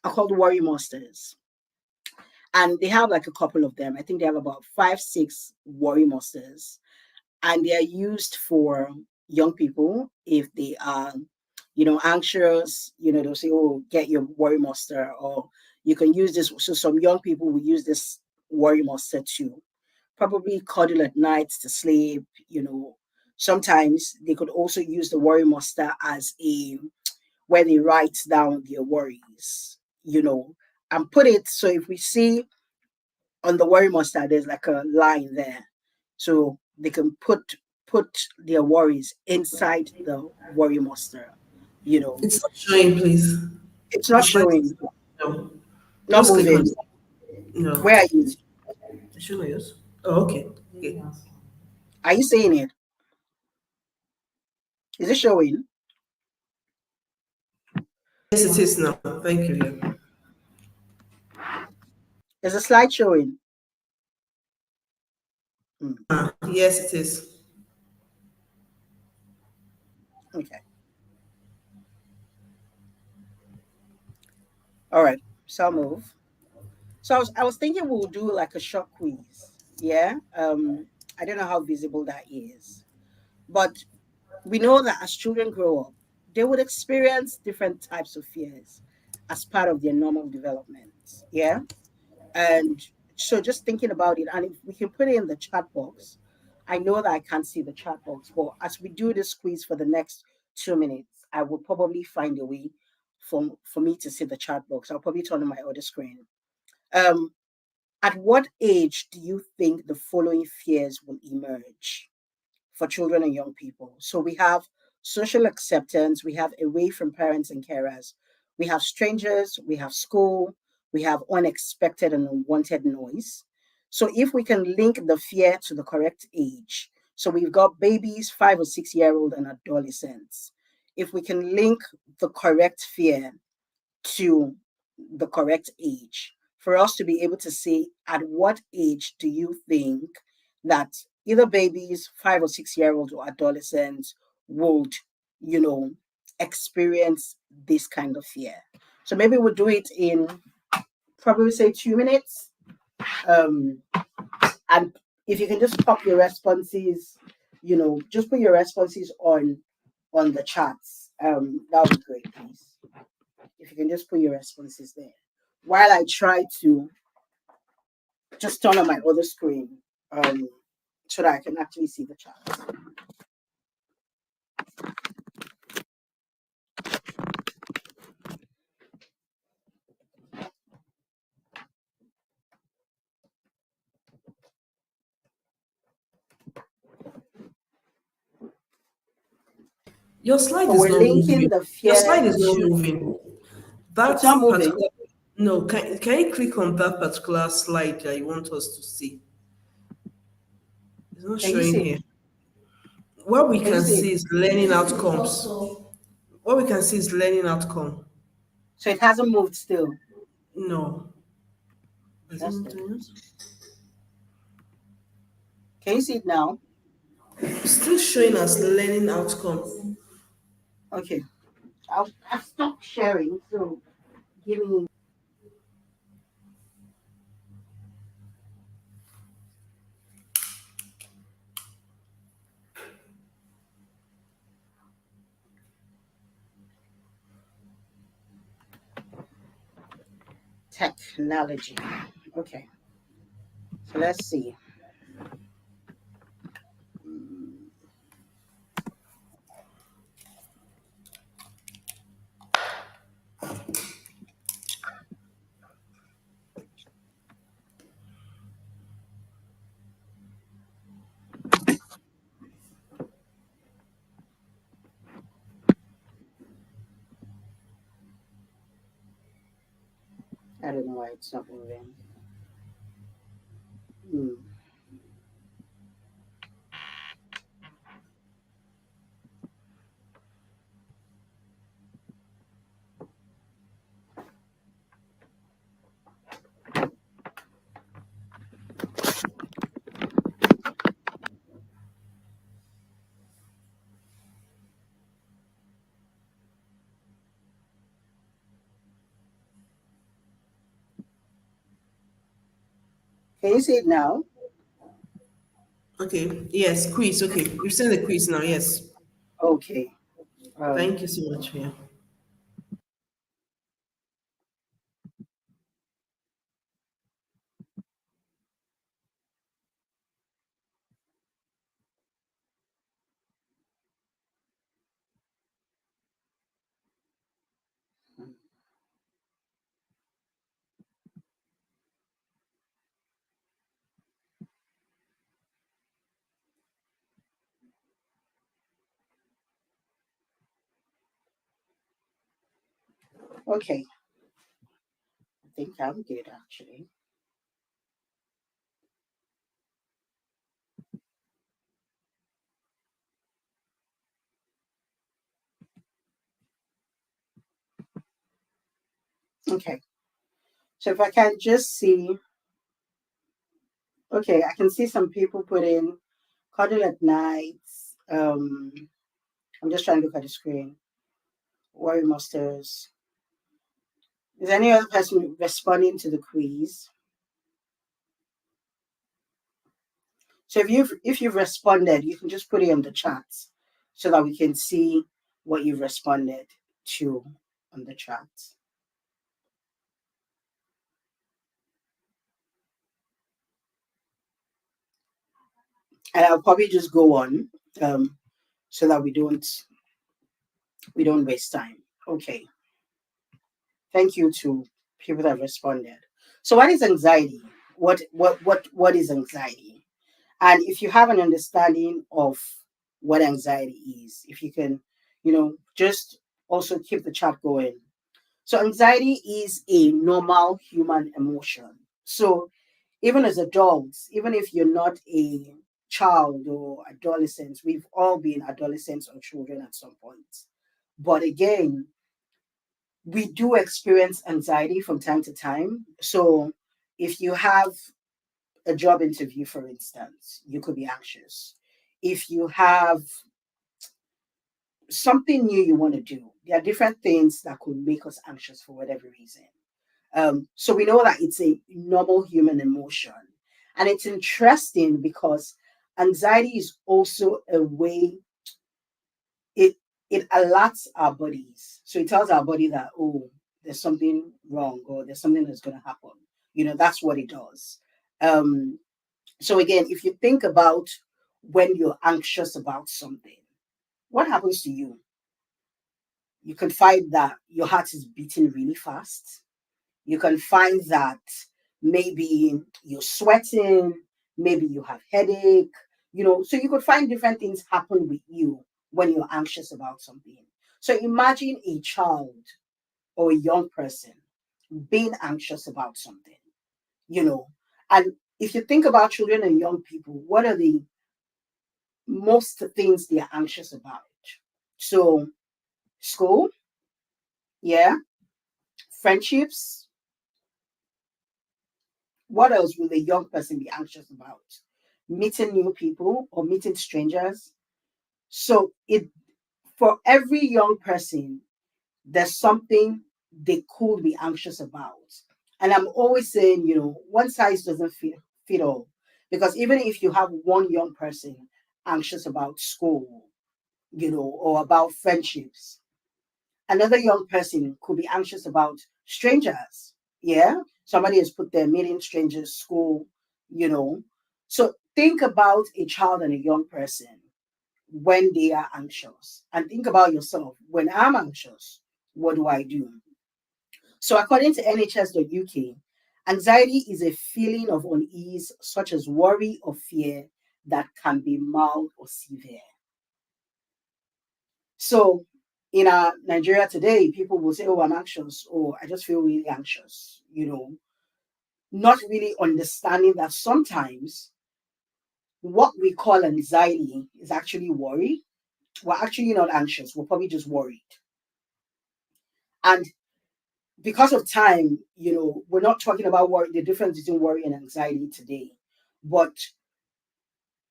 Speaker 4: are called worry monsters. And they have like a couple of them. I think they have about five, six worry monsters, and they are used for young people if they are, anxious. They'll say, "Oh, get your worry monster," or you can use this. So some young people will use this worry monster to probably cuddle at night to sleep. Sometimes they could also use the worry monster as a where they write down their worries. And put it so if we see on the worry monster, there's like a line there, so they can put their worries inside the worry monster. You know,
Speaker 2: It's not showing, please.
Speaker 4: it's
Speaker 2: The
Speaker 4: not
Speaker 2: slide is
Speaker 4: showing,
Speaker 2: no.
Speaker 4: not
Speaker 2: Just click on
Speaker 4: moving.
Speaker 2: it. No.
Speaker 4: Where are you?
Speaker 2: It's showing yours. Oh, okay. Okay.
Speaker 4: Are you seeing it? Is it showing?
Speaker 2: Yes, it is now. Thank you. Yeah.
Speaker 4: Is the slide showing? Hmm,
Speaker 2: Yes, it is.
Speaker 4: okay. All right. So I'll move. So I was thinking we'll do like a short quiz. Yeah. I don't know how visible that is, but we know that as children grow up, they would experience different types of fears as part of their normal development. Yeah. And so just thinking about it, and if we can put it in the chat box, I know that I can't see the chat box, but as we do this quiz for the next 2 minutes, I will probably find a way for me to see the chat box. I'll probably turn on my other screen. Um, at what age do you think the following fears will emerge for children and young people? So we have social acceptance, we have away from parents and carers, we have strangers, we have school, we have unexpected and unwanted noise. So if we can link the fear to the correct age, so we've got babies, 5 or 6 year old, and adolescents. If we can link the correct fear to the correct age for us to be able to say at what age do you think that either babies, 5 or 6 year olds, or adolescents would, you know, experience this kind of fear. So maybe we'll do it in probably say 2 minutes. Um, and if you can just pop your responses, just put your responses on the chats. That would be great, please. If you can just put your responses there while I try to just turn on my other screen, so that I can actually see the chat.
Speaker 2: Your slide
Speaker 4: So
Speaker 2: is
Speaker 4: we're
Speaker 2: not
Speaker 4: linking
Speaker 2: moving.
Speaker 4: the
Speaker 2: Your
Speaker 4: fear
Speaker 2: slide is not
Speaker 4: to,
Speaker 2: moving.
Speaker 4: it's
Speaker 2: That
Speaker 4: not moving.
Speaker 2: particular. No, can you click on that particular slide that you want us to see? It's not
Speaker 4: Can you
Speaker 2: showing
Speaker 4: see it?
Speaker 2: here. What we
Speaker 4: Can you
Speaker 2: can
Speaker 4: see it?
Speaker 2: see is learning outcomes. What we can see is learning outcome.
Speaker 4: So it hasn't moved still.
Speaker 2: No. Is it
Speaker 4: That's
Speaker 2: not
Speaker 4: good.
Speaker 2: doing it?
Speaker 4: Can you see it now?
Speaker 2: Still showing us learning outcome.
Speaker 4: Okay. I've stopped sharing, so give me technology. Okay. So let's see. I don't know why it's not moving. Hmm. Can you see it now?
Speaker 2: Okay. Yes, quiz. Okay. You've seen the quiz now. Yes.
Speaker 4: Okay.
Speaker 2: Thank you so much. Yeah.
Speaker 4: Okay. I think I'm good actually. Okay. So if I can just see, okay, I can see some people put in cuddle at night. Um, I'm just trying to look at the screen. Worry Masters. Is any other person responding to the quiz? So if you've responded, you can just put it in the chat so that we can see what you've responded to on the chat. And I'll probably just go on um, so that we don't waste time. Okay. Thank you to people that responded. So what is anxiety? What is anxiety? And if you have an understanding of what anxiety is, if you can, just also keep the chat going. So anxiety is a normal human emotion. So even as adults, even if you're not a child or adolescent, we've all been adolescents or children at some point. But again, we do experience anxiety from time to time. So if you have a job interview, for instance, you could be anxious. If you have something new you want to do, there are different things that could make us anxious for whatever reason. So we know that it's a normal human emotion. And it's interesting because anxiety is also a way it it alerts our bodies. So it tells our body that, oh, there's something wrong or there's something that's going to happen. That's what it does. Um, so again, if you think about when you're anxious about something, what happens to you? You can find that your heart is beating really fast. You can find that maybe you're sweating, maybe you have headache, so you could find different things happen with you when you're anxious about something. So imagine a child or a young person being anxious about something, you know. And if you think about children and young people, what are the most things they are anxious about? So school, yeah, friendships. What else will a young person be anxious about? Meeting new people or meeting strangers. So it for every young person, there's something they could be anxious about. And I'm always saying, one size doesn't fit all. Because even if you have one young person anxious about school, or about friendships, another young person could be anxious about strangers. Yeah. Somebody has put their meeting strangers, school, you know. So think about a child and a young person when they are anxious. And think about yourself. When I'm anxious, what do I do? So according to NHS.uk, anxiety is a feeling of unease, such as worry or fear, that can be mild or severe. So In Nigeria today, people will say, "Oh, I'm anxious," or "I just feel really anxious," not really understanding that sometimes what we call anxiety is actually worry. We're actually not anxious, we're probably just worried. And because of time, we're not talking about worry, the difference between worry and anxiety today. But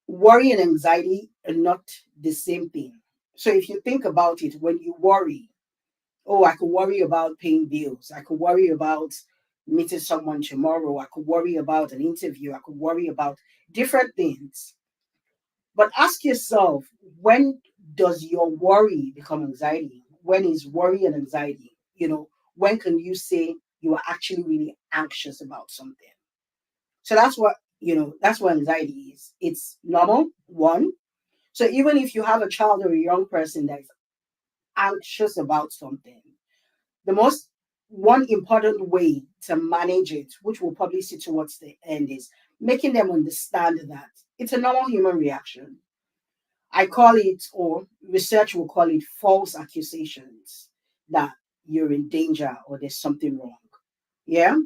Speaker 4: worry and anxiety are not the same thing. So if you think about it, when you worry, oh, I could worry about paying bills, I could worry about meeting someone tomorrow, I could worry about an interview, I could worry about different things. But ask yourself, when does your worry become anxiety? When is worry and anxiety? When can you say you are actually really anxious about something? So that's what anxiety is. It's normal, one. So even if you have a child or a young person that's anxious about something, the most one important way to manage it, which we'll probably see towards the end, is making them understand that it's a normal human reaction. I call it, or research will call it, false accusations that you're in danger or there's something wrong. Yeah.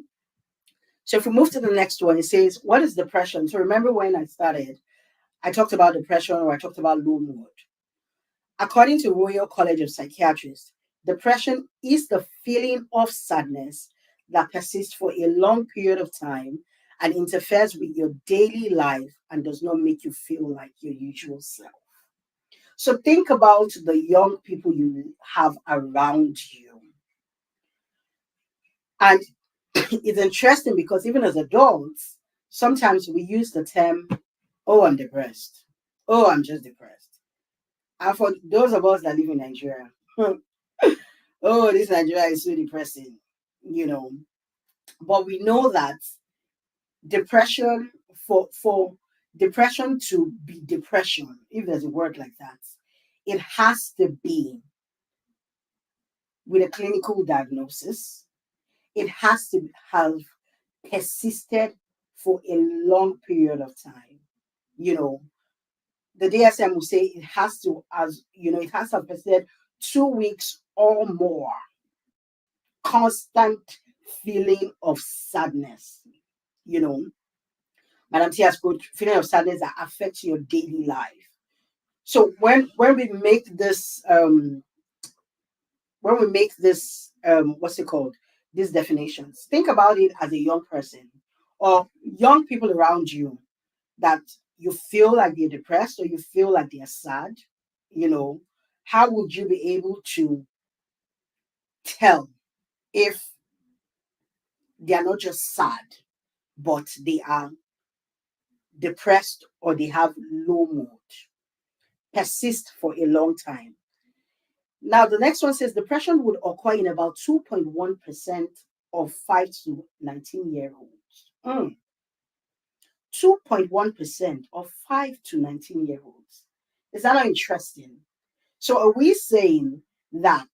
Speaker 4: So if we move to the next one, it says, what is depression? So remember when I started, I talked about depression or I talked about low mood. According to Royal College of Psychiatrists, depression is the feeling of sadness that persists for a long period of time and interferes with your daily life and does not make you feel like your usual self. So think about the young people you have around you. And it's interesting because even as adults, sometimes we use the term, oh, I'm depressed. Oh, I'm just depressed. And for those of us that live in Nigeria, oh, this Nigeria is so depressing, you know. But we know that depression, for depression to be depression, if there's a word like that, it has to be with a clinical diagnosis. It has to have persisted for a long period of time. You know, the DSM will say it has to, it has to have persisted 2 weeks or more. Constant feeling of sadness. You know, Madam T has put feeling of sadness that affects your daily life. So when we make this what's it called, these definitions, think about it as a young person or young people around you that you feel like they're depressed or you feel like they're sad. you know how would you be able to tell if they are not just sad but they are depressed or they have low mood, persist for a long time? Now, the next one says depression would occur in about 2.1% of 5 to 19-year-olds. 2.1% of 5 to 19-year-olds. Is that not interesting? So, are we saying that,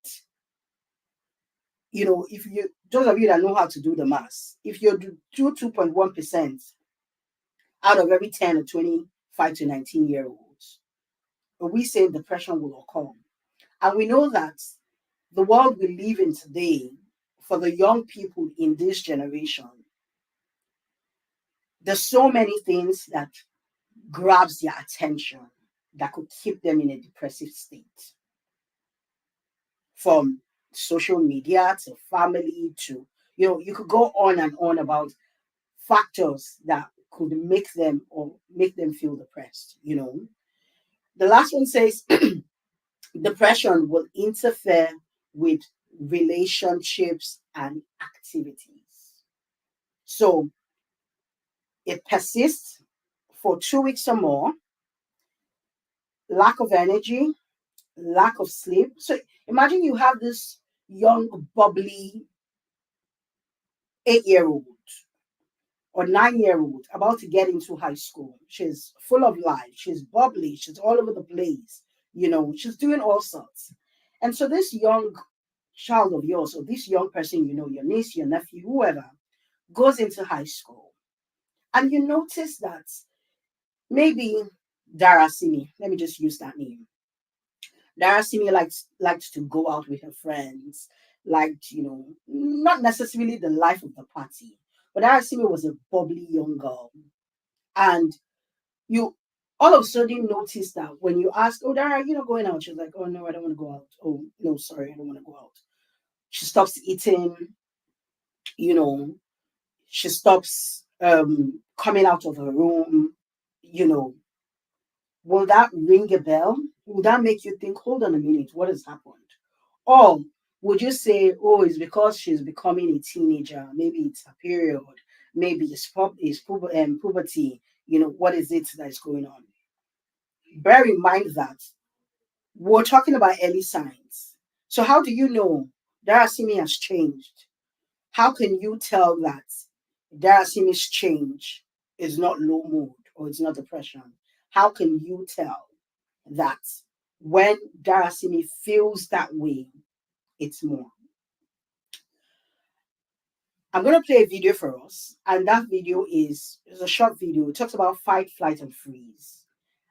Speaker 4: if you, those of you that know how to do the math, if you do 2.1% out of every 10 or 25 to 19-year-olds, are we saying depression will occur? And we know that the world we live in today, for the young people in this generation, there's so many things that grabs their attention that could keep them in a depressive state. From social media to family to, you could go on and on about factors that could make them feel depressed. The last one says depression will interfere with relationships and activities. So it persists for 2 weeks or more, lack of energy, lack of sleep. So imagine you have this young, bubbly 8-year-old or 9-year-old about to get into high school. She's full of life, she's bubbly, she's all over the place, she's doing all sorts. And so this young child of yours, or this young person, your niece, your nephew, whoever, goes into high school. And you notice that maybe Darasimi, let me just use that name. Dara Simi liked to go out with her friends, liked, not necessarily the life of the party, but Dara Simi was a bubbly young girl. And you all of a sudden notice that when you ask, "Oh, Dara, you know, going out?" She's like, "Oh no, I don't want to go out. Oh no, sorry, I don't want to go out." She stops eating, you know, she stops coming out of her room, you know. Will that ring a bell? Will that make you think, hold on a minute, what has happened? Or would you say, oh, it's because she's becoming a teenager? Maybe it's her period. Maybe it's puberty. What is it that is going on? Bear in mind that we're talking about early signs. So how do you know Darasimi has changed? How can you tell that Darasimi's change is not low mood or it's not depression? How can you tell that when Darasimi feels that way, it's more? I'm going to play a video for us, and that video is a short video. It talks about fight, flight, and freeze.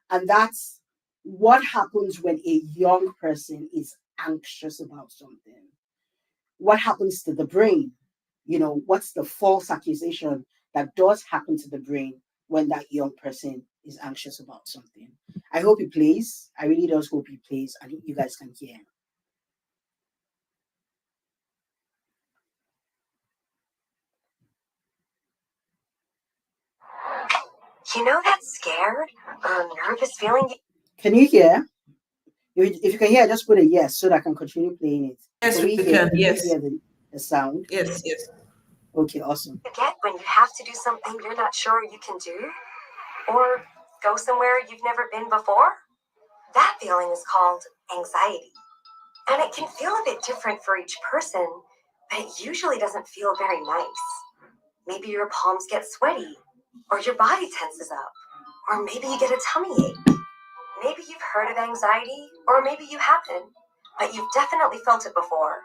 Speaker 4: And that's what happens when a young person is anxious about something. What happens to the brain? What's the false accusation that does happen to the brain when that young person is anxious about something? I hope he plays. I really does hope he plays and you guys can hear.
Speaker 5: You know that scared or nervous feeling?
Speaker 4: Can you hear? If you can hear, just put a yes so that I can continue playing it.
Speaker 2: Yes,
Speaker 4: Can we
Speaker 2: we
Speaker 4: hear?
Speaker 2: can.
Speaker 4: Can we
Speaker 2: Yes.
Speaker 4: hear the sound?
Speaker 2: Yes, yes.
Speaker 4: Okay, awesome.
Speaker 5: You get when you have to do something you're not sure you can do? Or go somewhere you've never been before? That feeling is called anxiety. And it can feel a bit different for each person, but it usually doesn't feel very nice. Maybe your palms get sweaty, or your body tenses up, or maybe you get a tummy ache. Maybe you've heard of anxiety, or maybe you haven't, but you've definitely felt it before.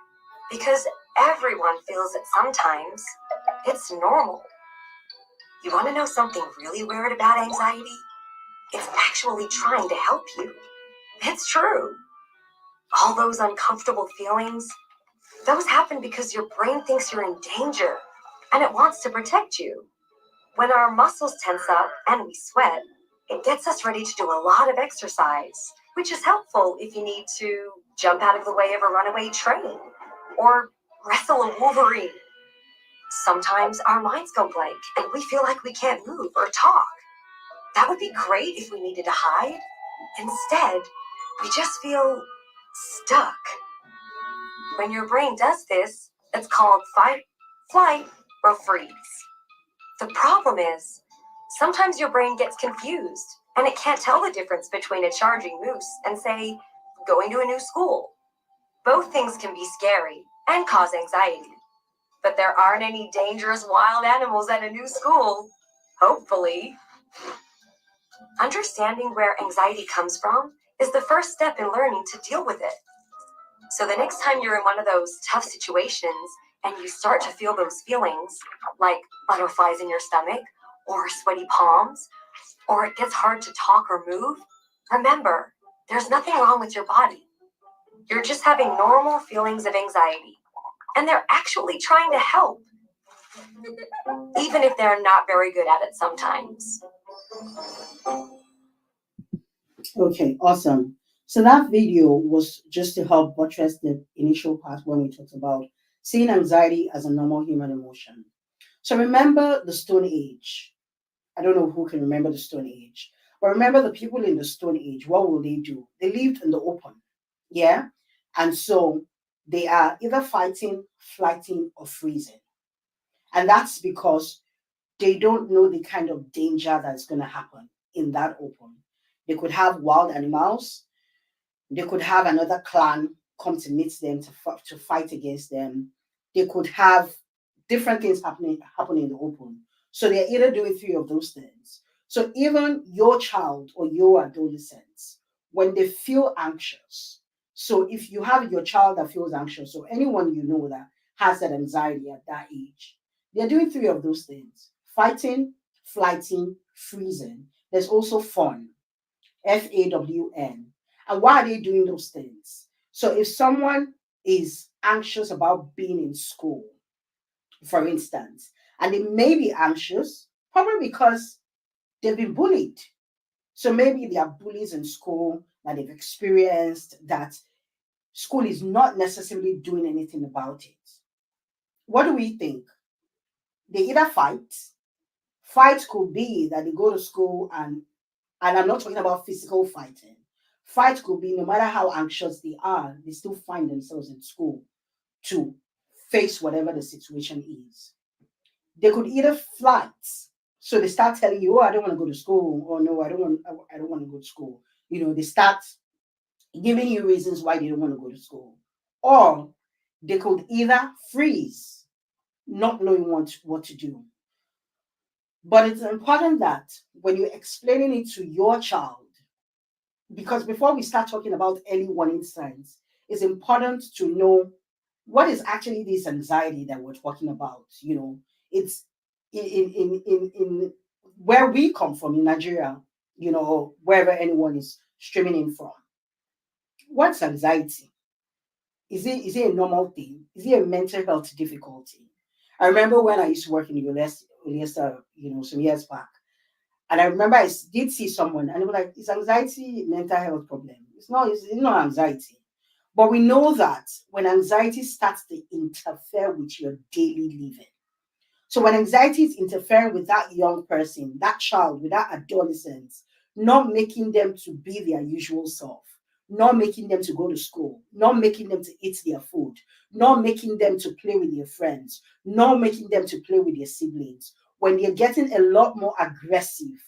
Speaker 5: Because everyone feels it sometimes. It's normal. You want to know something really weird about anxiety? It's actually trying to help you. It's true. All those uncomfortable feelings, those happen because your brain thinks you're in danger and it wants to protect you. When our muscles tense up and we sweat, it gets us ready to do a lot of exercise, which is helpful if you need to jump out of the way of a runaway train or wrestle a wolverine. Sometimes our minds go blank and we feel like we can't move or talk. That would be great if we needed to hide. Instead, we just feel stuck. When your brain does this, it's called fight, flight, or freeze. The problem is, sometimes your brain gets confused and it can't tell the difference between a charging moose and, say, going to a new school. Both things can be scary and cause anxiety. But there aren't any dangerous wild animals at a new school. Hopefully. Understanding where anxiety comes from is the first step in learning to deal with it. So the next time you're in one of those tough situations and you start to feel those feelings, like butterflies in your stomach, or sweaty palms, or it gets hard to talk or move, remember, there's nothing wrong with your body. You're just having normal feelings of anxiety, and they're actually trying to help, even if they're not very good at it sometimes.
Speaker 4: Okay, awesome. So that video was just to help buttress the initial part when we talked about seeing anxiety as a normal human emotion. So remember the Stone Age. I don't know who can remember the Stone Age, but remember the people in the Stone Age, what will they do? They lived in the open, yeah? And so they are either fighting, flighting, or freezing. And that's because they don't know the kind of danger that's going to happen in that open. They could have wild animals, they could have another clan come to meet them to fight against them. They could have different things happening in the open. So they're either doing three of those things. So even your child or your adolescents, when they feel anxious, so if you have your child that feels anxious, or anyone you know that has that anxiety at that age, they're doing three of those things: fighting, flighting, freezing. There's also fun, FAWN. And why are they doing those things? So if someone is anxious about being in school, for instance, and they may be anxious, probably because they've been bullied. So maybe there are bullies in school that they've experienced that school is not necessarily doing anything about it. What do we think? They either fight. Fight could be that they go to school and I'm not talking about physical fighting. Fight could be no matter how anxious they are, they still find themselves in school to face whatever the situation is. They could either flight, so they start telling you, "Oh, I don't want to go to school," or "No, I don't want to go to school." They start giving you reasons why they don't want to go to school, or they could either freeze, not knowing what to do. But it's important that when you're explaining it to your child, because before we start talking about early warning signs, it's important to know what is actually this anxiety that we're talking about. It's in where we come from in Nigeria, or wherever anyone is streaming in from. What's anxiety? Is it a normal thing? Is it a mental health difficulty? I remember when I used to work in the US, some years back. And I remember did see someone, and they were like, "Is anxiety a mental health problem?" It's not anxiety. But we know that when anxiety starts to interfere with your daily living, so when anxiety is interfering with that young person, that child, with that adolescent, not making them to be their usual self, not making them to go to school, not making them to eat their food, not making them to play with their friends, not making them to play with their siblings, when they're getting a lot more aggressive,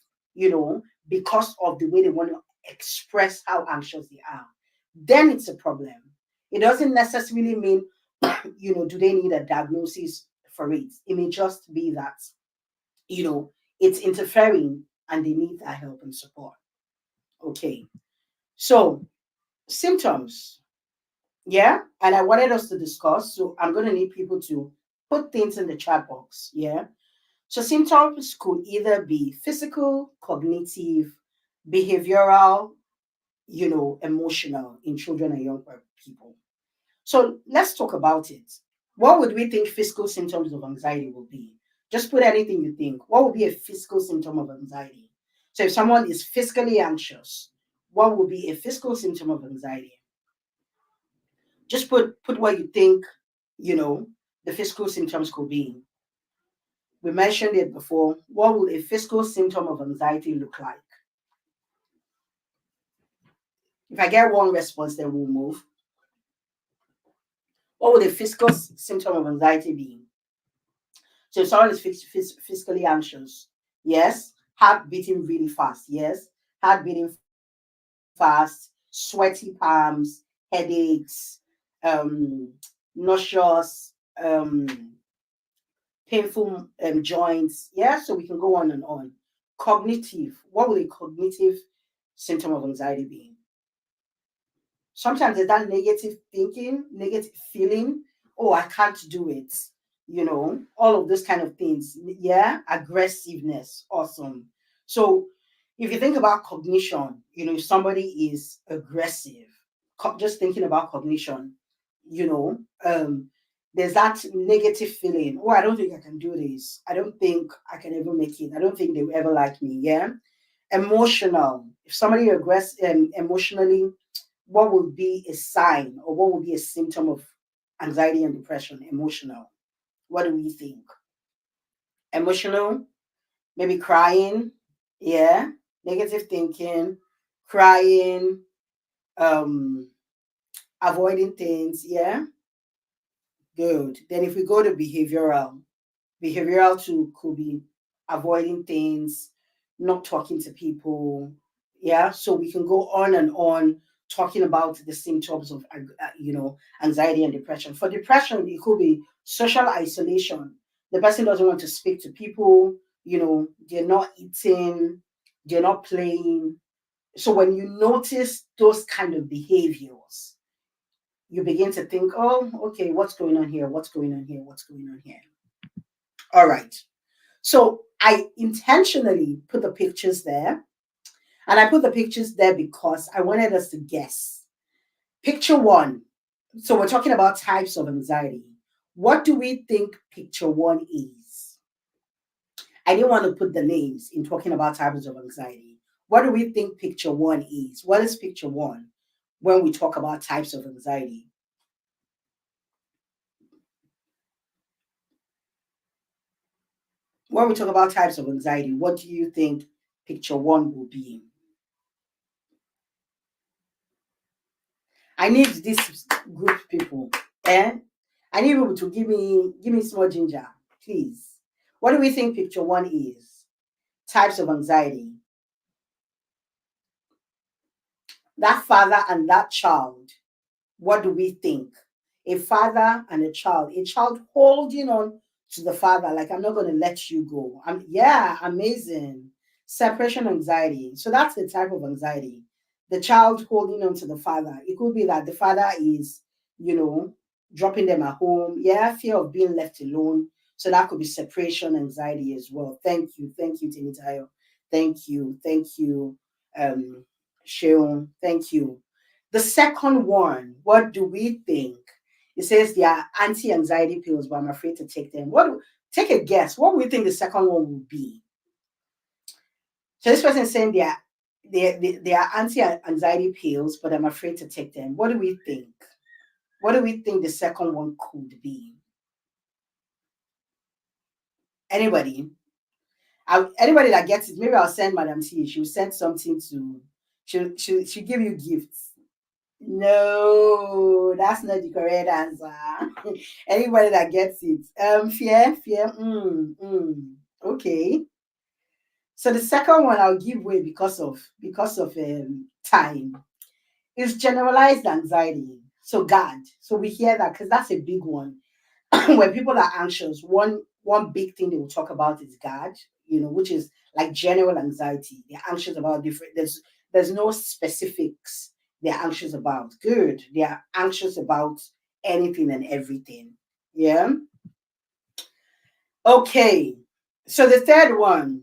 Speaker 4: because of the way they want to express how anxious they are, then it's a problem. It doesn't necessarily mean, do they need a diagnosis for it? It may just be that, it's interfering and they need that help and support. Okay. So, symptoms. Yeah. And I wanted us to discuss. So, I'm going to need people to put things in the chat box. Yeah. So, symptoms could either be physical, cognitive, behavioral, emotional in children and young people. So let's talk about it. What would we think physical symptoms of anxiety will be? Just put anything you think. What would be a physical symptom of anxiety? So if someone is physically anxious, what would be a physical symptom of anxiety? Just put what you think, the physical symptoms could be. We mentioned it before. What would a physical symptom of anxiety look like? If I get one response, then we'll move. What would a physical symptom of anxiety be? So if someone is physically anxious, yes. Heart beating really fast, yes. Heart beating fast, sweaty palms, headaches, nauseous, painful joints. Yeah, so we can go on and on. Cognitive. What would a cognitive symptom of anxiety be? Sometimes there's that negative thinking, negative feeling. Oh, I can't do it. All of those kind of things. Yeah, aggressiveness. Awesome. So if you think about cognition, if somebody is aggressive, just thinking about cognition, you know, um, there's that negative feeling. Oh, I don't think I can do this. I don't think I can ever make it. I don't think they will ever like me. Yeah. Emotional. If somebody emotionally, what would be a sign or what would be a symptom of anxiety and depression? Emotional. What do we think? Emotional, maybe crying, yeah, negative thinking, crying, um, avoiding things, yeah, good. Then if we go to behavioral too could be avoiding things, not talking to people. Yeah, so we can go on and on talking about the symptoms of anxiety and depression. For depression, it could be social isolation. The person doesn't want to speak to people. They're not eating, they're not playing. So when you notice those kind of behaviors, you begin to think, oh, okay, what's going on here? What's going on here? What's going on here? All right. So I intentionally put the pictures there. And I put the pictures there because I wanted us to guess. Picture one. So we're talking about types of anxiety. What do we think picture one is? I didn't want to put the names in talking about types of anxiety. What do we think picture one is? What is picture one when we talk about types of anxiety? When we talk about types of anxiety, what do you think picture one will be? I need this group people. Eh? I need people to give me small ginger, please. What do we think picture one is? Types of anxiety. That father and that child. What do we think? A father and a child holding on to the father, like, I'm not going to let you go. Yeah, amazing. Separation anxiety. So that's the type of anxiety. The child holding on to the father. It could be that the father is, you know, dropping them at home. Yeah, fear of being left alone. So that could be separation anxiety as well. Thank you. Thank you, Timitayo. Thank you. Thank you, Sheon. Thank you. The second one, what do we think? It says they are anti-anxiety pills, but I'm afraid to take them. Take a guess? What do we think the second one will be? So this person is saying they are anti-anxiety pills, but I'm afraid to take them. What do we think? What do we think the second one could be? Anybody? Anybody that gets it, maybe I'll send Madam T. She'll send something to. She'll give you gifts. No, that's not the correct answer. Anybody that gets it. Fear. Okay. So the second one I'll give way because of time. Is generalized anxiety. So God. So we hear that because that's a big one. When people are anxious, one big thing they will talk about is God, which is like general anxiety. They're anxious about different. There's no specifics they're anxious about. Good. They are anxious about anything and everything. Yeah. Okay. So the third one.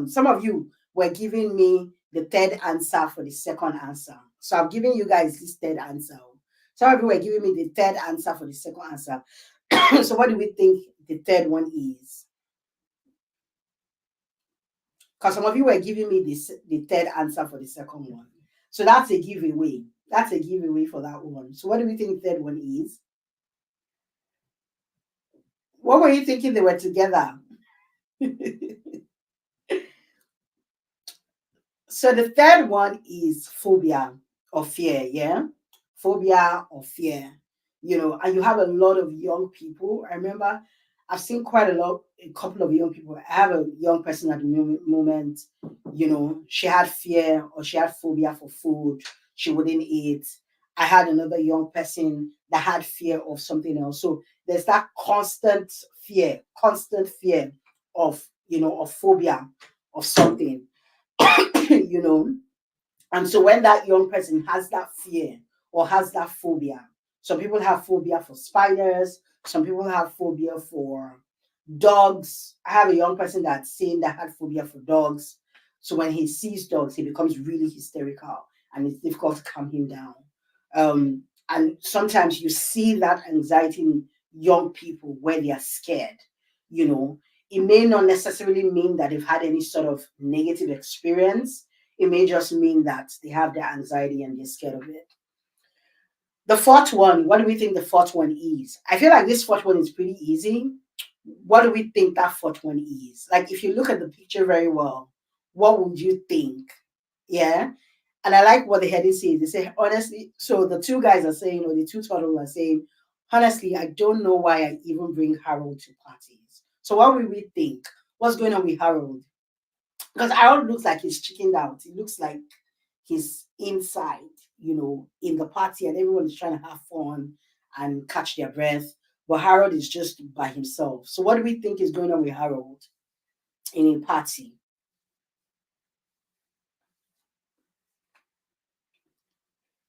Speaker 4: Some of you were giving me the third answer for the second answer. So I've given you guys this third answer. Some of you were giving me the third answer for the second answer. So what do we think the third one is? Because some of you were giving me the third answer for the second one. So that's a giveaway. That's a giveaway for that one. So what do we think the third one is? What were you thinking they were together? So the third one is phobia or fear, yeah? Phobia or fear. And you have a lot of young people. I remember I've seen a couple of young people. I have a young person at the moment, she had fear or she had phobia for food. She wouldn't eat. I had another young person that had fear of something else. So there's that constant fear of phobia of something. you know. And so when that young person has that fear or has that phobia, some people have phobia for spiders, some people have phobia for dogs. I have a young person that's saying that had phobia for dogs. So when he sees dogs, he becomes really hysterical and it's difficult to calm him down. And sometimes you see that anxiety in young people where they are scared, you know. It may not necessarily mean that they've had any sort of negative experience. It may just mean that they have their anxiety and they're scared of it. The fourth one, what do we think the fourth one is? I feel like this fourth one is pretty easy. What do we think that fourth one is? Like, if you look at the picture very well, what would you think? Yeah. And I like what the heading says. They say, honestly, so the two guys are saying, or the two turtles are saying, honestly, I don't know why I even bring Harold to parties. So what will we think? What's going on with Harold? Because Harold looks like he's chickened out. It looks like he's inside, in the party, and everyone is trying to have fun and catch their breath. But Harold is just by himself. So what do we think is going on with Harold in a party?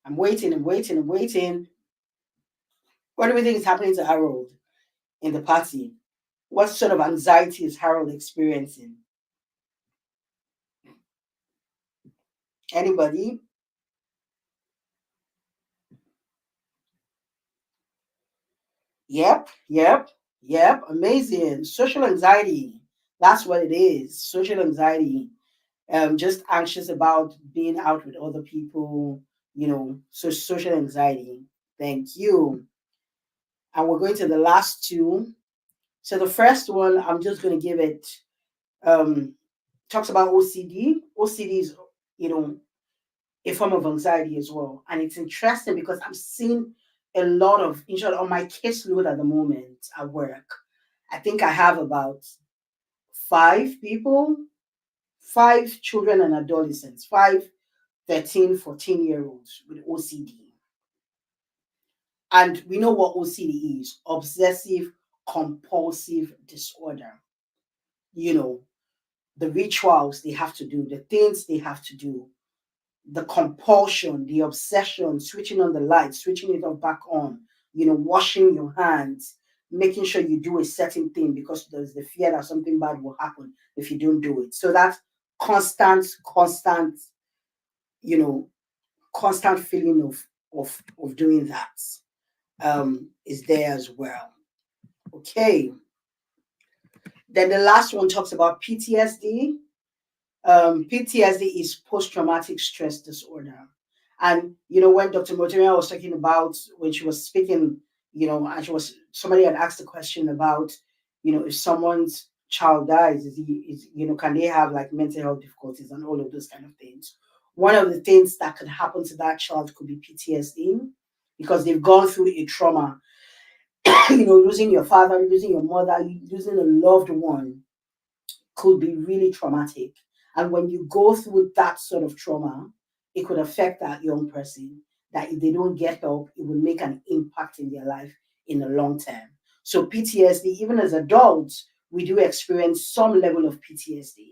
Speaker 4: I'm waiting and waiting and waiting. What do we think is happening to Harold in the party? What sort of anxiety is Harold experiencing? Anybody? Yep, yep, yep. Amazing. Social anxiety. That's what it is. Social anxiety. Just anxious about being out with other people, so social anxiety. Thank you. And we're going to the last two. So the first one, I'm just going to give it, um, talks about OCD. OCD is, you know, a form of anxiety as well. And it's interesting because I'm seeing a lot of, in short, on my caseload at the moment at work. I think I have about 5 people, 5 children and adolescents, 5, 13, 14-year-olds with OCD. And we know what OCD is: obsessive compulsive disorder. You know, the rituals they have to do, the things they have to do, the compulsion, the obsession, switching on the light, switching it off back on, washing your hands, making sure you do a certain thing because there's the fear that something bad will happen if you don't do it. So that constant, you know, constant feeling of doing that is there as well. Okay. Then the last one talks about PTSD. PTSD is post-traumatic stress disorder. And when Dr. Motoria was talking about, when she was speaking, and somebody had asked a question about, if someone's child dies, can they have like mental health difficulties and all of those kind of things. One of the things that could happen to that child could be PTSD because they've gone through a trauma, losing your father, losing your mother, losing a loved one could be really traumatic. And when you go through that sort of trauma, it could affect that young person that if they don't get help, it will make an impact in their life in the long term. So PTSD, even as adults, we do experience some level of PTSD,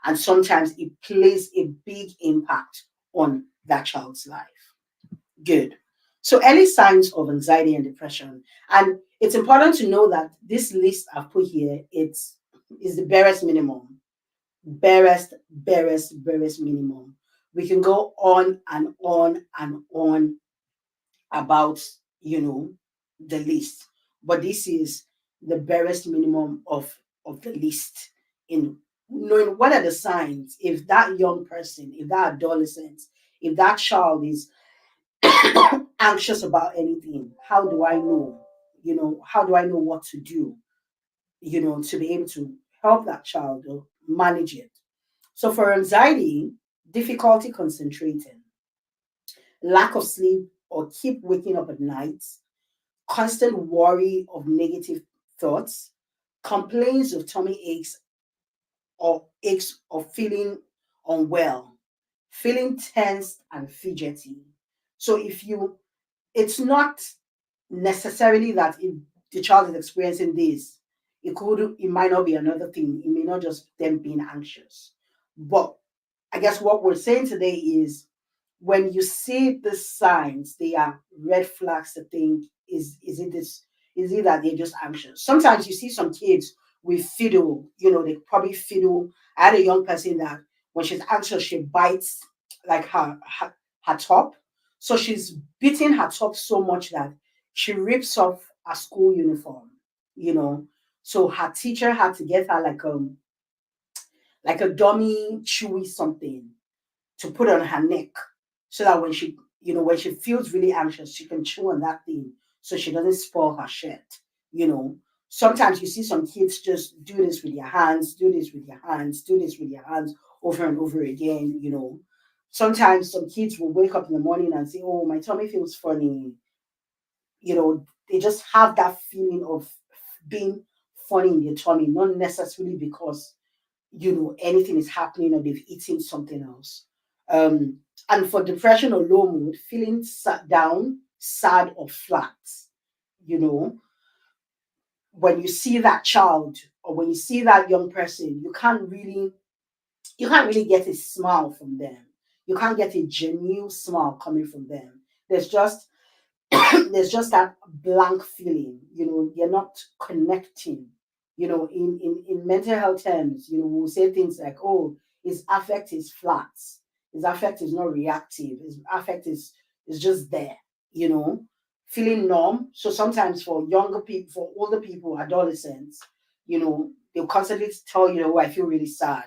Speaker 4: and sometimes it plays a big impact on that child's life. Good. So early signs of anxiety and depression. And it's important to know that this list I've put here, is the barest minimum. Barest minimum. We can go on and on and on about, the list. But this is the barest minimum of the list in knowing what are the signs if that young person, if that adolescent, if that child is anxious about anything. How do I know? How do I know what to do? To be able to help that child or manage it. So for anxiety, difficulty concentrating, lack of sleep or keep waking up at night, constant worry of negative thoughts, complaints of tummy aches or feeling unwell, feeling tense and fidgety. So it's not necessarily that if the child is experiencing this, it might not be another thing. It may not just them being anxious. But I guess what we're saying today is when you see the signs, they are red flags to think is it that they're just anxious. Sometimes you see some kids with fiddle, they probably fiddle. I had a young person that when she's anxious, she bites like her top. So she's beating her top so much that she rips off her school uniform, you know. So her teacher had to get her like a dummy chewy something to put on her neck so that when she feels really anxious, she can chew on that thing so she doesn't spoil her shirt, you know. Sometimes you see some kids just do this with their hands, do this with their hands, do this with their hands over and over again. Sometimes some kids will wake up in the morning and say, "Oh, my tummy feels funny." They just have that feeling of being funny in their tummy, not necessarily because anything is happening or they've eaten something else. And for depression or low mood, feeling down, sad or flat, you know, when you see that child or when you see that young person, you can't really get a smile from them. You can't get a genuine smile coming from them. There's just there's just that blank feeling. You're not connecting. In mental health terms, we'll say things like, oh, his affect is flat, His affect is not reactive. His affect is just there, you know, feeling numb. So sometimes for younger people, for older people, adolescents, you know, they'll constantly tell you, oh, I feel really sad.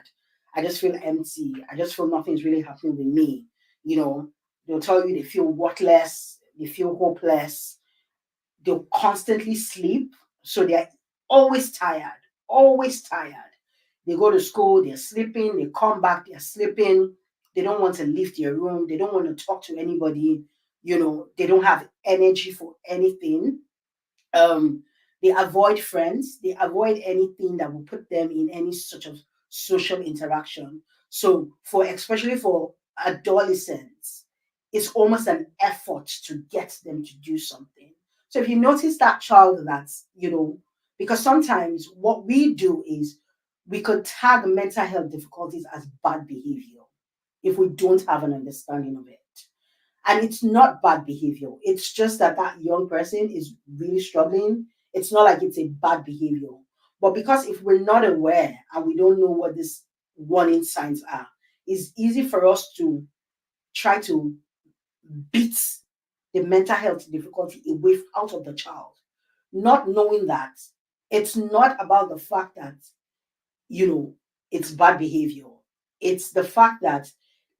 Speaker 4: I just feel empty. I just feel nothing's really happening with me. You know, they'll tell you they feel worthless, they feel hopeless, they'll constantly sleep. So they're always tired, always tired. They go to school, they're sleeping, they come back, they're sleeping. They don't want to leave their room, they don't want to talk to anybody, you know, they don't have energy for anything. um, they avoid friends, they avoid anything that will put them in any sort of social interaction. So, for especially for adolescents, it's almost an effort to get them to do something. So, if you notice that child that's, you know, because sometimes what we do is we could tag mental health difficulties as bad behavior if we don't have an understanding of it. And it's not bad behavior. It's just that that young person is really struggling. It's not like it's a bad behavior. But because if we're not aware and we don't know what these warning signs are, it's easy for us to try to beat the mental health difficulty away out of the child, not knowing that it's not about the fact that, you know, it's bad behavior. It's the fact that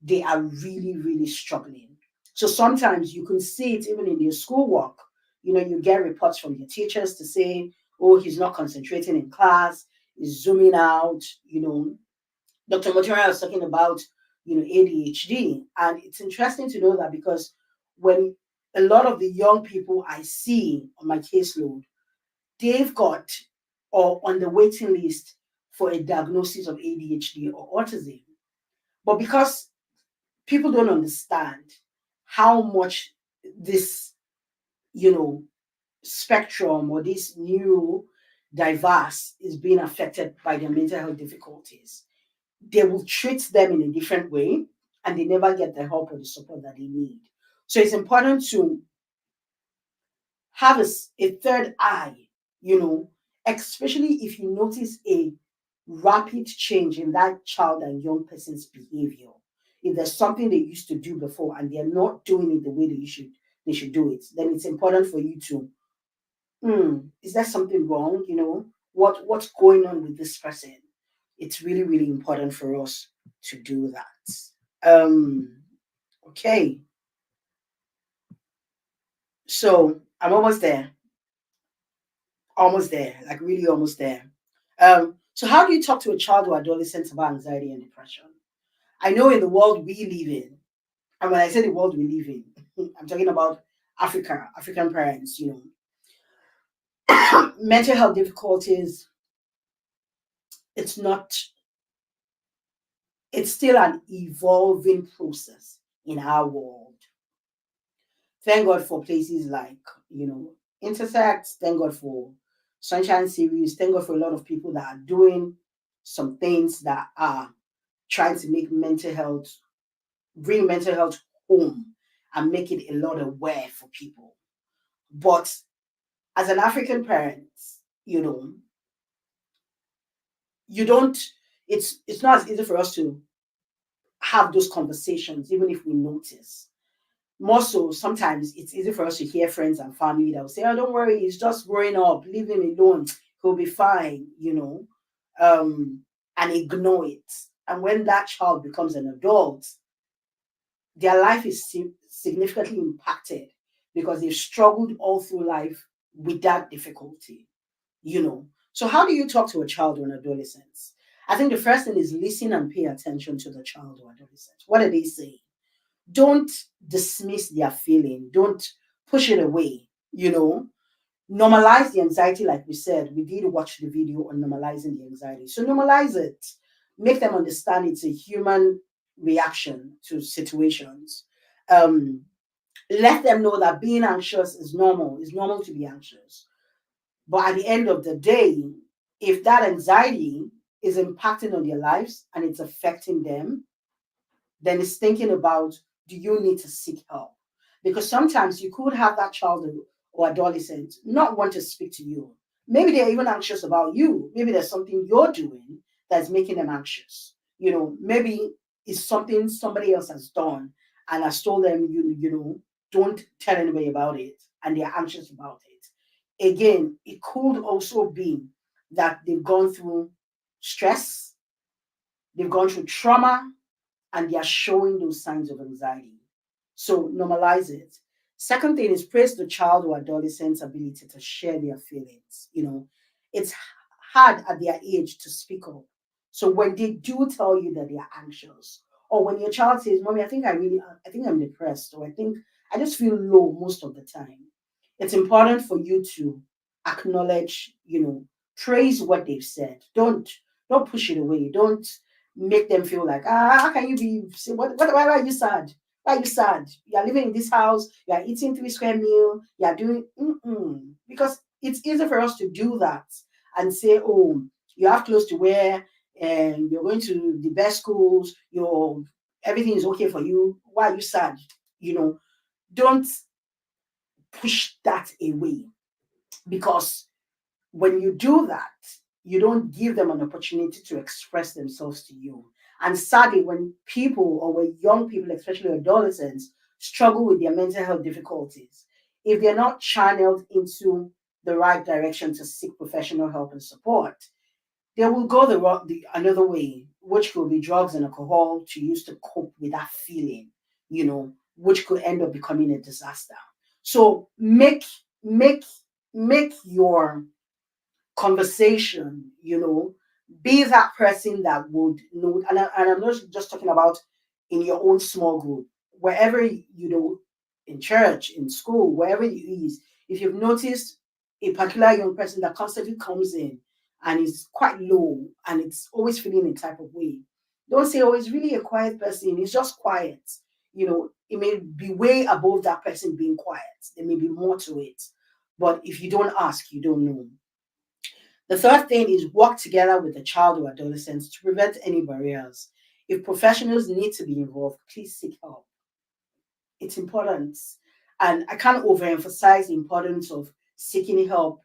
Speaker 4: they are really, really struggling. So sometimes you can see it even in their schoolwork. You know, you get reports from your teachers to say, oh, he's not concentrating in class, he's zooming out. You know, Dr. Motoria was talking about, you know, ADHD. And it's interesting to know that because when a lot of the young people I see on my caseload, they've got or on the waiting list for a diagnosis of ADHD or autism. But because people don't understand how much this, you know, spectrum or this new diverse is being affected by their mental health difficulties, they will treat them in a different way and they never get the help or the support that they need. So it's important to have a third eye, you know, especially if you notice a rapid change in that child and young person's behavior. If there's something they used to do before and they're not doing it the way they should do it, then it's important for you to, is there something wrong? You know, what's going on with this person? It's really, really important for us to do that. Okay, so I'm almost there, like really almost there. So how do you talk to a child or adolescent about anxiety and depression? I know in the world we live in, and when I say the world we live in, I'm talking about Africa, African parents, you know, mental health difficulties, it's not, it's still an evolving process in our world. Thank God for places like, you know, Intersect, thank God for Sunshine Series, thank God for a lot of people that are doing some things that are trying to make mental health, bring mental health home and make it a lot aware for people. But as an African parent, you know, you don't, it's not as easy for us to have those conversations, even if we notice. More so, sometimes it's easy for us to hear friends and family that will say, oh, don't worry, he's just growing up, leave him alone, he'll be fine, you know, and ignore it. And when that child becomes an adult, their life is significantly impacted because they've struggled all through life with that difficulty, you know. So, how do you talk to a child or an adolescent? I think the first thing is listen and pay attention to the child or adolescent. What are they saying? Don't dismiss their feeling, don't push it away, you know. Normalize the anxiety, like we said. We did watch the video on normalizing the anxiety. So, normalize it, make them understand it's a human reaction to situations. Um, Let them know that being anxious is normal. It's normal to be anxious. But at the end of the day, if that anxiety is impacting on their lives and it's affecting them, then it's thinking about, do you need to seek help? Because sometimes you could have that child or adolescent not want to speak to you. Maybe they're even anxious about you. Maybe there's something you're doing that's making them anxious. You know, maybe is something somebody else has done and has told them, don't tell anybody about it, and they're anxious about it. Again, it could also be that they've gone through stress, they've gone through trauma, and they are showing those signs of anxiety. So normalize it. Second thing is praise the child or adolescent's ability to share their feelings. It's hard at their age to speak up. So when they do tell you that they are anxious, or when your child says, "Mommy, I think I'm depressed," or I just feel low most of the time, it's important for you to acknowledge, praise what they've said. Don't push it away. Don't make them feel like, how can you be, why are you sad? Why are you sad? You are living in this house, you are eating 3 square meal, you are doing, because it's easy for us to do that and say, oh, you have clothes to wear and you're going to the best schools, everything is okay for you. Why are you sad? Don't push that away, because when you do that, you don't give them an opportunity to express themselves to you. And sadly, when people, or when young people, especially adolescents, struggle with their mental health difficulties, if they're not channeled into the right direction to seek professional help and support, they will go another way, which could be drugs and alcohol to use to cope with that feeling, which could end up becoming a disaster. So make make your conversation, be that person that would know. And I'm not just talking about in your own small group, wherever, in church, in school, wherever it is. If you've noticed a particular young person that constantly comes in and is quite low and it's always feeling a type of way, don't say, oh, it's really a quiet person, it's just quiet. It may be way above that person being quiet. There may be more to it. But if you don't ask, you don't know. The third thing is work together with the child or adolescents to prevent any barriers. If professionals need to be involved, please seek help. It's important. And I can't overemphasize the importance of seeking help,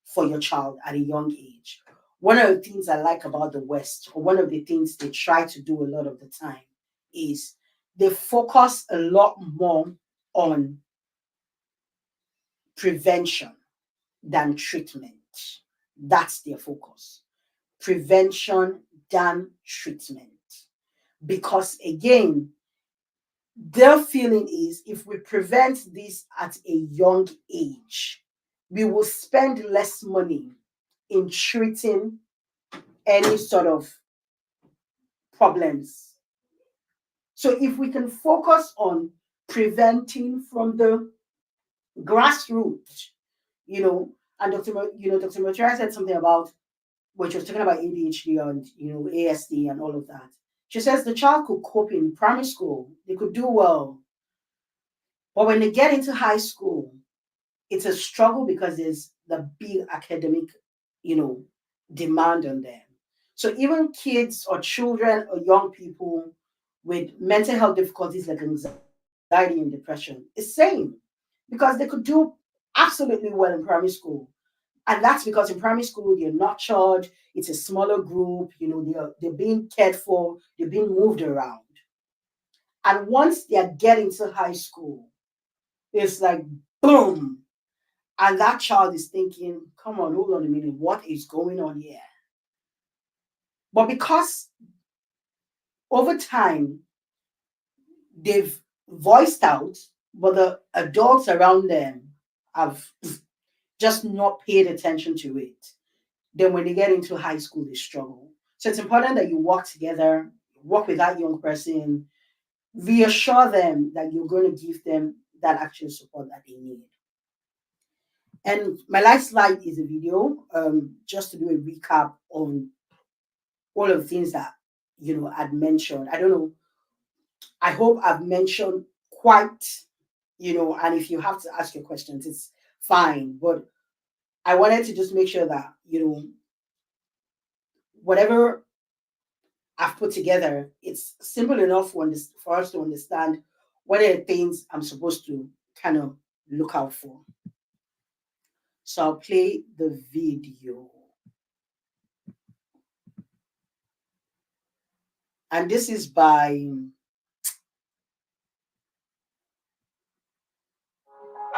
Speaker 4: for your child at a young age. One of the things I like about the West, or one of the things they try to do a lot of the time, is they focus a lot more on prevention than treatment. That's their focus. Prevention than treatment. Because again, their feeling is if we prevent this at a young age, we will spend less money in treating any sort of problems. So if we can focus on preventing from the grassroots, and Dr. Matera said something about, when she was talking about ADHD and ASD and all of that. She says the child could cope in primary school, they could do well, but when they get into high school, it's a struggle because there's the big academic, demand on them. So even kids or children or young people with mental health difficulties like anxiety and depression, it's same, because they could do absolutely well in primary school. And that's because in primary school they're nurtured, it's a smaller group, they're being cared for, they're being moved around. And once they're getting to high school, it's like boom. And that child is thinking, come on, hold on a minute, what is going on here? But because over time they've voiced out, but the adults around them have just not paid attention to it, then when they get into high school, they struggle. So it's important that you work together, work with that young person, reassure them that you're going to give them that actual support that they need. And my last slide is a video, just to do a recap on all of the things that I'd mentioned. I don't know. I hope I've mentioned quite, and if you have to ask your questions, it's fine. But I wanted to just make sure that whatever I've put together, it's simple enough for us to understand what are the things I'm supposed to kind of look out for. So I'll play the video. And this is by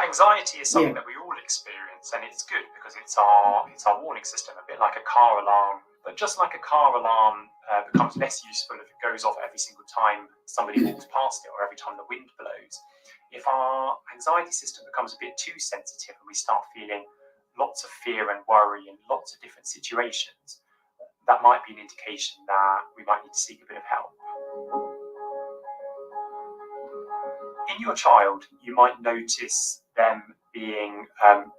Speaker 6: Anxiety is something that we all experience, and it's good because it's our warning system, a bit like a car alarm. But just like a car alarm becomes less useful if it goes off every single time somebody walks past it or every time the wind blows, if our anxiety system becomes a bit too sensitive and we start feeling lots of fear and worry in lots of different situations, that might be an indication that we might need to seek a bit of help. In your child, you might notice them being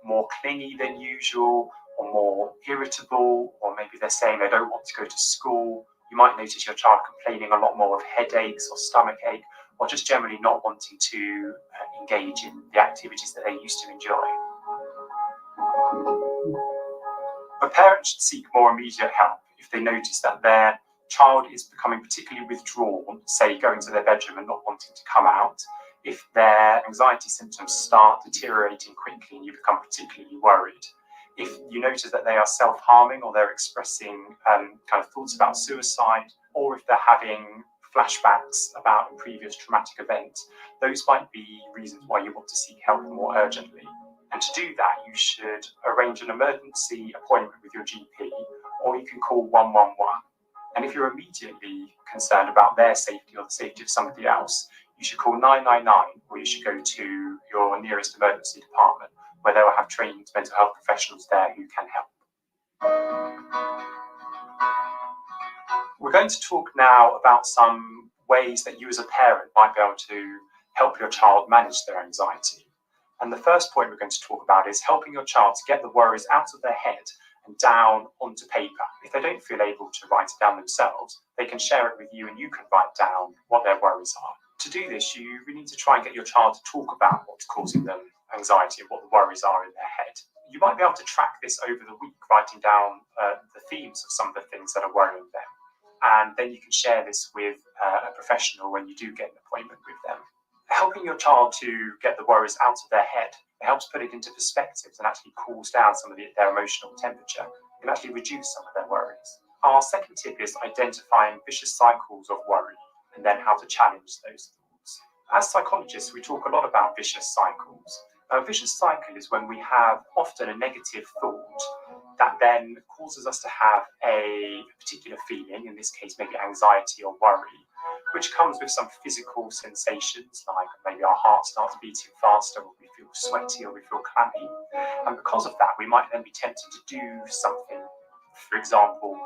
Speaker 6: more clingy than usual, or more irritable, or maybe they're saying they don't want to go to school. You might notice your child complaining a lot more of headaches or stomach ache, or just generally not wanting to engage in the activities that they used to enjoy. A parent should seek more immediate help if they notice that their child is becoming particularly withdrawn, say going to their bedroom and not wanting to come out, if their anxiety symptoms start deteriorating quickly and you become particularly worried, if you notice that they are self-harming or they're expressing kind of thoughts about suicide, or if they're having flashbacks about a previous traumatic event, those might be reasons why you want to seek help more urgently. And to do that, you should arrange an emergency appointment with your GP, or you can call 111. And if you're immediately concerned about their safety or the safety of somebody else, you should call 999, or you should go to your nearest emergency department, where they will have trained mental health professionals there who can help. We're going to talk now about some ways that you as a parent might be able to help your child manage their anxiety. And the first point we're going to talk about is helping your child to get the worries out of their head and down onto paper. If they don't feel able to write it down themselves, they can share it with you and you can write down what their worries are. To do this, you really need to try and get your child to talk about what's causing them anxiety and what the worries are in their head. You might be able to track this over the week, writing down the themes of some of the things that are worrying them. And then you can share this with a professional when you do get an appointment with them. Helping your child to get the worries out of their head, it helps put it into perspectives and actually cools down some of their emotional temperature. It can actually reduce some of their worries. Our second tip is identifying vicious cycles of worry and then how to challenge those thoughts. As psychologists, we talk a lot about vicious cycles. A vicious cycle is when we have often a negative thought that then causes us to have a particular feeling, in this case maybe anxiety or worry, which comes with some physical sensations, like maybe our heart starts beating faster, or we feel sweaty, or we feel clammy. And because of that, we might then be tempted to do something. For example,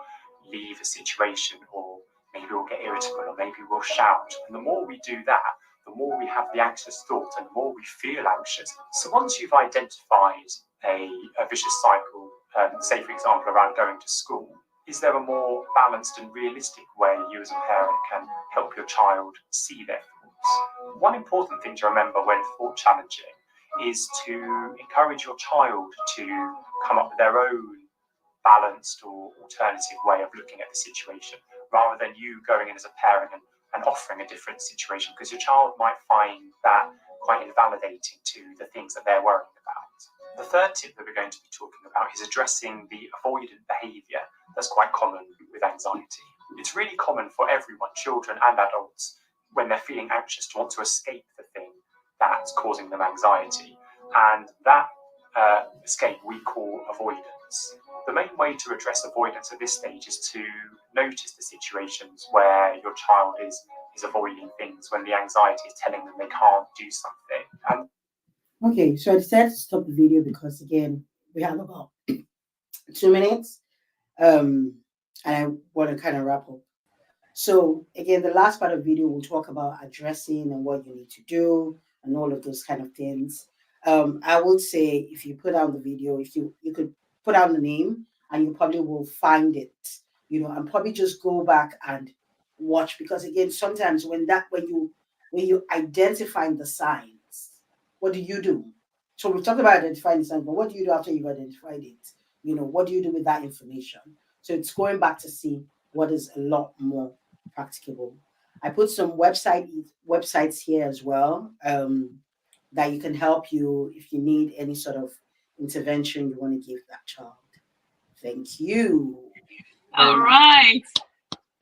Speaker 6: leave a situation, or maybe we'll get irritable, or maybe we'll shout. And the more we do that, the more we have the anxious thought and the more we feel anxious. So once you've identified a vicious cycle, say for example around going to school, is there a more balanced and realistic way you as a parent can help your child see their thoughts? One important thing to remember when thought challenging is to encourage your child to come up with their own balanced or alternative way of looking at the situation, rather than you going in as a parent and offering a different situation, because your child might find that quite invalidating to the things that they're worrying about. The third tip that we're going to be talking about is addressing the avoidant behaviour that's quite common with anxiety. It's really common for everyone, children and adults, when they're feeling anxious to want to escape the thing that's causing them anxiety. And that escape we call avoidance. The main way to address avoidance at this stage is to notice the situations where your child is avoiding things, when the anxiety is telling them they can't do something. And
Speaker 4: Okay, so I decided to stop the video because again we have about 2 minutes, and I want to kind of wrap up. So again, the last part of the video will talk about addressing and what you need to do and all of those kind of things. I would say if you put down the video, if you could put down the name and you probably will find it, and probably just go back and watch, because again, sometimes when you identify the signs, what do you do? So we talked about identifying the signs, but what do you do after you've identified it? What do you do with that information? So it's going back to see what is a lot more practicable. I put some websites here as well, that you can help you if you need any sort of intervention you want to give that child. Thank you.
Speaker 1: All right.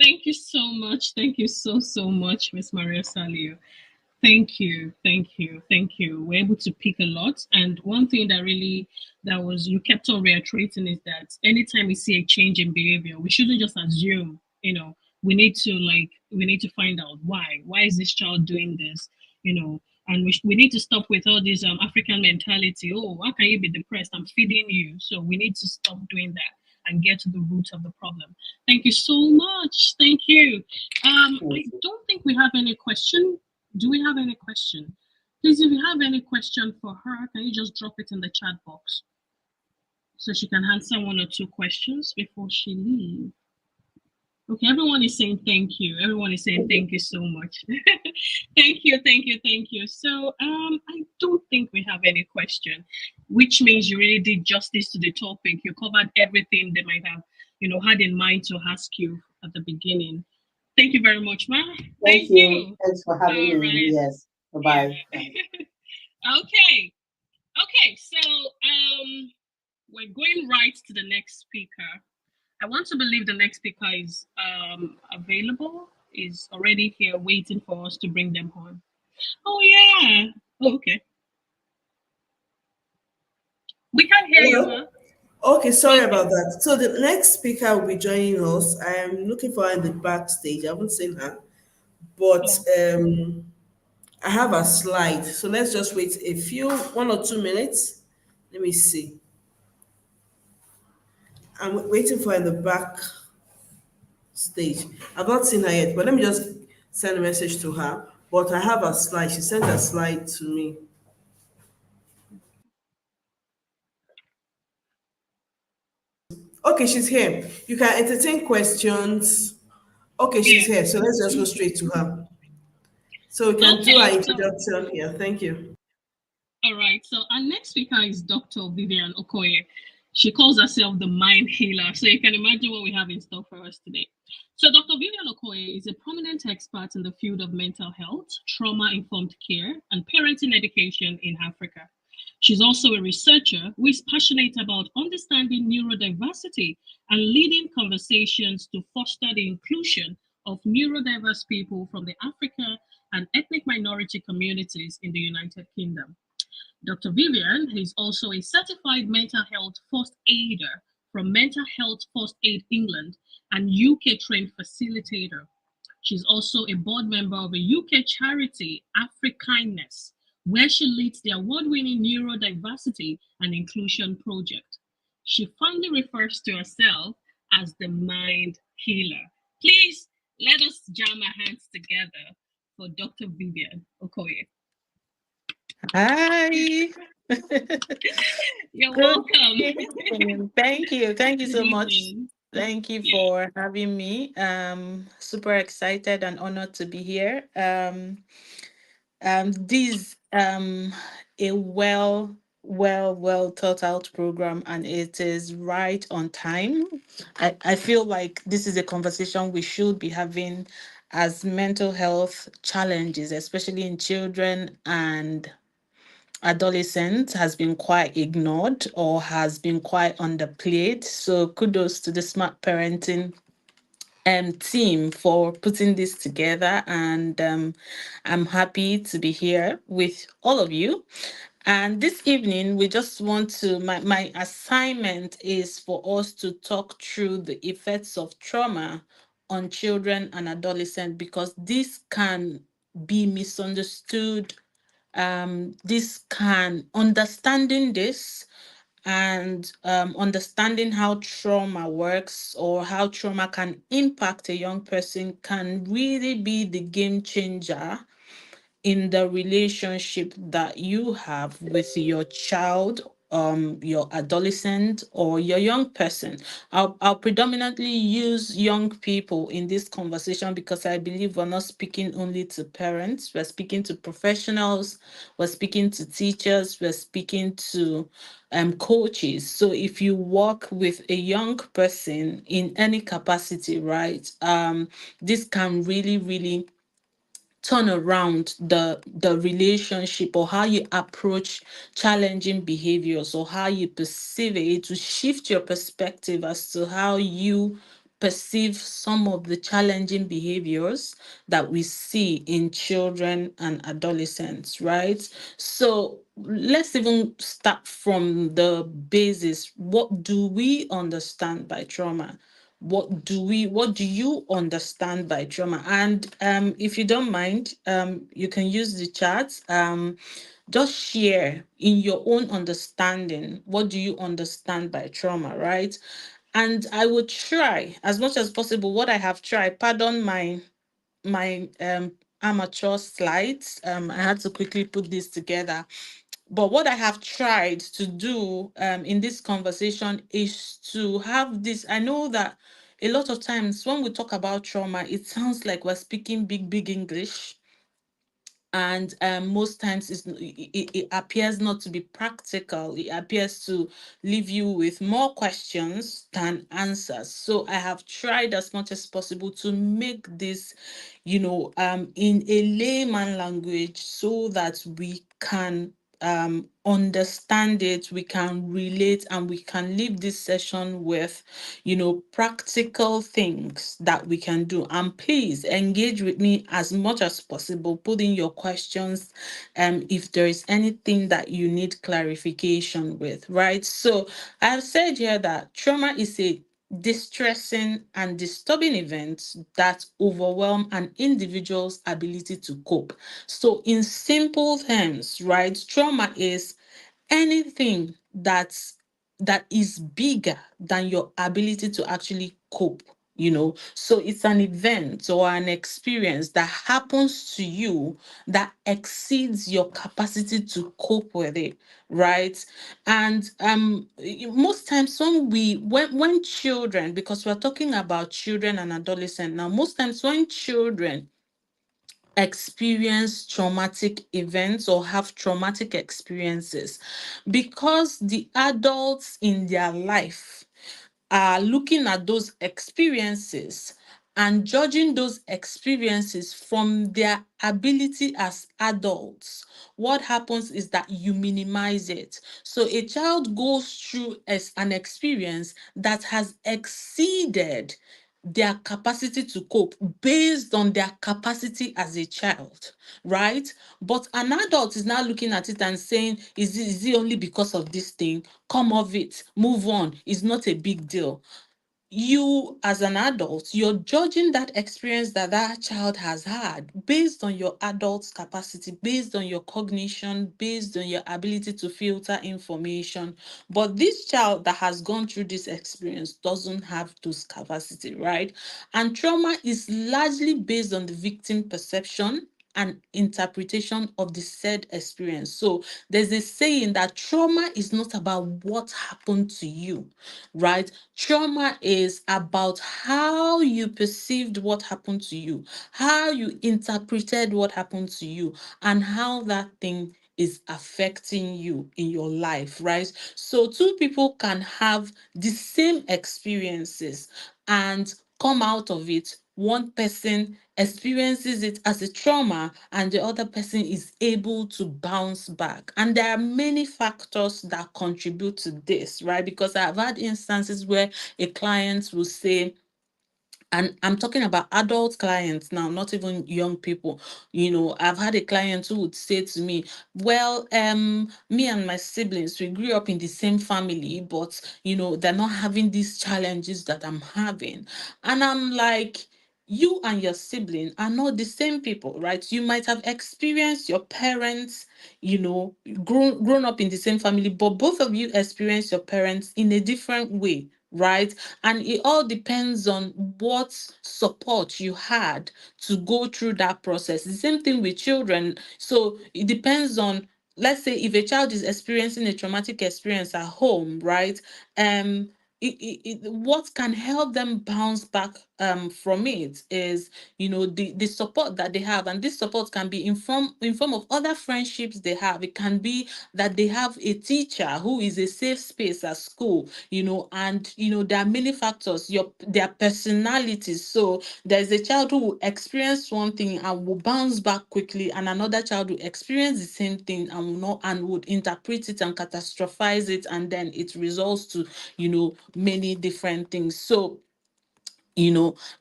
Speaker 1: Thank you so much. Thank you so much, Miss Maria Salio. Thank you, thank you, thank you. We're able to pick a lot, and one thing that really that was you kept on reiterating is that anytime we see a change in behavior, we shouldn't just assume. We need to find out why. Why is this child doing this? And we need to stop with all this African mentality. Oh, how can you be depressed? I'm feeding you. So we need to stop doing that and get to the root of the problem. Thank you so much. Thank you. I don't think we have any question. Do we have any question? Please, if you have any question for her, can you just drop it in the chat box so she can answer one or two questions before she leaves? Okay, everyone is saying thank you. Everyone is saying thank you so much. Thank you, thank you, thank you. So I don't think we have any question, which means you really did justice to the topic. You covered everything they might have, had in mind to ask you at the beginning. Thank you very much, Ma.
Speaker 4: Thank
Speaker 1: Thank
Speaker 4: you.
Speaker 1: you.
Speaker 4: Thanks for having
Speaker 1: All
Speaker 4: me.
Speaker 1: right.
Speaker 4: Yes. Bye-bye. Bye.
Speaker 1: Yeah. Okay. Okay. So we're going right to the next speaker. I want to believe the next speaker is available, is already here waiting for us to bring them on. Oh yeah. Oh, okay. We can hear you,
Speaker 2: Hello?
Speaker 1: Ma.
Speaker 2: Okay, sorry
Speaker 1: Okay.
Speaker 2: about that. So the next speaker will be joining us. I am looking for her in the backstage. I haven't seen her, but
Speaker 1: Oh,
Speaker 2: I have a slide. So let's just wait 1 or 2 minutes. Let me see. I'm waiting for her in the back stage. I've not seen her yet, but let me just send a message to her. But I have a slide. She sent a slide to me. Okay, she's here. You can entertain questions. Okay, she's
Speaker 1: yeah.
Speaker 2: here. So let's just go straight to her. So we can do our
Speaker 1: Okay. So
Speaker 2: introduction here. Thank you.
Speaker 1: all right. So our next speaker is Dr. Vivian Okoye. She calls herself the mind healer. So you can imagine what we have in store for us today. So Dr. Vivian Okoye is a prominent expert in the field of mental health, trauma-informed care, and parenting education in Africa. She's also a researcher who is passionate about understanding neurodiversity and leading conversations to foster the inclusion of neurodiverse people from the Africa and ethnic minority communities in the United Kingdom. Dr. Vivian is also a certified mental health first aider from Mental Health First Aid England and UK trained facilitator. She's also a board member of a UK charity, Afrikindness, where she leads the award winning Neurodiversity and Inclusion Project. She fondly refers to herself as the mind healer. Please let us jam our hands together for Dr. Vivian Okoye.
Speaker 7: Hi.
Speaker 1: You're
Speaker 7: Good
Speaker 1: welcome.
Speaker 7: evening. Thank you. Thank you
Speaker 1: Good
Speaker 7: so much.
Speaker 1: evening.
Speaker 7: Thank you
Speaker 1: Yeah.
Speaker 7: for having me. Super excited and honored to be here. This a well thought out program, and it is right on time. I feel like this is a conversation we should be having as mental health challenges, especially in children and adolescent, has been quite ignored or has been quite underplayed. So kudos to the smart parenting team for putting this together, and I'm happy to be here with all of you. And this evening, we just want to, my assignment is for us to talk through the effects of trauma on children and adolescents, because this can be misunderstood. This can understanding this and understanding how trauma works or how trauma can impact a young person can really be the game changer in the relationship that you have with your child, your adolescent or your young person. I'll predominantly use young people in this conversation because I believe we're not speaking only to parents, we're speaking to professionals, we're speaking to teachers, we're speaking to coaches. So if you work with a young person in any capacity, right, this can really turn around the relationship or how you approach challenging behaviors or how you perceive it, to shift your perspective as to how you perceive some of the challenging behaviors that we see in children and adolescents, right? So let's even start from the basis. What do we understand by trauma? What do you understand by trauma? And if you don't mind, you can use the chat. Just share in your own understanding, what do you understand by trauma, right? And I would try as much as possible what I have tried. Pardon my amateur slides. I had to quickly put this together. But what I have tried to do in this conversation is to have this. I know that a lot of times when we talk about trauma, it sounds like we're speaking big English, and most times it appears not to be practical. It appears to leave you with more questions than answers. So I have tried as much as possible to make this, in a layman language, so that we can understand it, we can relate, and we can leave this session with, practical things that we can do. And please engage with me as much as possible. Put in your questions if there is anything that you need clarification with, right? So I've said here that trauma is a distressing and disturbing events that overwhelm an individual's ability to cope. So, in simple terms, right, trauma is anything that is bigger than your ability to actually cope. So it's an event or an experience that happens to you that exceeds your capacity to cope with it, right? And most times when children, because we're talking about children and adolescents now, most times when children experience traumatic events or have traumatic experiences, because the adults in their life are looking at those experiences and judging those experiences from their ability as adults, what happens is that you minimize it. So a child goes through as an experience that has exceeded their capacity to cope based on their capacity as a child, right? But an adult is now looking at it and saying, is it only because of this thing? Come off it, move on. It's not a big deal. You as an adult, you're judging that experience that that child has had based on your adult's capacity, based on your cognition, based on your ability to filter information. But this child that has gone through this experience doesn't have those capacity, right? And trauma is largely based on the victim perception and interpretation of the said experience. So there's a saying that trauma is not about what happened to you, right? Trauma is about how you perceived what happened to you, how you interpreted what happened to you, and how that thing is affecting you in your life, right? So two people can have the same experiences and come out of it. One person experiences it as a trauma and the other person is able to bounce back. And there are many factors that contribute to this, right? Because I've had instances where a client will say, and I'm talking about adult clients now, not even young people. I've had a client who would say to me, well, me and my siblings, we grew up in the same family, but they're not having these challenges that I'm having. And I'm like, you and your sibling are not the same people, right? You might have experienced your parents, grown up in the same family, but both of you experience your parents in a different way, right? And it all depends on what support you had to go through that process. The same thing with children. So it depends on, let's say, if a child is experiencing a traumatic experience at home, right? What can help them bounce back from it is, the support that they have. And this support can be in form of other friendships they have. It can be that they have a teacher who is a safe space at school, and there are many factors, their personalities. So there's a child who will experience one thing and will bounce back quickly, and another child will experience the same thing and will not, and would interpret it and catastrophize it, and then it results to many different things. So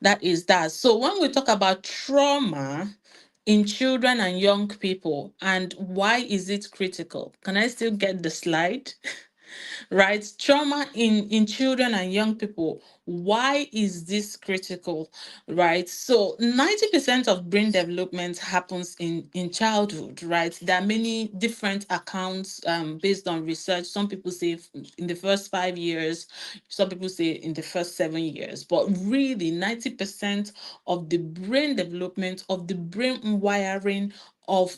Speaker 7: That is that. So when we talk about trauma in children and young people, and why is it critical? Can I still get the slide? Right? Trauma in children and young people. Why is this critical? Right? So 90% of brain development happens in childhood, right? There are many different accounts based on research. Some people say in the first 5 years, some people say in the first 7 years, but really 90% of the brain development, of the brain wiring, of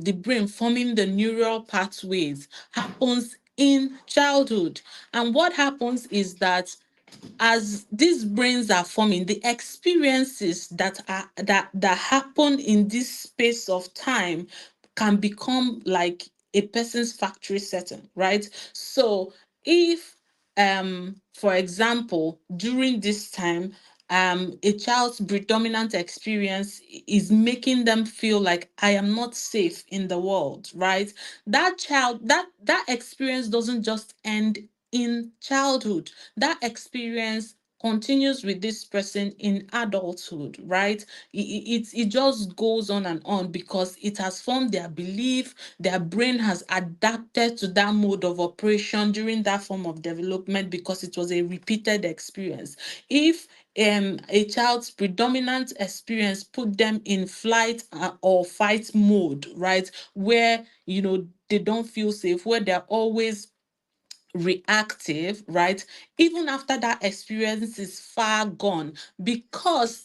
Speaker 7: the brain forming the neural pathways happens in childhood. And what happens is that as these brains are forming, the experiences that happen in this space of time can become like a person's factory setting, right? So if for example, during this time, a child's predominant experience is making them feel like I am not safe in the world, right? That child, that experience doesn't just end in childhood. That experience continues with this person in adulthood, right? It just goes on and on because it has formed their belief. Their brain has adapted to that mode of operation during that form of development because it was a repeated experience. If a child's predominant experience put them in flight or fight mode, right, where they don't feel safe, where they're always reactive, right, even after that experience is far gone, because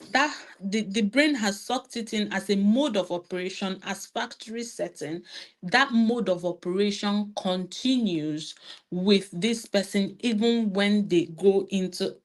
Speaker 7: the brain has sucked it in as a mode of operation, as factory setting, that mode of operation continues with this person even when they go into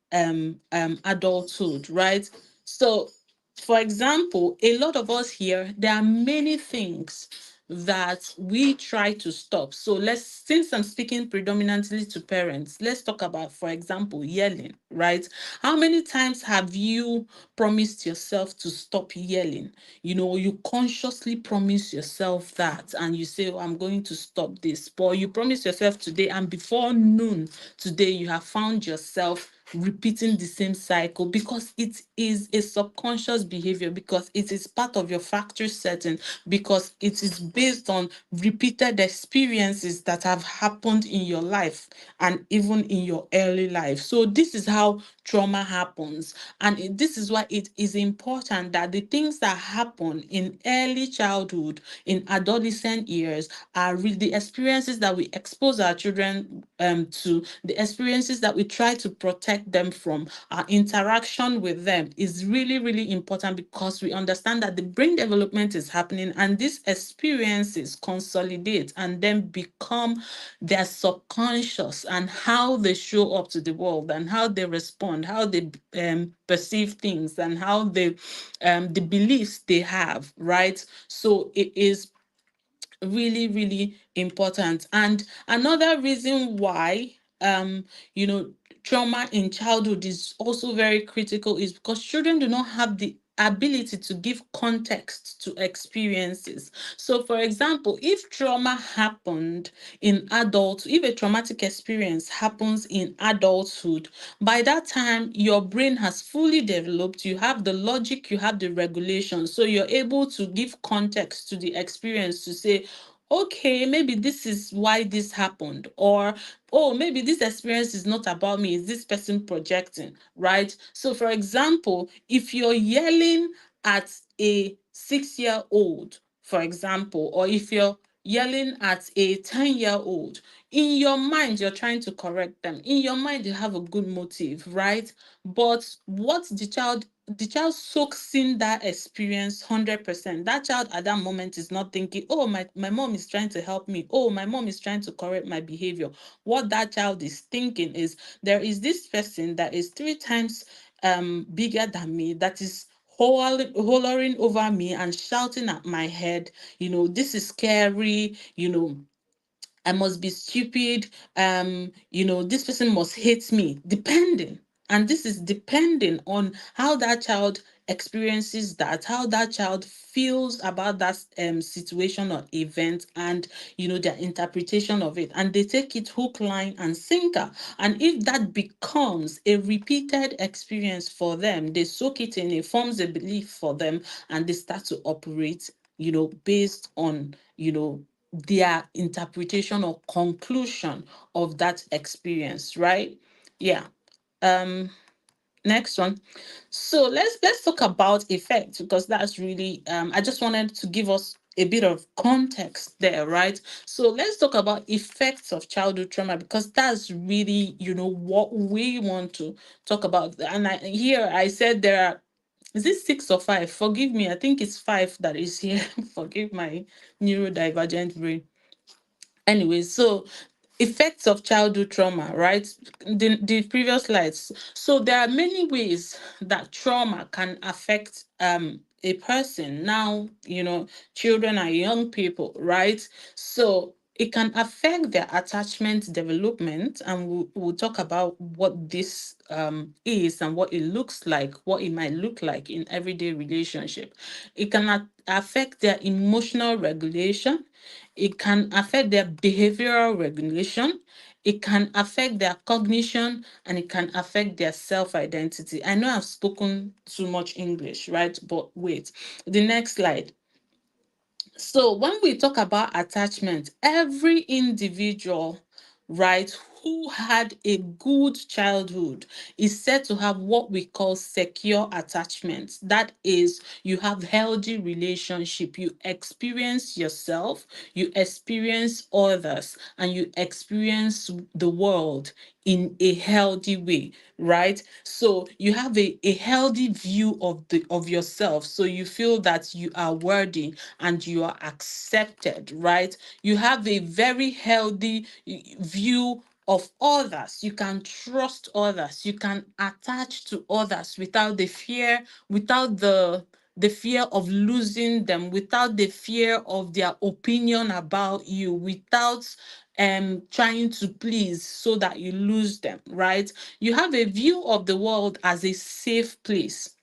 Speaker 7: adulthood, right? So for example, a lot of us here, there are many things that we try to stop. So since I'm speaking predominantly to parents, let's talk about, for example, yelling, right? How many times have you promised yourself to stop yelling? You consciously promise yourself that, and you say, oh, I'm going to stop this. But you promise yourself today, and before noon today, you have found yourself repeating the same cycle because it is a subconscious behavior, because it is part of your factory setting, because it is based on repeated experiences that have happened in your life and even in your early life. So this is how trauma happens, and this is why it is important that the things that happen in early childhood, in adolescent years, are the experiences that we expose our children to, the experiences that we try to protect them from. Our interaction with them is really, really important because we understand that the brain development is happening, and these experiences consolidate and then become their subconscious, and how they show up to the world and how they respond, how they perceive things, and how they the beliefs they have, right? So it is really, really important. And another reason why you know trauma in childhood is also very critical is because children do not have the ability to give context to experiences. So for example, if trauma happened in adult, if a traumatic experience happens in adulthood, by that time your brain has fully developed, you have the logic, you have the regulation, so you're able to give context to the experience to say, okay, maybe this is why this happened, or oh, maybe this experience is not about me, is this person projecting, right? So for example, if you're yelling at a 6-year old, for example, or if you're yelling at a 10-year old, in your mind you're trying to correct them, in your mind you have a good motive, right? But what the child soaks in that experience 100%. That child at that moment is not thinking, oh, my mom is trying to help me, oh, my mom is trying to correct my behavior. What that child is thinking is, there is this person that is 3 times bigger than me, that is hollering over me and shouting at my head, this is scary, I must be stupid, this person must hate me, depending. And this is depending on how that child experiences that, how that child feels about that situation or event, and their interpretation of it, and they take it hook, line, and sinker. And if that becomes a repeated experience for them, they soak it in, it forms a belief for them, and they start to operate, based on, their interpretation or conclusion of that experience, right? Yeah. Um, Next one. So let's talk about effect, because that's really I just wanted to give us a bit of context there, right? So let's talk about effects of childhood trauma, because that's really what we want to talk about. And here I said there are, is it six or five? Forgive me, I think it's five that is here. Forgive my neurodivergent brain. Anyway, so effects of childhood trauma, right? The previous slides. So there are many ways that trauma can affect a person. Now, children are young people, right? So it can affect their attachment development, and we'll talk about what this is and what it looks like, what it might look like in everyday relationship. It can affect their emotional regulation. It can affect their behavioral regulation. It can affect their cognition, and it can affect their self identity. I know I've spoken too much English, right? But wait, the next slide. So when we talk about attachment, every individual, right, who had a good childhood is said to have what we call secure attachment. That is, you have healthy relationship, you experience yourself, you experience others, and you experience the world in a healthy way, right? So you have a healthy view of yourself, so you feel that you are worthy and you are accepted, right? You have a very healthy view of others. You can trust others, you can attach to others without the fear, without the fear of losing them, without the fear of their opinion about you, without trying to please so that you lose them, right? You have a view of the world as a safe place,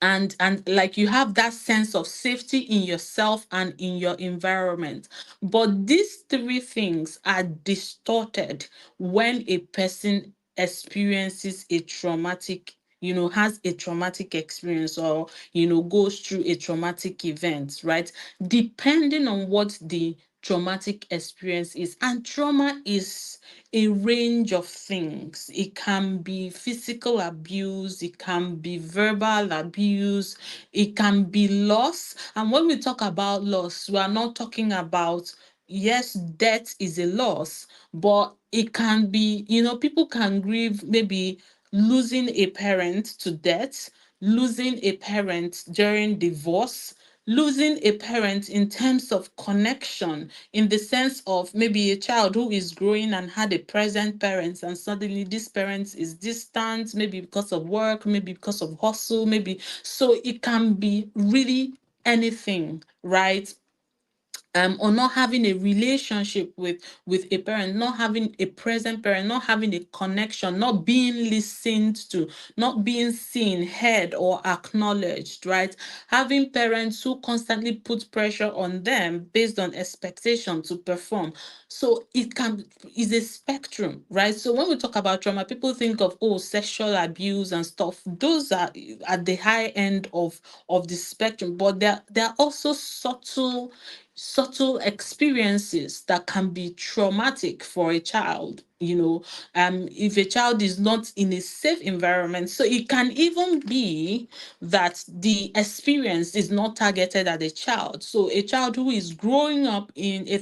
Speaker 7: and like you have that sense of safety in yourself and in your environment. But these three things are distorted when a person experiences a traumatic, has a traumatic experience, or goes through a traumatic event, right? Depending on what the traumatic experience is. And trauma is a range of things. It can be physical abuse, it can be verbal abuse, it can be loss. And when we talk about loss, we are not talking about, yes, death is a loss, but it can be, people can grieve maybe losing a parent to death, losing a parent during divorce, losing a parent in terms of connection, in the sense of maybe a child who is growing and had a present parent, and suddenly this parent is distant, maybe because of work, maybe because of hustle, maybe. So it can be really anything, right? Or not having a relationship with a parent, not having a present parent, not having a connection, not being listened to, not being seen, heard, or acknowledged, right? Having parents who constantly put pressure on them based on expectation to perform. So it can is a spectrum, right? So when we talk about trauma, people think of, oh, sexual abuse and stuff. Those are at the high end of the spectrum, but there are also subtle experiences that can be traumatic for a child. If a child is not in a safe environment, so it can even be that the experience is not targeted at a child. So a child who is growing up in a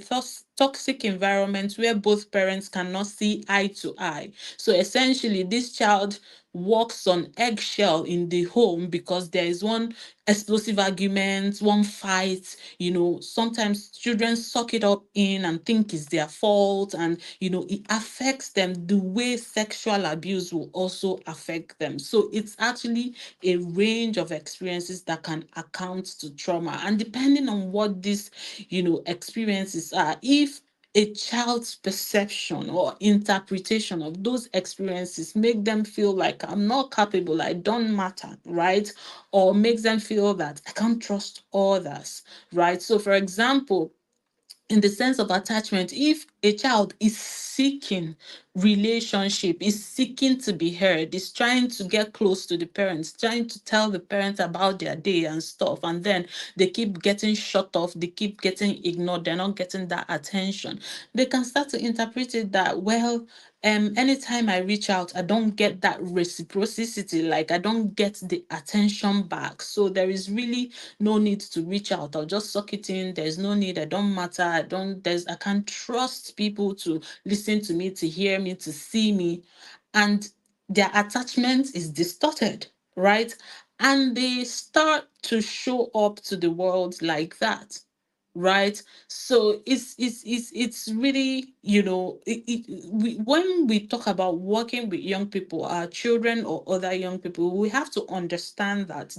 Speaker 7: toxic environment where both parents cannot see eye to eye. So essentially, this child walks on eggshell in the home because there is one explosive argument, one fight. Sometimes children suck it up in and think it's their fault, and it affects them the way sexual abuse will also affect them. So it's actually a range of experiences that can account to trauma. And depending on what these experiences are, if a child's perception or interpretation of those experiences make them feel like I'm not capable, I don't matter, right? Or makes them feel that I can't trust others, right? So, for example, in the sense of attachment, if a child is seeking relationship, is seeking to be heard, is trying to get close to the parents, trying to tell the parents about their day and stuff, and then they keep getting shut off, they keep getting ignored, they're not getting that attention, they can start to interpret it that, well, anytime I reach out, I don't get that reciprocity, like I don't get the attention back. So there is really no need to reach out. I'll just suck it in. There's no need. I don't matter. I can't trust people to listen to me, to hear me, to see me. And their attachment is distorted, right? And they start to show up to the world like that, right? So it's really, when we talk about working with young people, our children or other young people, we have to understand that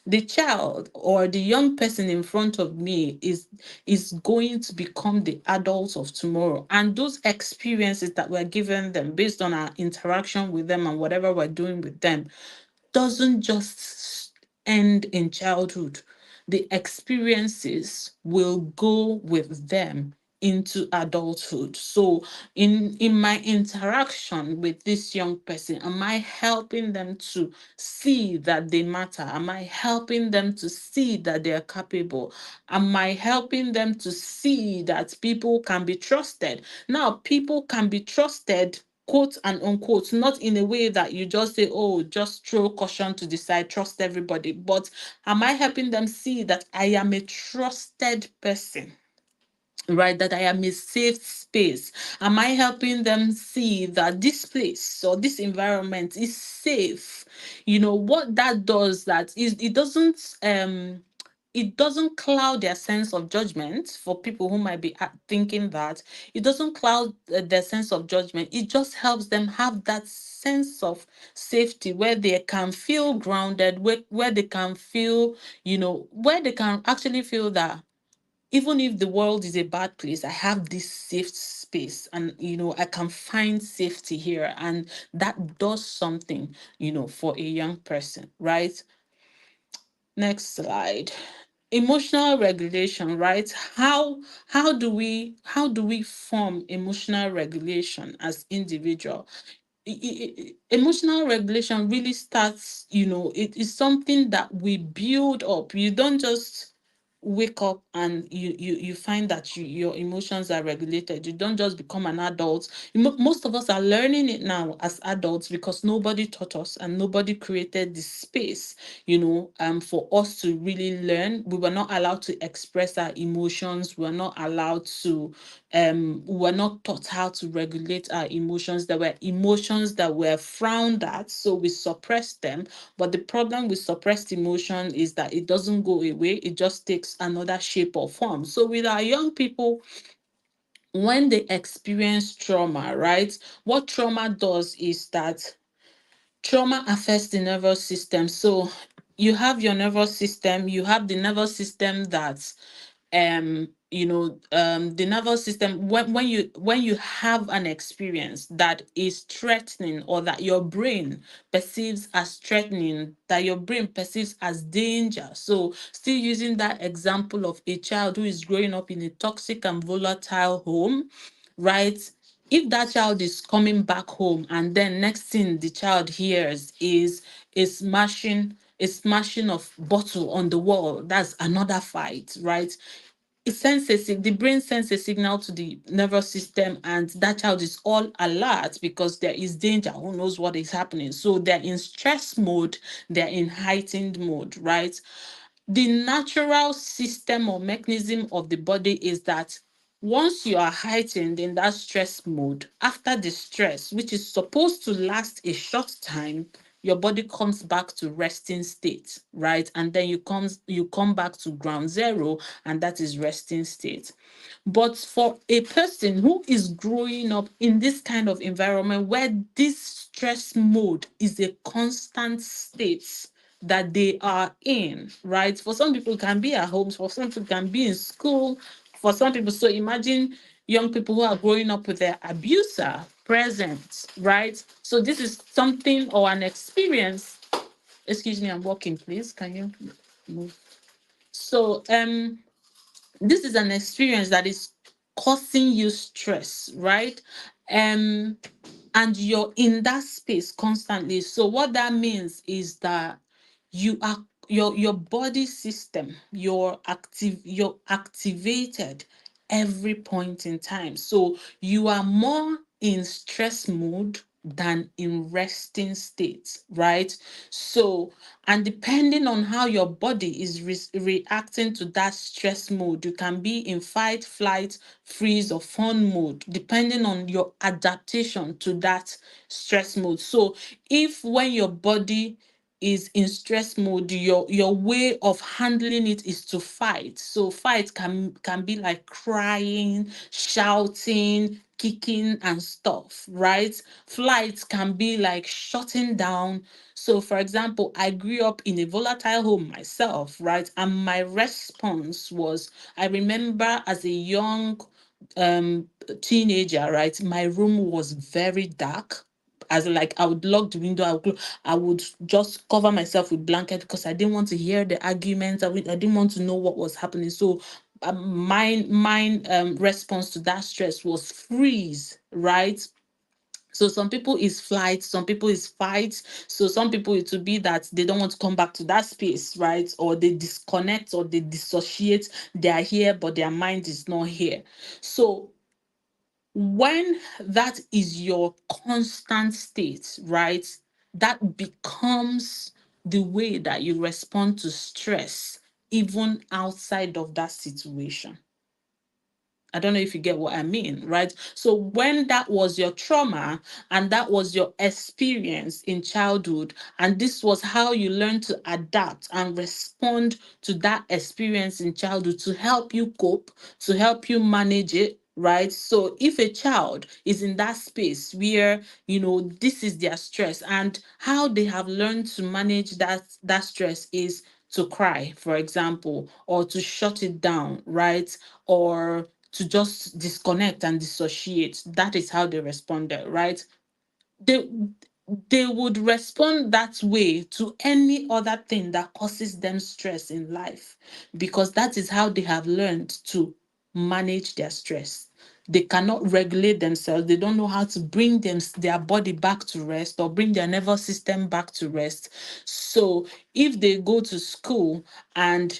Speaker 7: the child or the young person in front of me is going to become the adults of tomorrow, and those experiences that we're giving them based on our interaction with them and whatever we're doing with them doesn't just end in childhood. The experiences will go with them into adulthood. So in my interaction with this young person, am I helping them to see that they matter? Am I helping them to see that they are capable? Am I helping them to see that people can be trusted? Now, people can be trusted, quote and unquote, not in a way that you just say, oh, just throw caution to the side, trust everybody. But am I helping them see that I am a trusted person? Right, that I am a safe space? Am I helping them see that this place or this environment is safe? What that does, that is, it doesn't cloud their sense of judgment. For people who might be thinking that, it doesn't cloud their sense of judgment. It just helps them have that sense of safety where they can feel grounded, where they can feel, where they can actually feel that even if the world is a bad place, I have this safe space, and I can find safety here. And that does something, for a young person, right? Next slide. Emotional regulation, right? How do we form emotional regulation as individual? Emotional regulation really starts, it is something that we build up. You don't just wake up and you find that your emotions are regulated. You don't just become an adult. Most of us are learning it now as adults because nobody taught us and nobody created the space, for us to really learn. We were not allowed to express our emotions. We were not allowed to we were not taught how to regulate our emotions. There were emotions that were frowned at, so we suppressed them. But the problem with suppressed emotion is that it doesn't go away, it just takes another shape or form. So with our young people, when they experience trauma, right, what trauma does is that trauma affects the nervous system. So you have your nervous system, you have the nervous system that's the nervous system. When you have an experience that is threatening, or that your brain perceives as threatening, that your brain perceives as danger. So still using that example of a child who is growing up in a toxic and volatile home, right? If that child is coming back home and then next thing the child hears is a smashing of bottle on the wall, that's another fight, right? The brain sends a signal to the nervous system, and that child is all alert because there is danger. Who knows what is happening? So they're in stress mode, they're in heightened mode, right? The natural system or mechanism of the body is that once you are heightened in that stress mode, after the stress, which is supposed to last a short time, your body comes back to resting state, right? And then you come back to ground zero, and that is resting state. But for a person who is growing up in this kind of environment where this stress mode is a constant state that they are in, right? For some people, it can be at homes, for some people, it can be in school, for some people. So imagine young people who are growing up with their abuser present, right? So this is something or an experience. Excuse me, I'm walking, please. Can you move? So this is an experience that is causing you stress, right? Um and you're in that space constantly. So what that means is that you are your body system, you're activated every point in time. So you are more in stress mode than in resting state, right? So, and depending on how your body is reacting to that stress mode, you can be in fight, flight, freeze, or fawn mode, depending on your adaptation to that stress mode. So, if when your body is in stress mode, your way of handling it is to fight. So fight can be like crying, shouting, kicking and stuff, right? Flight can be like shutting down. So for example, I grew up in a volatile home myself, right? And my response was, I remember as a young teenager, right? My room was very dark. As like I would lock the window, I would just cover myself with blanket because I didn't want to hear the arguments. I didn't want to know what was happening. So my response to that stress was freeze, right? So some people is flight, some people is fight. So some people it will be that they don't want to come back to that space, right? Or they disconnect or they dissociate. They are here, but their mind is not here. So when that is your constant state, right, that becomes the way that you respond to stress, even outside of that situation. I don't know if you get what I mean, right? So when that was your trauma and that was your experience in childhood, and this was how you learned to adapt and respond to that experience in childhood to help you cope, to help you manage it, right? So if a child is in that space where, this is their stress and how they have learned to manage that stress is to cry, for example, or to shut it down, right? Or to just disconnect and dissociate. That is how they responded, right? They they would respond that way to any other thing that causes them stress in life because that is how they have learned to manage their stress. They cannot regulate themselves. They don't know how to bring their body back to rest or bring their nervous system back to rest. So if they go to school and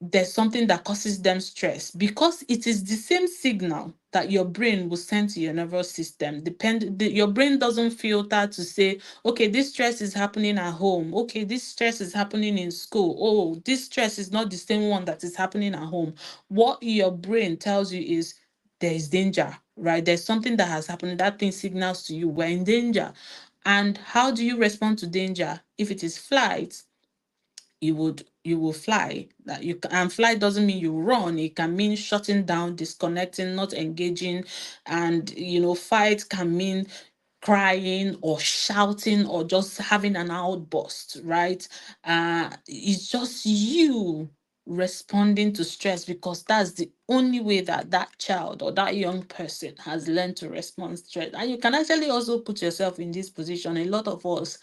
Speaker 7: there's something that causes them stress because it is the same signal that your brain will send to your nervous system. Your brain doesn't filter to say, okay, this stress is happening at home. Okay, this stress is happening in school. Oh, this stress is not the same one that is happening at home. What your brain tells you is there is danger, right? There's something that has happened. That thing signals to you we're in danger. And how do you respond to danger? If it is flight, you will fly. And fly doesn't mean you run. It can mean shutting down, disconnecting, not engaging. And fight can mean crying or shouting or just having an outburst, right? It's just you responding to stress because that's the only way that that child or that young person has learned to respond to stress. And you can actually also put yourself in this position. A lot of us,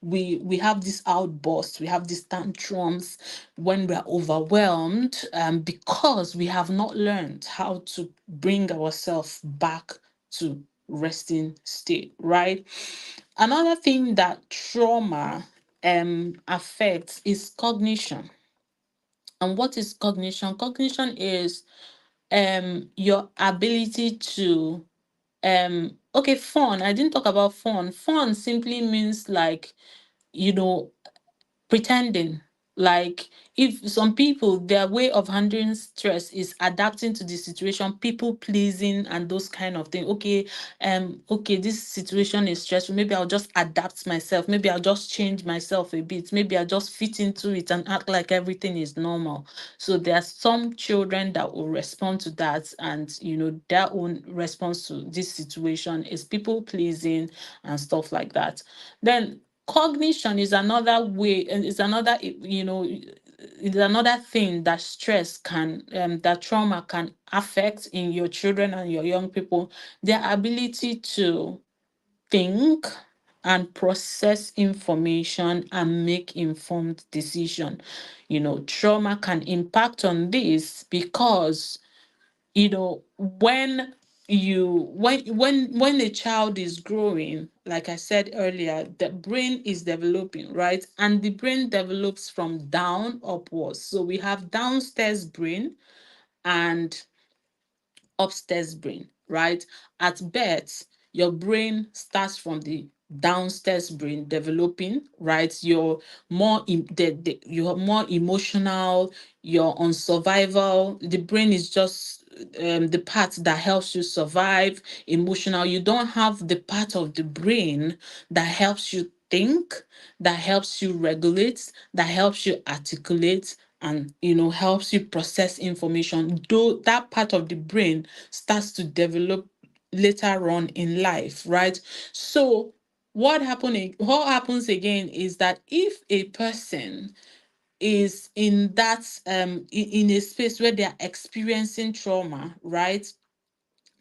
Speaker 7: we have this outburst, we have these tantrums when we're overwhelmed, because we have not learned how to bring ourselves back to resting state, right? Another thing that trauma affects is cognition. And what is cognition? Cognition is your ability to okay, fun. I didn't talk about fun. Fun simply means like, you know, pretending. Like if some people, their way of handling stress is adapting to the situation, people pleasing and those kind of things. Okay, this situation is stressful, maybe I'll just adapt myself, maybe I'll just change myself a bit, maybe I'll just fit into it and act like everything is normal. So there are some children that will respond to that, and their own response to this situation is people pleasing and stuff like that. Then cognition is another way, and it's another is another thing that stress can that trauma can affect in your children and your young people, their ability to think and process information and make informed decision. Trauma can impact on this because, when a child is growing, like I said earlier, the brain is developing, right? And the brain develops from down upwards. So we have downstairs brain and upstairs brain, right? At birth, your brain starts from the downstairs brain developing, right? You're more emotional, you're on survival. The brain is just the part that helps you survive, emotional. You don't have the part of the brain that helps you think, that helps you regulate, that helps you articulate, and helps you process information. Though that part of the brain starts to develop later on in life, right? So what happens again is that if a person is in in a space where they are experiencing trauma, right?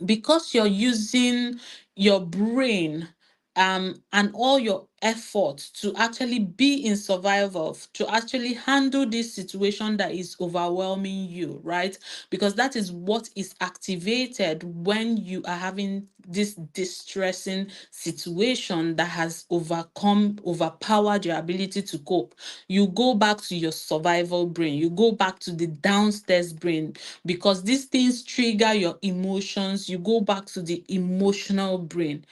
Speaker 7: Because you're using your brain and all your effort to actually be in survival, to actually handle this situation that is overwhelming you, right? Because that is what is activated when you are having this distressing situation that has overpowered your ability to cope. You go back to your survival brain, you go back to the downstairs brain, because these things trigger your emotions. You go back to the emotional brain.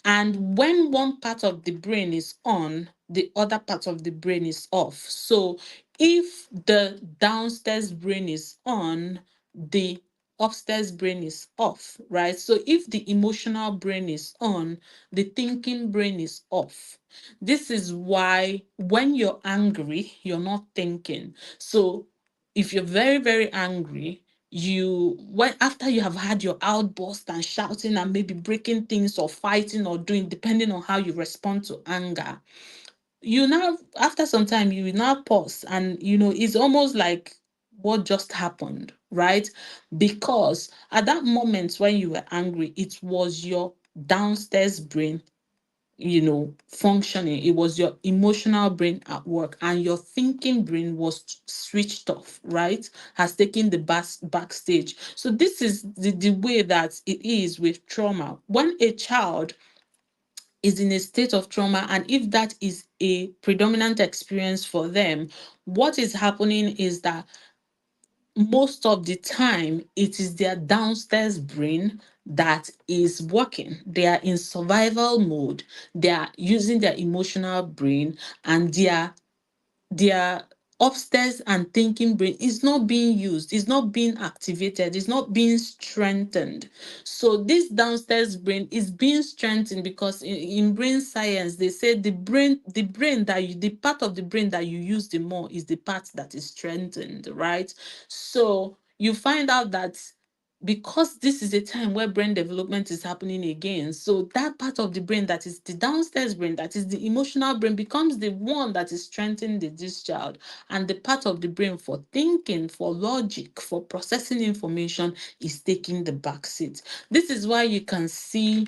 Speaker 7: And when one part of the brain is on, the other part of the brain is off. So if the downstairs brain is on, the upstairs brain is off, right? So if the emotional brain is on, the thinking brain is off. This is why when you're angry, you're not thinking. So if you're very, very angry, when after you have had your outburst and shouting and maybe breaking things or fighting or doing, depending on how you respond to anger, you now, after some time, you will now pause, and it's almost like what just happened, right? Because at that moment when you were angry, it was your downstairs brain functioning. It was your emotional brain at work, and your thinking brain was switched off, right? Has taken the backstage. So this is the way that it is with trauma. When a child is in a state of trauma, and if that is a predominant experience for them, what is happening is that most of the time it is their downstairs brain that is working. They are in survival mode, they are using their emotional brain, and their upstairs and thinking brain is not being used, is not being activated, is not being strengthened. So this downstairs brain is being strengthened because in brain science they say the brain that the part of the brain that you use the more is the part that is strengthened, right? So you find out that because this is a time where brain development is happening again, so that part of the brain that is the downstairs brain, that is the emotional brain, becomes the one that is strengthening this child, and the part of the brain for thinking, for logic, for processing information is taking the back seat. This is why you can see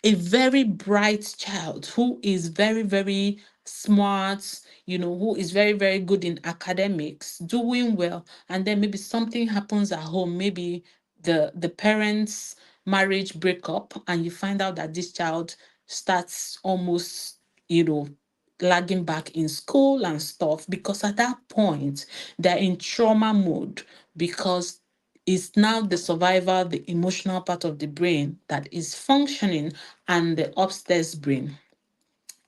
Speaker 7: a very bright child who is very, very smart, who is very, very good in academics, doing well, and then maybe something happens at home, maybe the parents marriage breakup, and you find out that this child starts almost lagging back in school and stuff, because at that point they're in trauma mode, because it's now the survival, the emotional part of the brain that is functioning, and the upstairs brain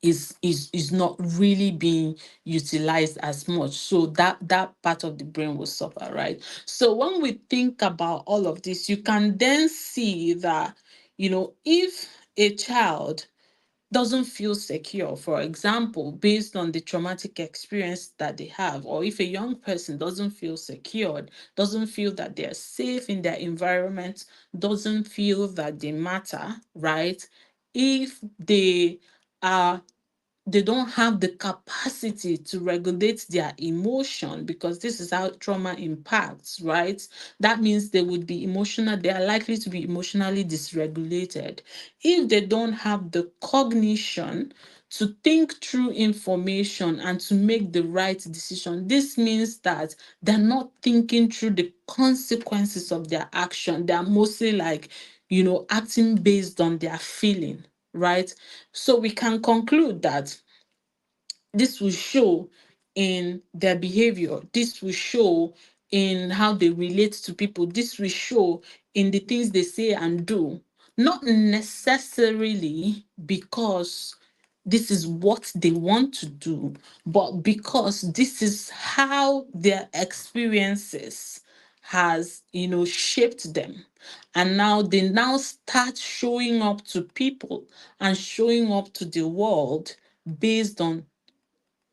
Speaker 7: is not really being utilized as much. So that part of the brain will suffer, right? So when we think about all of this, you can then see that if a child doesn't feel secure, for example, based on the traumatic experience that they have, or if a young person doesn't feel secured, doesn't feel that they're safe in their environment, doesn't feel that they matter, right? If they are they don't have the capacity to regulate their emotion, because this is how trauma impacts, right? That means they would be emotional, they are likely to be emotionally dysregulated. If they don't have the cognition to think through information and to make the right decision, this means that they're not thinking through the consequences of their action. They're mostly like, acting based on their feeling, right? So we can conclude that this will show in their behavior, this will show in how they relate to people, this will show in the things they say and do, not necessarily because this is what they want to do, but because this is how their experiences has shaped them. And now they now start showing up to people and showing up to the world based on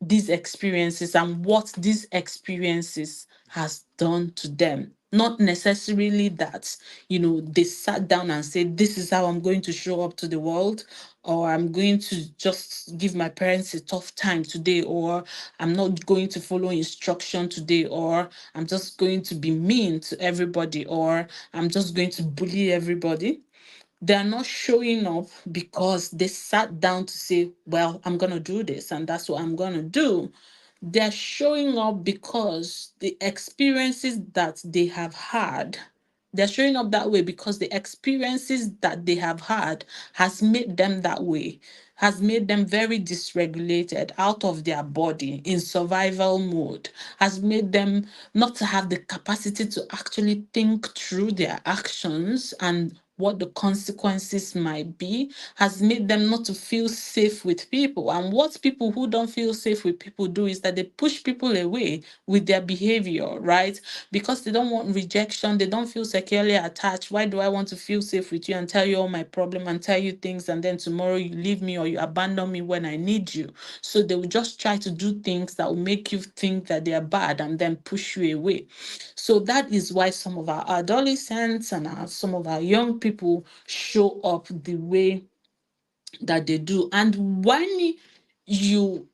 Speaker 7: these experiences and what these experiences has done to them. Not necessarily that they sat down and said, this is how I'm going to show up to the world, or I'm going to just give my parents a tough time today, or I'm not going to follow instruction today, or I'm just going to be mean to everybody, or I'm just going to bully everybody. They're not showing up because they sat down to say, well, I'm going to do this and that's what I'm going to do. They're showing up because the experiences that they have had, they're showing up that way because the experiences that they have had has made them that way, has made them very dysregulated, out of their body, in survival mode, has made them not to have the capacity to actually think through their actions and what the consequences might be, has made them not to feel safe with people. And what people who don't feel safe with people do is that they push people away with their behavior, right? Because they don't want rejection, they don't feel securely attached. Why do I want to feel safe with you and tell you all my problem and tell you things, and then tomorrow you leave me or you abandon me when I need you? So they will just try to do things that will make you think that they are bad and then push you away. So that is why some of our adolescents and some of our young people show up the way that they do. And when you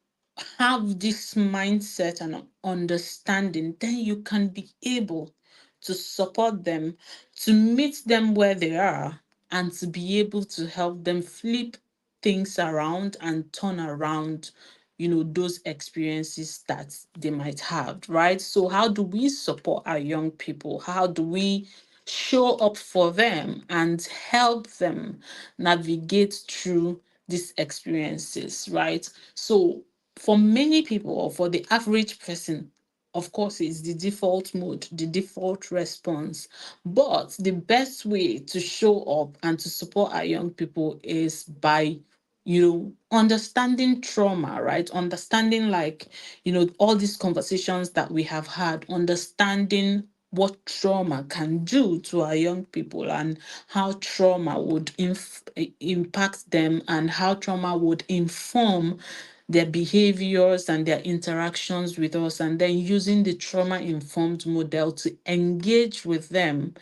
Speaker 7: have this mindset and understanding, then you can be able to support them, to meet them where they are, and to be able to help them flip things around and turn around those experiences that they might have, right? So how do we support our young people? How do we show up for them and help them navigate through these experiences, right? So for many people, or for the average person, of course, it's the default mode, the default response. But the best way to show up and to support our young people is by understanding trauma, right? Understanding, like, all these conversations that we have had, understanding what trauma can do to our young people and how trauma would impact them, and how trauma would inform their behaviors and their interactions with us, and then using the trauma informed model to engage with them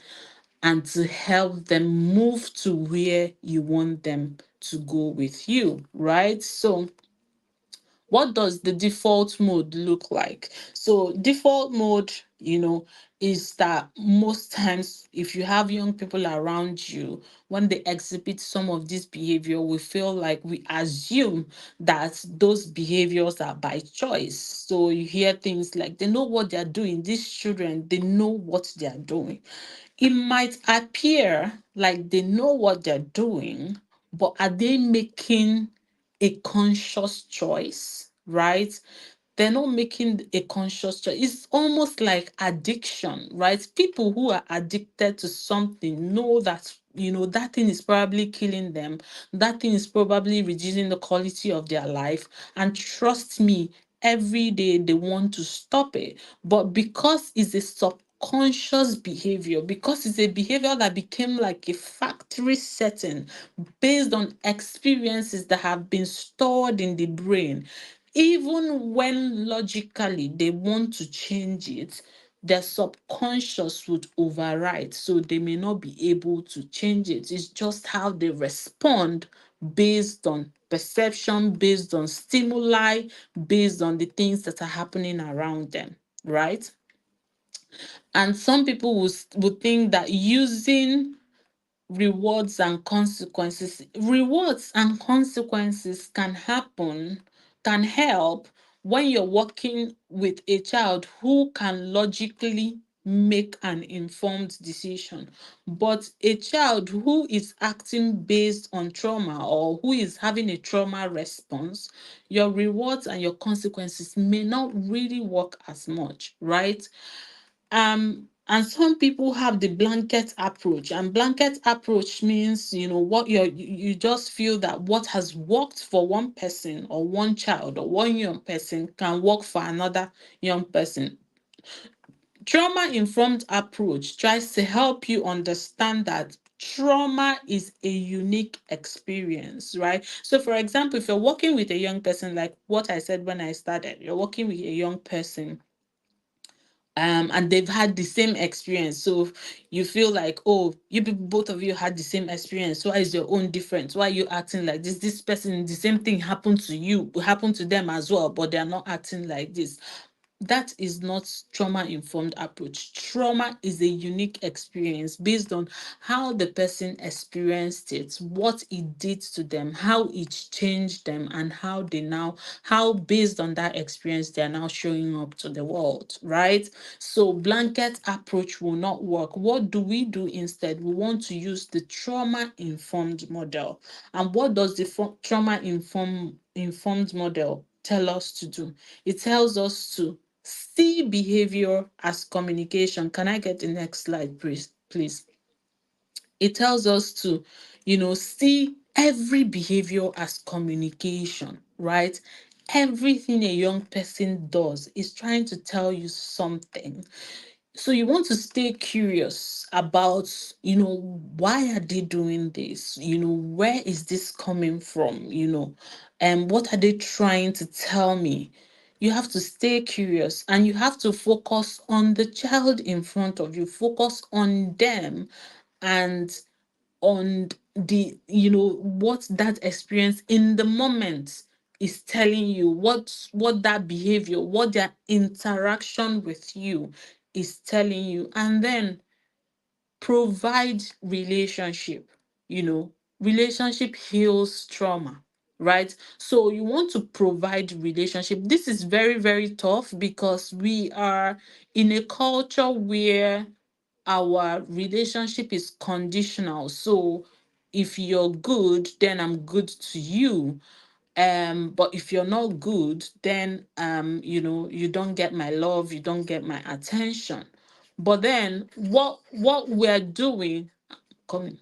Speaker 7: and to help them move to where you want them to go with you, right? So what does the default mode look like? So default mode, is that most times if you have young people around you, when they exhibit some of this behavior, we feel like we assume that those behaviors are by choice. So you hear things like, they know what they're doing. These children, they know what they're doing. It might appear like they know what they're doing, but are they making a conscious choice, right? They're not making a conscious choice. It's almost like addiction, right? People who are addicted to something know that, that thing is probably killing them. That thing is probably reducing the quality of their life. And trust me, every day they want to stop it. But because it's a subconscious behavior, because it's a behavior that became like a factory setting based on experiences that have been stored in the brain, even when logically they want to change it, their subconscious would override. So they may not be able to change it. It's just how they respond based on perception, based on stimuli, based on the things that are happening around them, right? And some people would think that using rewards and consequences can help when you're working with a child who can logically make an informed decision. But a child who is acting based on trauma, or who is having a trauma response, your rewards and your consequences may not really work as much, right? And some people have the blanket approach, and blanket approach means, what you just feel that what has worked for one person or one child or one young person can work for another young person. Trauma informed approach tries to help you understand that trauma is a unique experience, right? So for example, if you're working with a young person, like what I said when I started, you're working with a young person, and they've had the same experience. So you feel like, oh, you people, both of you had the same experience. Why is your own different? Why are you acting like this? This person, the same thing happened to you, happened to them as well, but they're not acting like this. That is not trauma-informed approach. Trauma is a unique experience based on how the person experienced it, what it did to them, how it changed them, and how based on that experience, they are now showing up to the world, right? So blanket approach will not work. What do we do instead? We want to use the trauma-informed model. And what does the trauma-informed model tell us to do? It tells us to see behavior as communication. Can I get the next slide, please? It tells us to, see every behavior as communication, right? Everything a young person does is trying to tell you something. So you want to stay curious about, why are they doing this? Where is this coming from? And what are they trying to tell me? You have to stay curious, and you have to focus on the child in front of you, focus on them, and on what that experience in the moment is telling you, what that behavior, what their interaction with you is telling you. And then provide relationship. Relationship heals trauma, right? So you want to provide relationship. This is very, very tough because we are in a culture where our relationship is conditional. So if you're good, then I'm good to you. But if you're not good, then you don't get my love, you don't get my attention. But then what we're doing, coming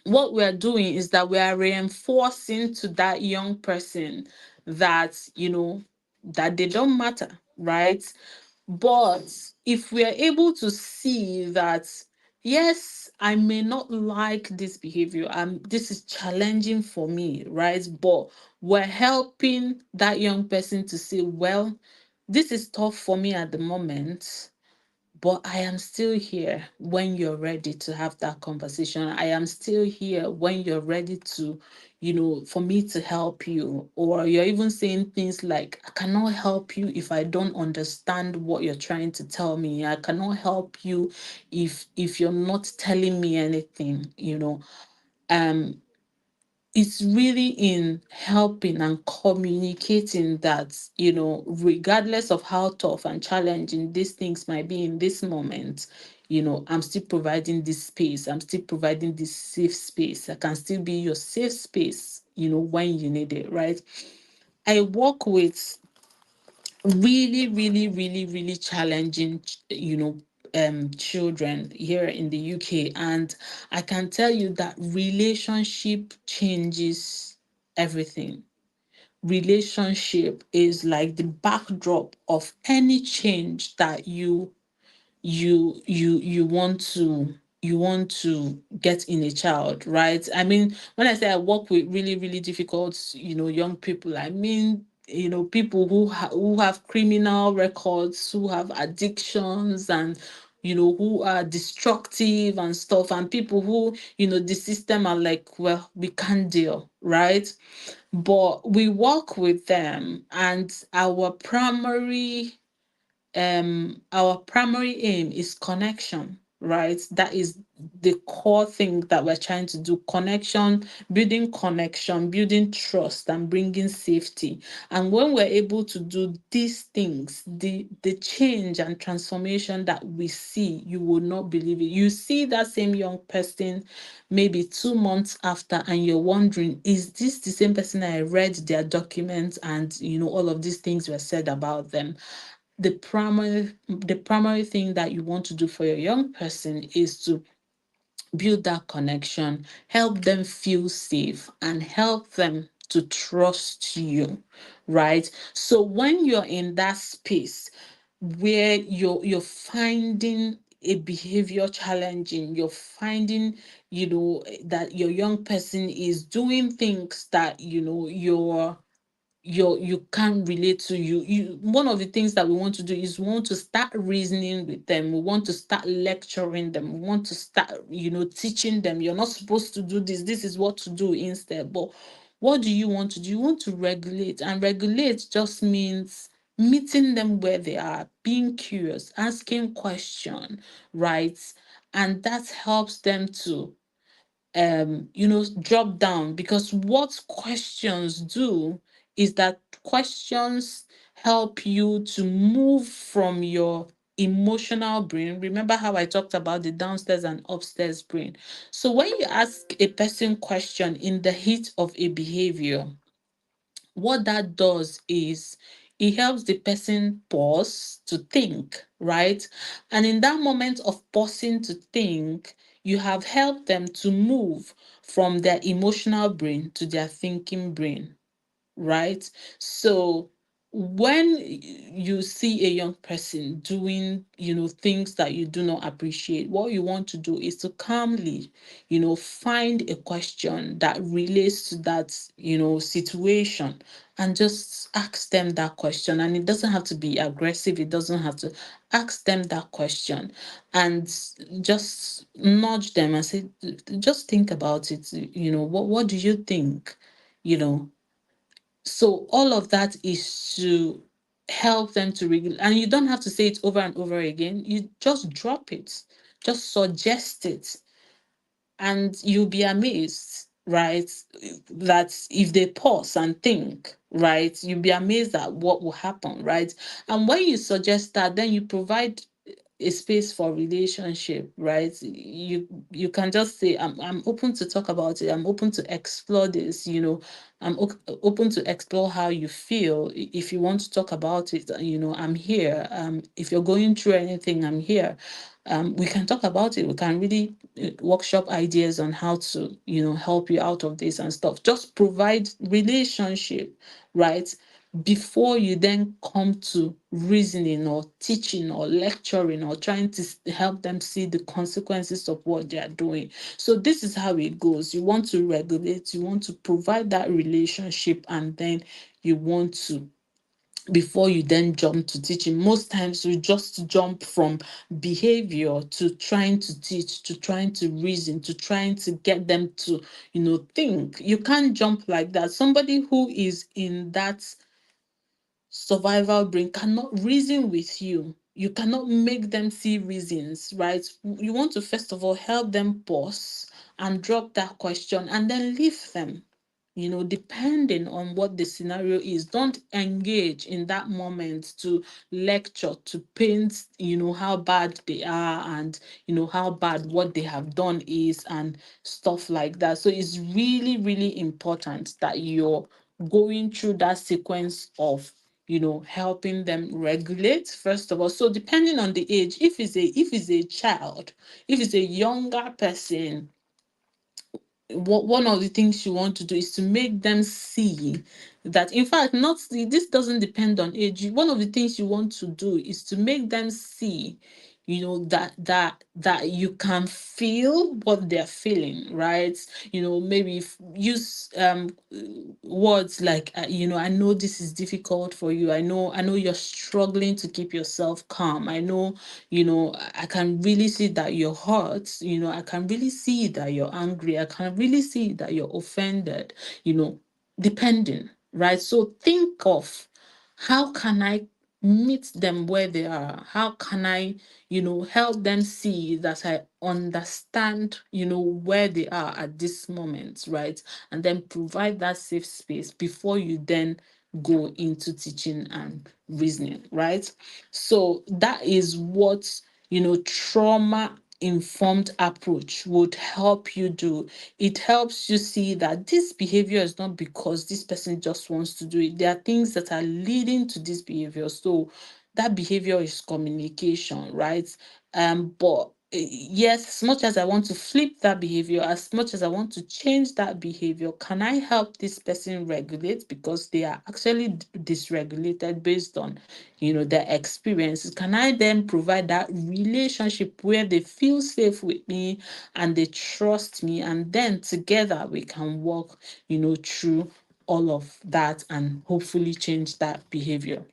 Speaker 7: what we're doing is that we are reinforcing to that young person that that they don't matter, right? But if we are able to see that, yes, I may not like this behavior, this is challenging for me, right? But we're helping that young person to say, well, this is tough for me at the moment, but I am still here when you're ready to have that conversation. I am still here when you're ready to, for me to help you. Or you're even saying things like, I cannot help you if I don't understand what you're trying to tell me. I cannot help you if you're not telling me anything. Um, it's really in helping and communicating that, regardless of how tough and challenging these things might be in this moment, I'm still providing this space. I'm still providing this safe space. I can still be your safe space, when you need it, right? I work with really, really, really, really challenging, children here in the UK. And I can tell you that relationship changes everything. Relationship is like the backdrop of any change that you want to get in a child, right? I mean, when I say I work with really, really difficult, young people, I mean, people who have criminal records, who have addictions, and who are destructive and stuff, and people who the system are like, well, we can't deal, right? but we work with them, and our primary aim is connection, right? That is the core thing that we're trying to do: connection, building trust, and bringing safety. And when we're able to do these things, the change and transformation that we see, you will not believe it. You see that same young person maybe 2 months after, and you're wondering, is this the same person? I read their documents, and all of these things were said about them. The primary thing that you want to do for your young person is to build that connection, help them feel safe, and help them to trust you, right? So when you're in that space where you're finding a behavior challenging, you're finding that your young person is doing things that you can't relate to. You One of the things that we want to do is we want to start reasoning with them. We want to start lecturing them. We want to start teaching them, you're not supposed to do this, this is what to do instead. But what do you want to do? You want to regulate, and regulate just means meeting them where they are, being curious, asking question, right? And that helps them to drop down, because what questions do is that questions help you to move from your emotional brain. Remember how I talked about the downstairs and upstairs brain? So when you ask a person question in the heat of a behavior, what that does is it helps the person pause to think, right? And in that moment of pausing to think, you have helped them to move from their emotional brain to their thinking brain, right? So when you see a young person doing, things that you do not appreciate, what you want to do is to calmly, find a question that relates to that, situation, and just ask them that question. And it doesn't have to be aggressive. It doesn't have to. Ask them that question and just nudge them and say, just think about it. What do you think? You know, so all of that is to help them to regulate. And you don't have to say it over and over again. You just drop it, just suggest it, and you'll be amazed, right? That if they pause and think, right, you'll be amazed at what will happen, right? And when you suggest that, then you provide a space for relationship, right? You can just say, I'm open to talk about it. I'm open to explore this. I'm open to explore how you feel. If you want to talk about it, I'm here. If you're going through anything, I'm here. We can talk about it. We can really workshop ideas on how to, help you out of this and stuff. Just provide relationship, right? Before you then come to reasoning or teaching or lecturing or trying to help them see the consequences of what they are doing. So this is how it goes. You want to regulate, you want to provide that relationship, and then you want to, before you then jump to teaching. Most times we just jump from behavior to trying to teach, to trying to reason, to trying to get them to, think. You can't jump like that. Somebody who is in that survival brain cannot reason with you. You cannot make them see reasons, right? You want to first of all help them pause and drop that question, and then leave them. Depending on what the scenario is, don't engage in that moment to lecture, to paint, how bad they are, and how bad what they have done is, and stuff like that. So it's really, really important that you're going through that sequence of helping them regulate first of all. So depending on the age, if it's a child, if it's a younger person, one of the things you want to do is to make them see that, in fact, not this doesn't depend on age. One of the things you want to do is to make them see, that you can feel what they're feeling, right? Maybe use words like, I know this is difficult for you. I know you're struggling to keep yourself calm. I know, I can really see that you're hurt. I can really see that you're angry. I can really see that you're offended. you know depending, right? So think of, how can I meet them where they are? How can I, help them see that I understand, where they are at this moment, right? And then provide that safe space before you then go into teaching and reasoning, right? So that is what, trauma informed approach would help you do. It helps you see that this behavior is not because this person just wants to do it. There are things that are leading to this behavior. So that behavior is communication, right? But yes, as much as I want to flip that behavior, as much as I want to change that behavior, can I help this person regulate, because they are actually dysregulated based on, their experiences? Can I then provide that relationship where they feel safe with me and they trust me, and then together we can walk, through all of that and hopefully change that behavior.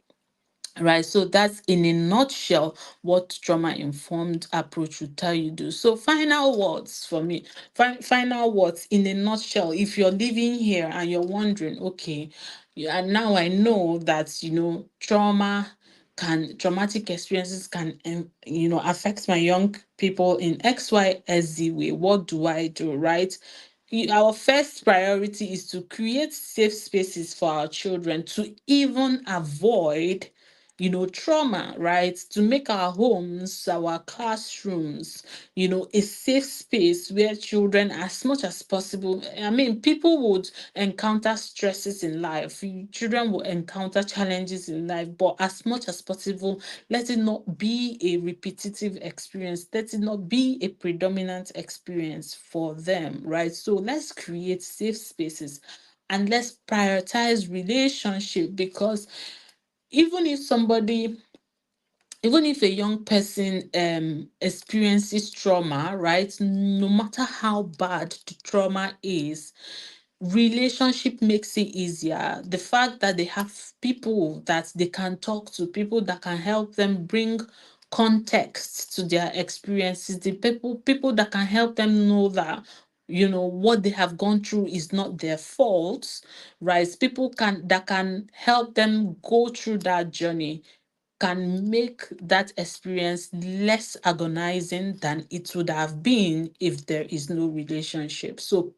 Speaker 7: Right, so that's in a nutshell what trauma informed approach will tell you do. So, final words for me, final words in a nutshell. If you're living here and you're wondering, okay, and now I know that traumatic experiences can affect my young people in XYZ way. What do I do? Right, our first priority is to create safe spaces for our children to even avoid trauma, right? To make our homes, our classrooms, a safe space where children, as much as possible, I mean, people would encounter stresses in life, children will encounter challenges in life, but as much as possible, let it not be a repetitive experience, let it not be a predominant experience for them, right? So let's create safe spaces and let's prioritize relationship, because even if somebody even if a young person experiences trauma, right, no matter how bad the trauma is, relationship makes it easier. The fact that they have people that they can talk to, people that can help them bring context to their experiences, the people that can help them know that what they have gone through is not their fault, right? People that can help them go through that journey, can make that experience less agonizing than it would have been if there is no relationship. So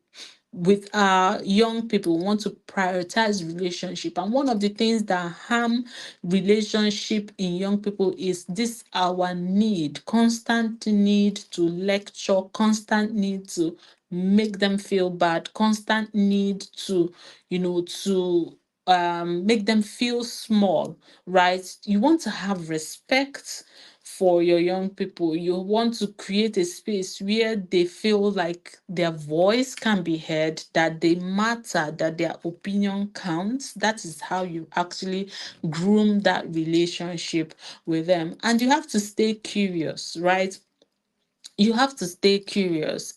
Speaker 7: with our young people, we want to prioritize relationship, and one of the things that harm relationship in young people is this our need, constant need to lecture, constant need to make them feel bad, constant need to make them feel small, right? You want to have respect for your young people. You want to create a space where they feel like their voice can be heard, that they matter, that their opinion counts. That is how you actually groom that relationship with them. And you have to stay curious, right? You have to stay curious.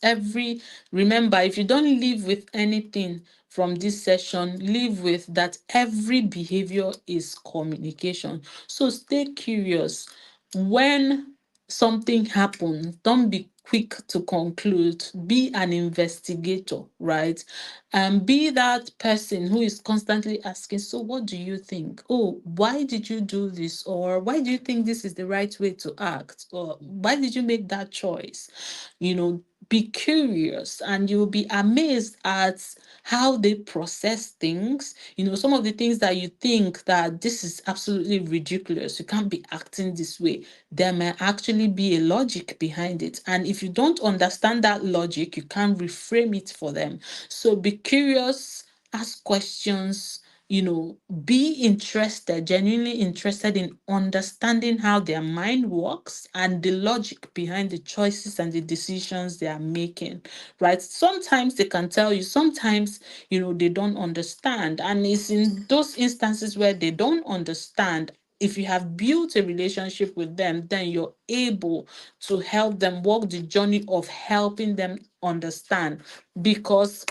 Speaker 7: Remember, if you don't live with anything from this session, live with that every behavior is communication. So stay curious. When something happens, don't be quick to conclude. Be an investigator, right? And be that person who is constantly asking, so what do you think? Oh, why did you do this? Or why do you think this is the right way to act? Or why did you make that choice? Be curious, and you'll be amazed at how they process things. Some of the things that you think that this is absolutely ridiculous, you can't be acting this way, there may actually be a logic behind it. And if you don't understand that logic, you can't reframe it for them. So be curious, ask questions, be interested, genuinely interested in understanding how their mind works and the logic behind the choices and the decisions they are making, right? Sometimes they can tell you, sometimes, they don't understand. And it's in those instances where they don't understand, if you have built a relationship with them, then you're able to help them walk the journey of helping them understand. Because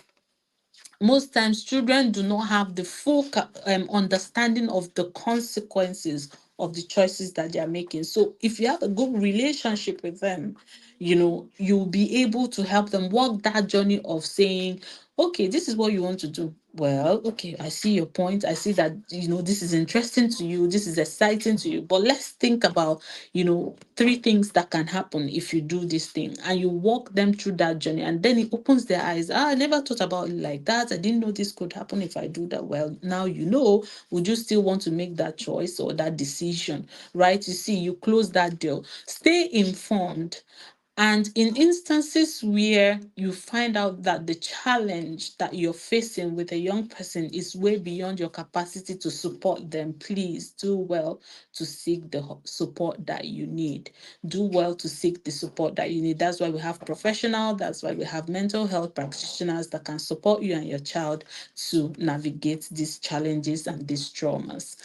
Speaker 7: most times children do not have the full understanding of the consequences of the choices that they are making. So if you have a good relationship with them, you'll be able to help them walk that journey of saying, okay, this is what you want to do. well, okay, I see your point. I see that, this is interesting to you, this is exciting to you. But let's think about, three things that can happen if you do this thing, and you walk them through that journey, and then it opens their eyes. I never thought about it like that. I didn't know this could happen if I do that. Well, now you know. Would you still want to make that choice or that decision? Right? You see, you close that deal. Stay informed. And in instances where you find out that the challenge that you're facing with a young person is way beyond your capacity to support them, please do well to seek the support that you need. Do well to seek the support that you need. That's why we have professionals, that's why we have mental health practitioners that can support you and your child to navigate these challenges and these traumas.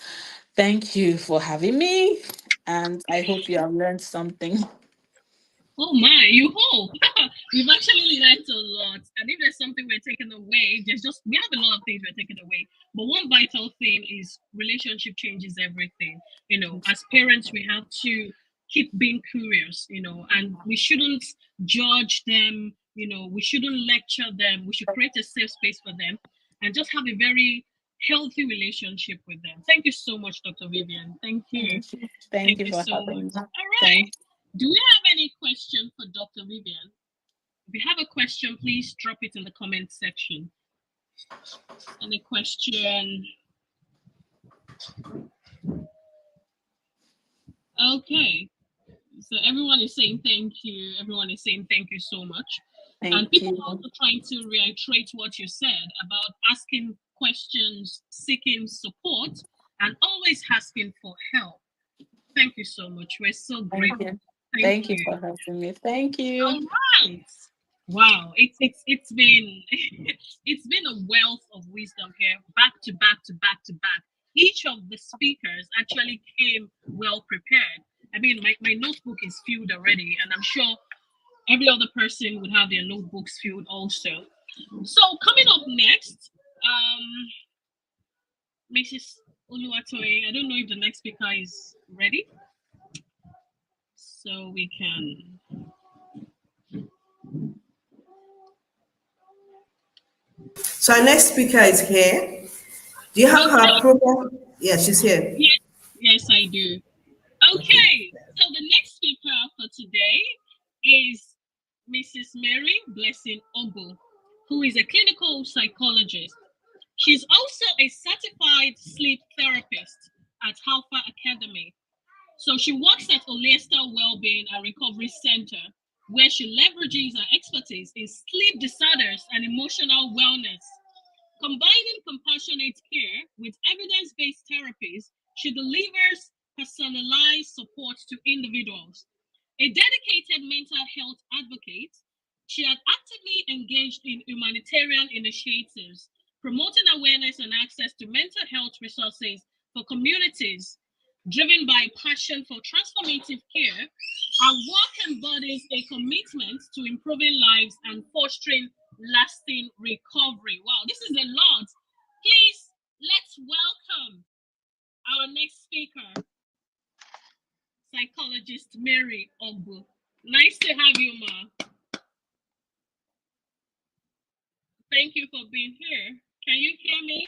Speaker 7: Thank you for having me, and I hope you have learned something.
Speaker 1: Oh my, you hope. We've actually learned a lot. And if there's something we're taking away, we have a lot of things we're taking away. But one vital thing is relationship changes everything. As parents, we have to keep being curious, and we shouldn't judge them, we shouldn't lecture them. We should create a safe space for them and just have a very healthy relationship with them. Thank you so much, Dr. Vivian. Thank you.
Speaker 7: Thank
Speaker 1: Thank
Speaker 7: you
Speaker 1: you
Speaker 7: for
Speaker 1: so much.
Speaker 7: having me.
Speaker 1: All right.
Speaker 7: Thank
Speaker 1: Do we have any question for Dr. Vivian? If you have a question, please drop it in the comment section. Any question? Okay. So everyone is saying thank you. Everyone is saying thank you so much. And
Speaker 7: thank
Speaker 1: people
Speaker 7: you.
Speaker 1: are also trying to reiterate what you said about asking questions, seeking support, and always asking for help. Thank you so much. We're so
Speaker 7: Thank
Speaker 1: grateful.
Speaker 7: you.
Speaker 1: Thank
Speaker 7: Thank you
Speaker 1: you.
Speaker 7: for having me. Thank
Speaker 1: All
Speaker 7: you.
Speaker 1: right. Wow, it's been it's been a wealth of wisdom here, back to back to back to back. Each of the speakers actually came well prepared. I mean, my notebook is filled already, and I'm sure every other person would have their notebooks filled also. So coming up next, Mrs. Oluwatoye, I don't know if the next speaker is ready, so we can.
Speaker 2: So our next speaker is here. Do you have her
Speaker 1: Okay.
Speaker 2: program? Yeah, she's here.
Speaker 1: Yes, yes, I do.
Speaker 2: Okay.
Speaker 1: Okay, so the next speaker for today is Mrs. Mary Blessing Ogo, who is a clinical psychologist. She's also a certified sleep therapist at Alpha Academy. So she works at Olesta Wellbeing and Recovery Center, where she leverages her expertise in sleep disorders and emotional wellness. Combining compassionate care with evidence based therapies, she delivers personalized support to individuals. A dedicated mental health advocate, she had actively engaged in humanitarian initiatives, promoting awareness and access to mental health resources for communities. Driven by passion for transformative care, our work embodies a commitment to improving lives and fostering lasting recovery. Wow, this is a lot. Please, let's welcome our next speaker, psychologist Mary Ogbu. Nice to have you, Ma. Thank you for being here. Can you hear me?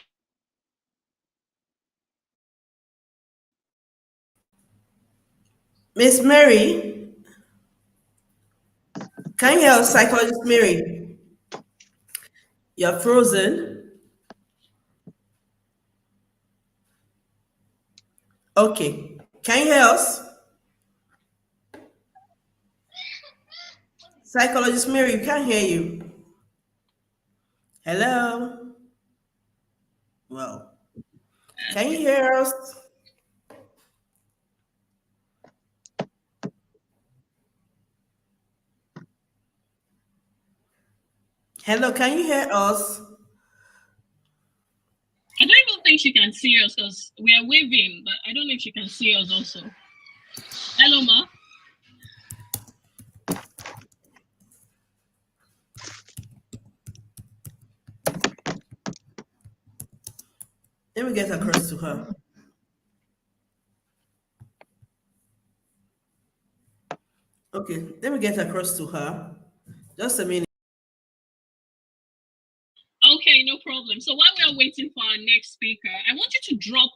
Speaker 2: Miss Mary, can you hear us, psychologist Mary? You're frozen. Okay. Can you hear us? Psychologist Mary, we can't hear you. Hello? Well, can you hear us? Hello, can you hear us?
Speaker 1: I don't even think she can see us because we are waving, but I don't know if she can see us also. Hello, Ma.
Speaker 2: Let me get across to her. Okay, let me get across to her. Just a minute.
Speaker 1: Okay, no problem. problem. So while we are waiting for our next speaker, I want you to drop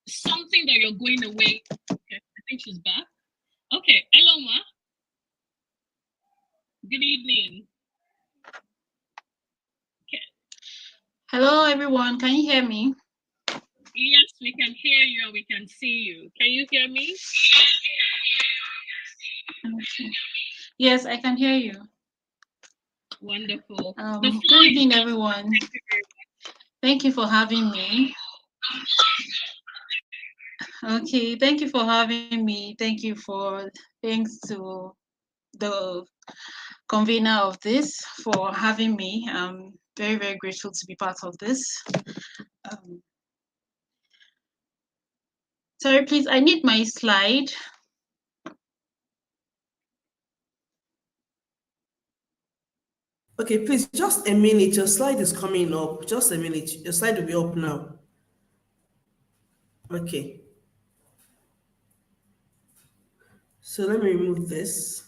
Speaker 1: something that you're going away. Okay, I think she's back. Okay, hello ma. Good evening. Okay.
Speaker 7: Hello, everyone. Can you hear me?
Speaker 1: Yes, we can hear you and we can see you. Can you hear me?
Speaker 7: Okay. Yes, I can hear you.
Speaker 1: Wonderful.
Speaker 7: Good evening, everyone. Thank you for having me. Okay, thank you for having me. Thank you for thanks to the convener of this for having me. I'm very, very grateful to be part of this. Um, sorry, please, I need my slide.
Speaker 2: Okay, please, just a minute. Your slide is coming up. Just a minute. Your slide will be up now. Okay. So let me remove this.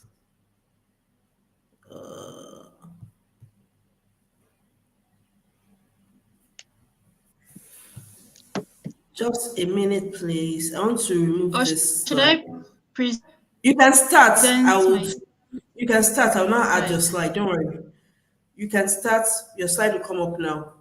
Speaker 2: Just a minute, please. I want to remove
Speaker 7: Or
Speaker 2: this
Speaker 7: should
Speaker 2: slide.
Speaker 7: I present
Speaker 2: You can start. I would.
Speaker 7: my
Speaker 2: You can start. I'll now add your
Speaker 7: slide?
Speaker 2: slide. Don't worry. You can start. Your slide will come up now.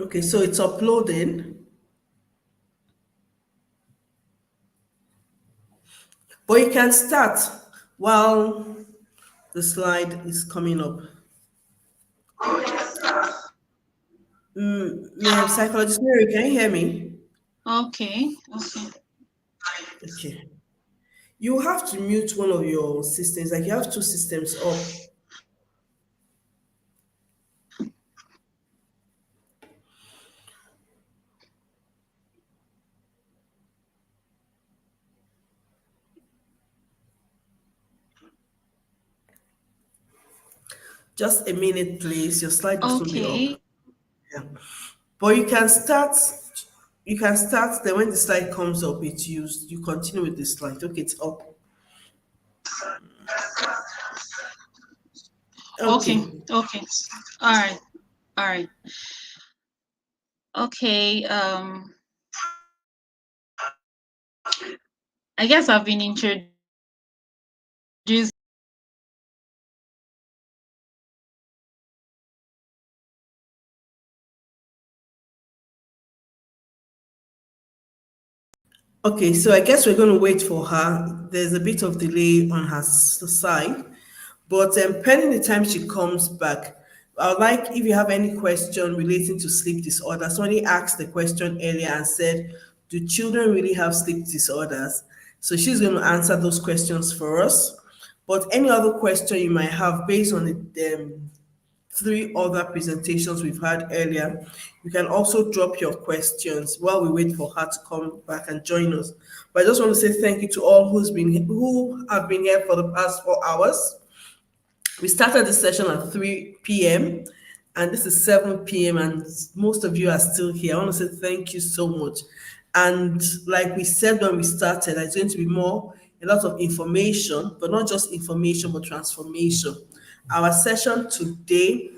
Speaker 2: Okay, so it's uploading, but you can start while the slide is coming up. Psychologist Mary, can you hear me?
Speaker 7: Okay, okay.
Speaker 2: Okay. You have to mute one of your systems, like you have two systems up. Just a minute, please. Your slide will soon be up.
Speaker 7: Okay,
Speaker 2: Yeah. But you can start. You can start. Then when the slide comes up, it's used. You continue with the slide. Okay, it's up.
Speaker 7: okay,
Speaker 2: Okay.
Speaker 7: okay. All right, all right. Okay, I guess I've been introduced.
Speaker 2: Okay, so I guess we're going to wait for her. There's a bit of delay on her side, but pending the time she comes back, I would like if you have any question relating to sleep disorder. Somebody asked the question earlier and said, "Do children really have sleep disorders?" So she's going to answer those questions for us. But any other question you might have based on the three other presentations we've had earlier. You can also drop your questions while we wait for her to come back and join us. But I just want to say thank you to all who have been here for the past 4 hours. We started this session at 3 p.m. and this is 7 p.m. and most of you are still here. I want to say thank you so much. And like we said when we started, there's going to be a lot of information, but not just information, but transformation. Our session today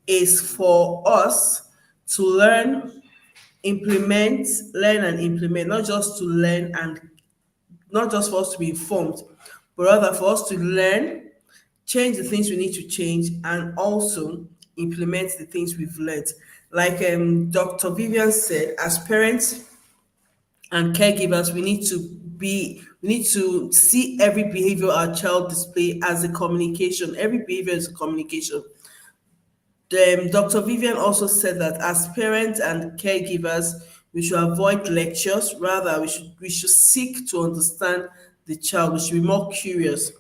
Speaker 2: is for us to learn and implement, not just to learn and not just for us to be informed, but rather for us to learn, change the things we need to change, and also implement the things we've learned. Like Dr. Vivian said, as parents and caregivers, we need to see every behavior our child display as a communication. Every behavior is a communication. Dr. Vivian also said that as parents and caregivers, we should avoid lectures. Rather, we should seek to understand the child. We should be more curious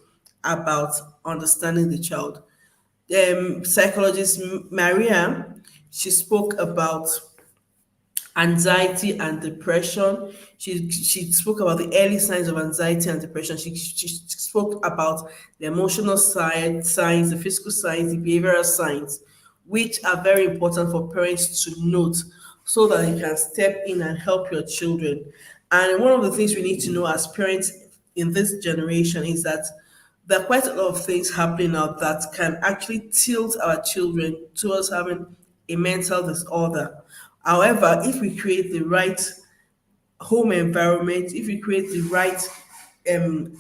Speaker 2: about understanding the child. Psychologist Maria, she spoke about anxiety and depression. She spoke about the early signs of anxiety and depression. She spoke about the emotional side signs, the physical signs, the behavioral signs, which are very important for parents to note so that you can step in and help your children. And one of the things we need to know as parents in this generation is that there are quite a lot of things happening now that can actually tilt our children towards having a mental disorder. However, if we create the right home environment, if we create the right um,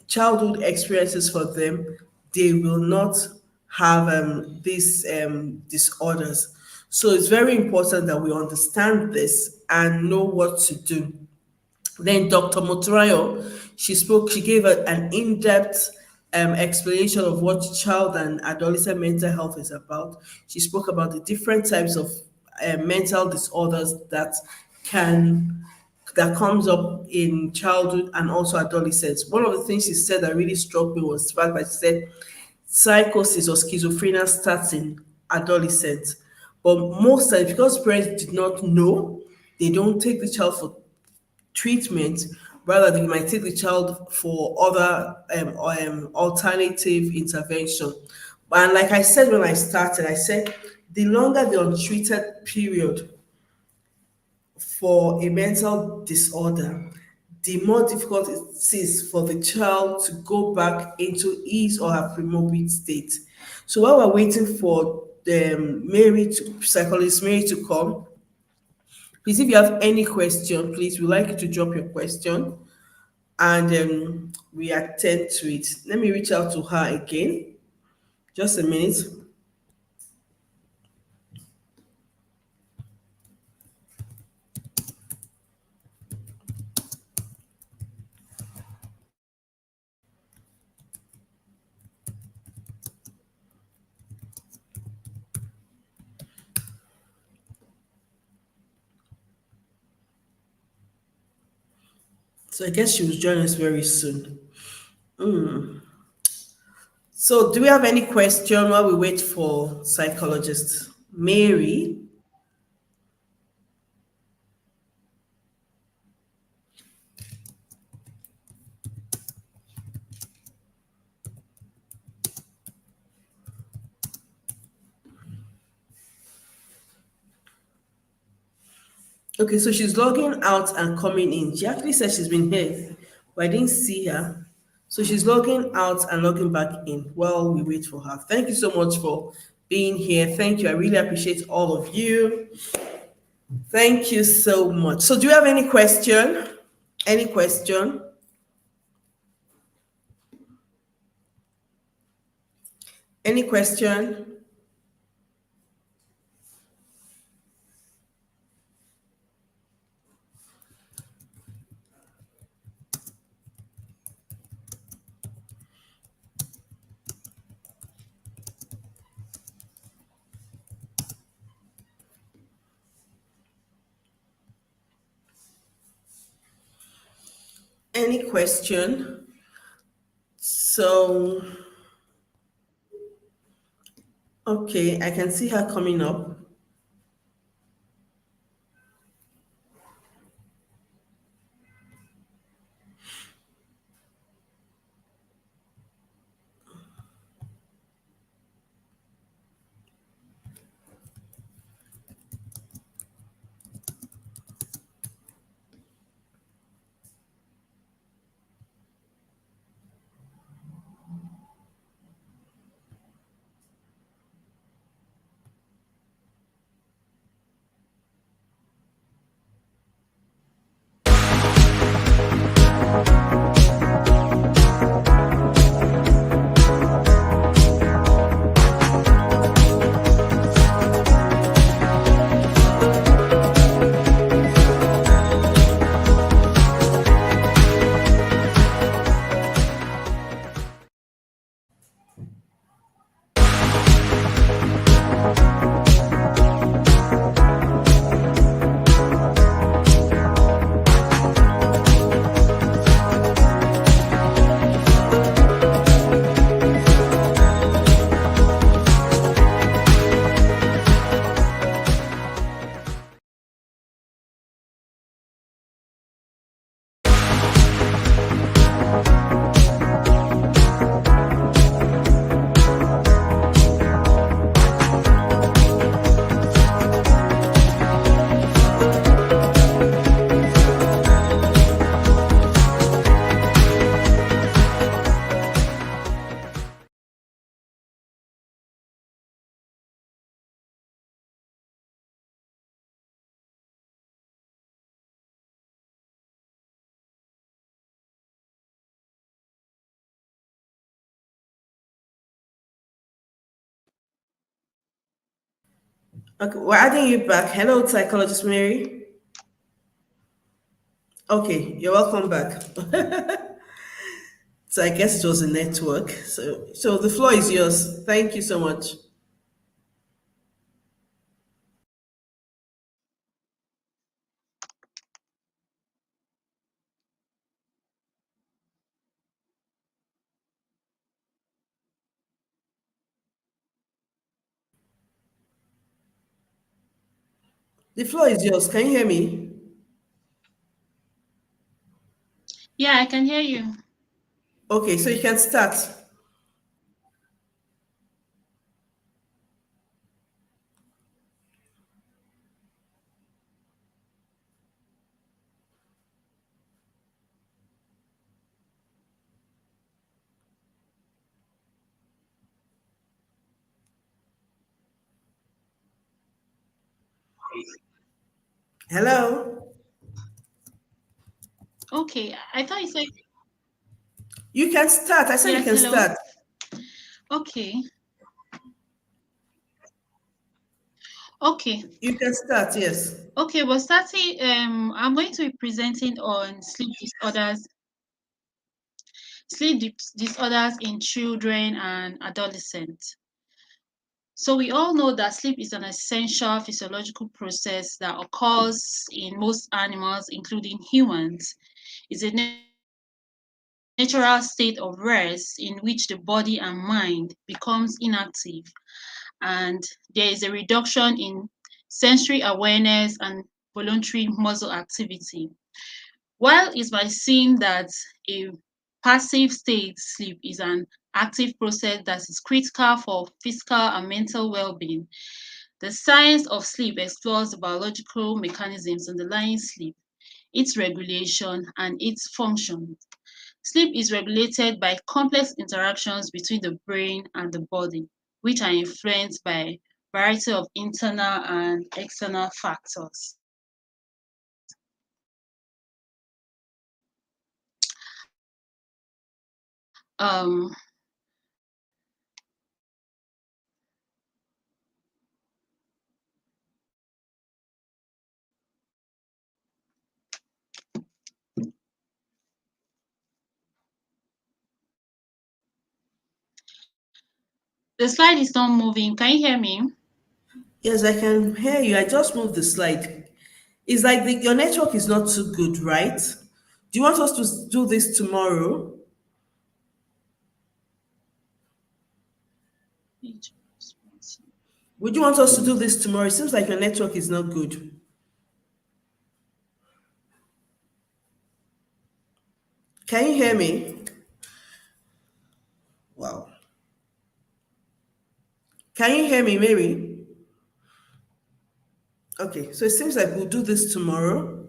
Speaker 2: childhood experiences for them, they will not have these disorders. So it's very important that we understand this and know what to do. Then Dr. Motorayo, she gave an in-depth explanation of what child and adolescent mental health is about. She spoke about the different types of mental disorders can that comes up in childhood and also adolescence. One of the things she said that really struck me was the fact that she said psychosis or schizophrenia starts in adolescence. But most times, because parents did not know, they don't take the child for treatment, rather they might take the child for other alternative intervention. And like I said when I started, I said the longer the untreated period for a mental disorder, the more difficult it is for the child to go back into his or her premorbid state. So while we're waiting for psychologist Mary to come, please, if you have any question, please, we'd like you to drop your question and we attend to it. Let me reach out to her again. Just a minute. So I guess she will join us very soon. So do we have any question while we wait for psychologist Mary? Okay, so she's logging out and coming in. She actually said she's been here, but I didn't see her. So she's logging out and logging back in while we wait for her. Thank you so much for being here. Thank you. I really appreciate all of you. Thank you so much. So do you have any question? Any question? Any question? Any question? So, okay, I can see her coming up. Okay, we're adding you back. Hello, psychologist Mary. Okay, you're welcome back. So I guess it was a network. So the floor is yours. Thank you so much. The floor is yours. Can you hear me?
Speaker 7: Yeah, I can hear you.
Speaker 2: Okay, so you can start. Hello.
Speaker 7: Okay, I thought you said
Speaker 2: You can start. I said you
Speaker 7: yes,
Speaker 2: can
Speaker 7: hello.
Speaker 2: start.
Speaker 7: Okay, okay,
Speaker 2: You can start, yes.
Speaker 7: okay. Well, starting, I'm going to be presenting on disorders in children and adolescents. So we all know that sleep is an essential physiological process that occurs in most animals, including humans. It's a natural state of rest in which the body and mind becomes inactive, and there is a reduction in sensory awareness and voluntary muscle activity. While it might seem that a passive state sleep is an active process that is critical for physical and mental well-being, the science of sleep explores the biological mechanisms underlying sleep, its regulation, and its function. Sleep is regulated by complex interactions between the brain and the body, which are influenced by a variety of internal and external factors. Um, the slide is not moving. Can you hear me?
Speaker 2: Yes, I can hear you. I just moved the slide. It's like your network is not too good, right? Do you want us to do this tomorrow? Would you want us to do this tomorrow? It seems like your network is not good. Can you hear me? Wow. Can you hear me, Mary? Okay, so it seems like we'll do this tomorrow.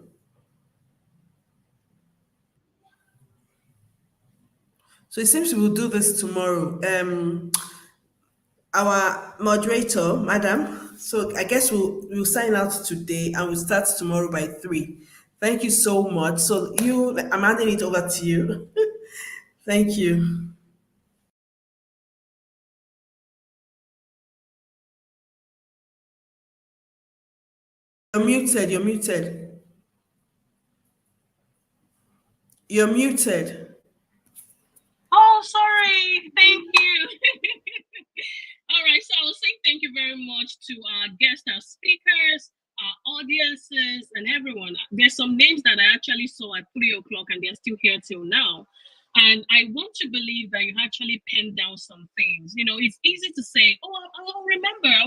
Speaker 2: So it seems we'll do this tomorrow. Our moderator, madam. So I guess we'll sign out today and we'll start tomorrow by 3. Thank you so much. So I'm handing it over to you. Thank you. You're muted. You're muted. You're muted.
Speaker 1: Oh, sorry. Thank you. All right. So I was saying thank you very much to our guests, our speakers, our audiences, and everyone. There's some names that I actually saw at 3 o'clock, and they're still here till now. And I want to believe that you actually penned down some things. You know, it's easy to say, "Oh, I'll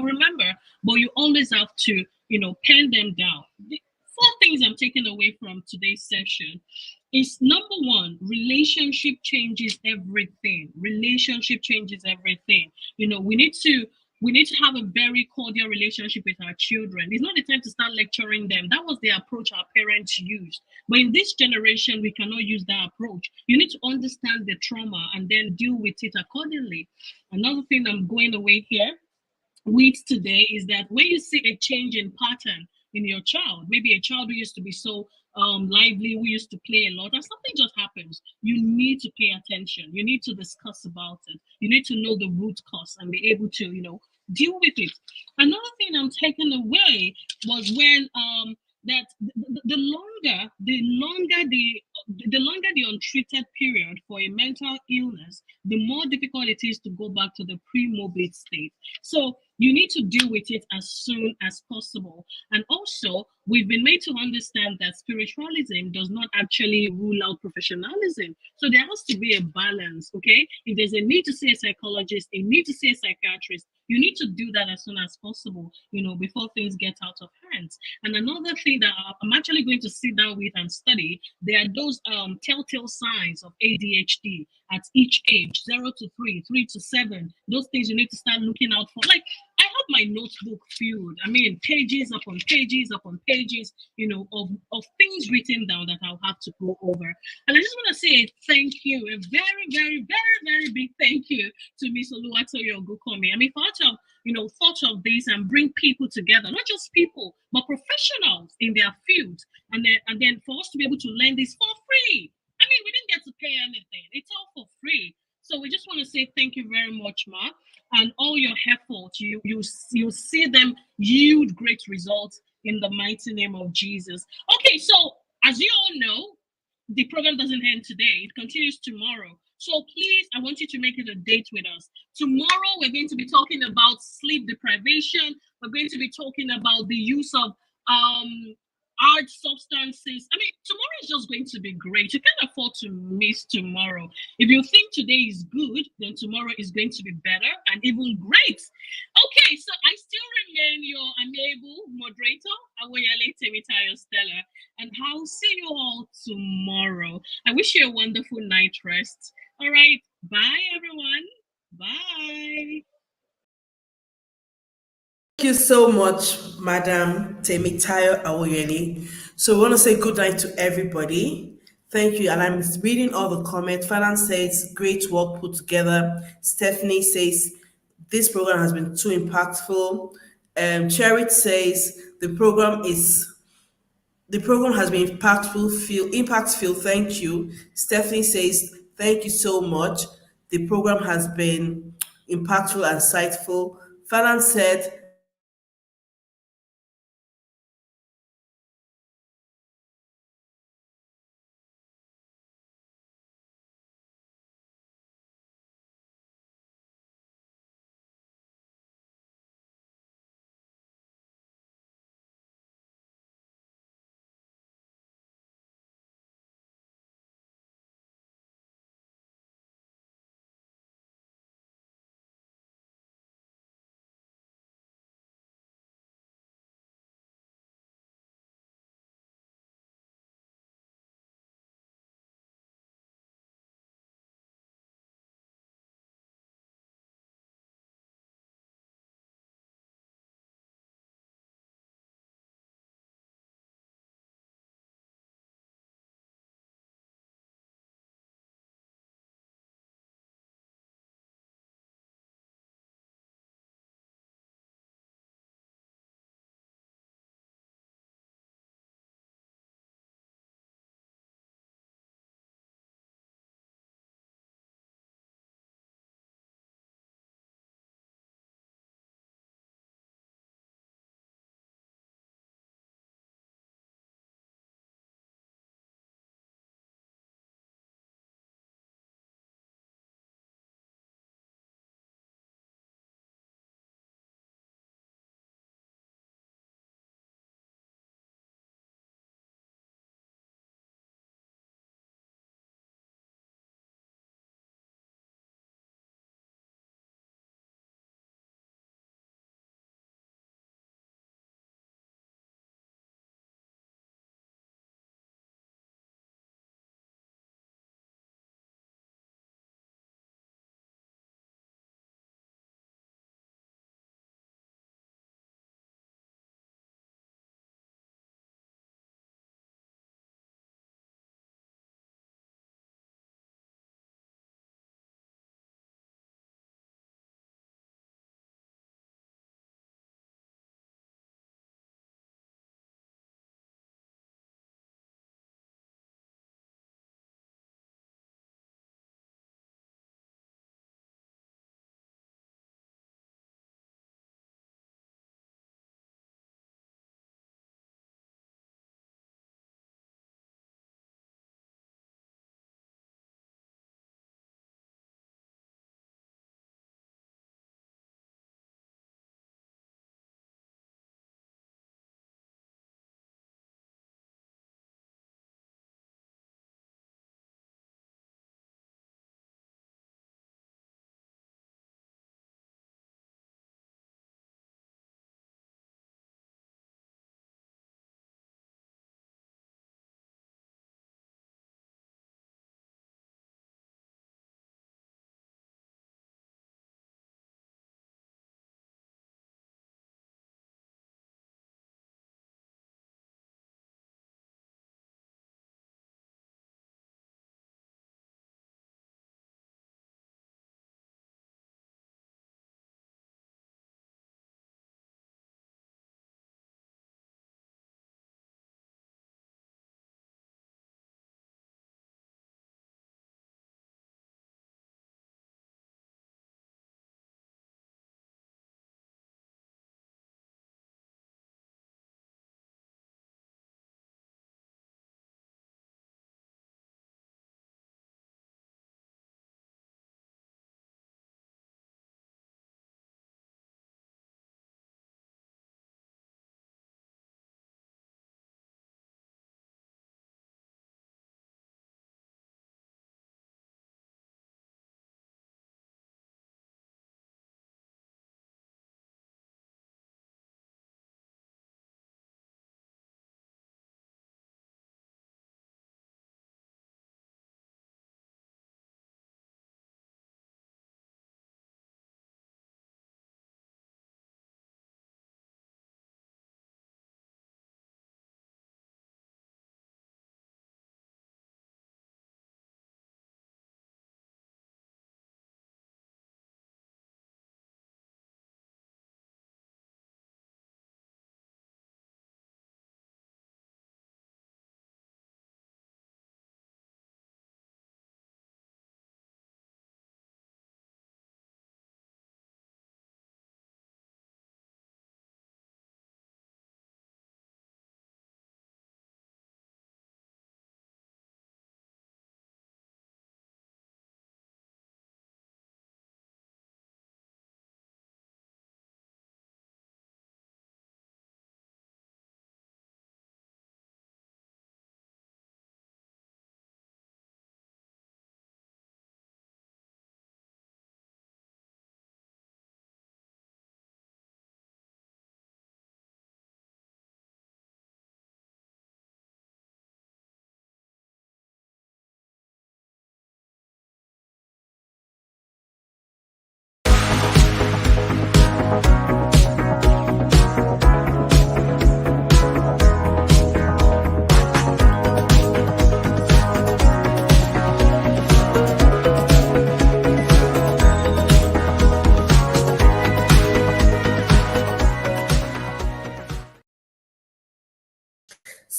Speaker 1: remember," but you always have to, pen them down. The 4 things I'm taking away from today's session is number one, relationship changes everything. Relationship changes everything. We need to have a very cordial relationship with our children. It's not the time to start lecturing them. That was the approach our parents used. But in this generation, we cannot use that approach. You need to understand the trauma and then deal with it accordingly. Another thing I'm going away here with today is that when you see a change in pattern in your child, maybe a child who used to be so lively, who used to play a lot, and something just happens, you need to pay attention. You need to discuss about it. You need to know the root cause and be able to, deal with it. Another thing I'm taking away was when that the longer the untreated period for a mental illness, the more difficult it is to go back to the pre-morbid state. So you need to deal with it as soon as possible. And also, we've been made to understand that spiritualism does not actually rule out professionalism. So there has to be a balance, okay? If there's a need to see a psychologist, a need to see a psychiatrist, you need to do that as soon as possible, before things get out of hand. And another thing that I'm actually going to sit down with and study, there are those telltale signs of ADHD at each age, 0 to 3, 3 to 7. Those things you need to start looking out for. Like, I have my notebook filled. I mean, pages upon pages upon pages, of things written down that I'll have to go over. And I just want to say thank you, a very, very, very, very big thank you to Miss Oluwatoyo Ogukomi. I mean, for her to have, thought of this and bring people together, not just people, but professionals in their field. And then for us to be able to learn this for free. I mean, we didn't get to pay anything. It's all for free. So we just want to say thank you very much, Ma, and all your efforts. You see them yield great results in the mighty name of Jesus. Okay, so as you all know, the program doesn't end today. It continues tomorrow. So please, I want you to make it a date with us. Tomorrow, we're going to be talking about sleep deprivation. We're going to be talking about the use of hard substances. I mean, tomorrow is just going to be great. You can't afford to miss tomorrow. If you think today is good, then tomorrow is going to be better and even great. Okay, so I still remain your amiable moderator, Awoyale Temitayo Stella, and I'll see you all tomorrow. I wish you a wonderful night rest. All right, bye everyone. Bye.
Speaker 2: Thank you so much, Madam Temitayo Awoyele. So we want to say good night to everybody. Thank you. And I'm reading all the comments. Falan says, great work put together. Stephanie says, this program has been too impactful. Cherit says, the program has been impactful. Thank you. Stephanie says, thank you so much. The program has been impactful and insightful. Falan said,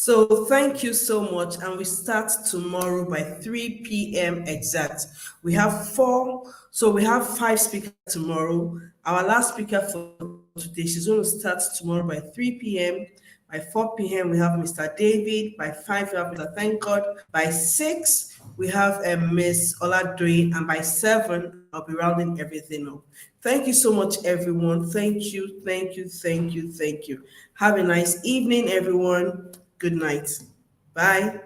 Speaker 2: So thank you so much, and we start tomorrow by 3 p.m. exact. We have we have five speakers tomorrow. Our last speaker for today, she's going to start tomorrow by 3 p.m. By 4 p.m., we have Mr. David. By 5, we have Mr. Thank God. By 6, we have Miss Oladre. And by 7, I'll be rounding everything up. Thank you so much, everyone. Thank you, thank you, thank you, thank you. Have a nice evening, everyone. Good night. Bye.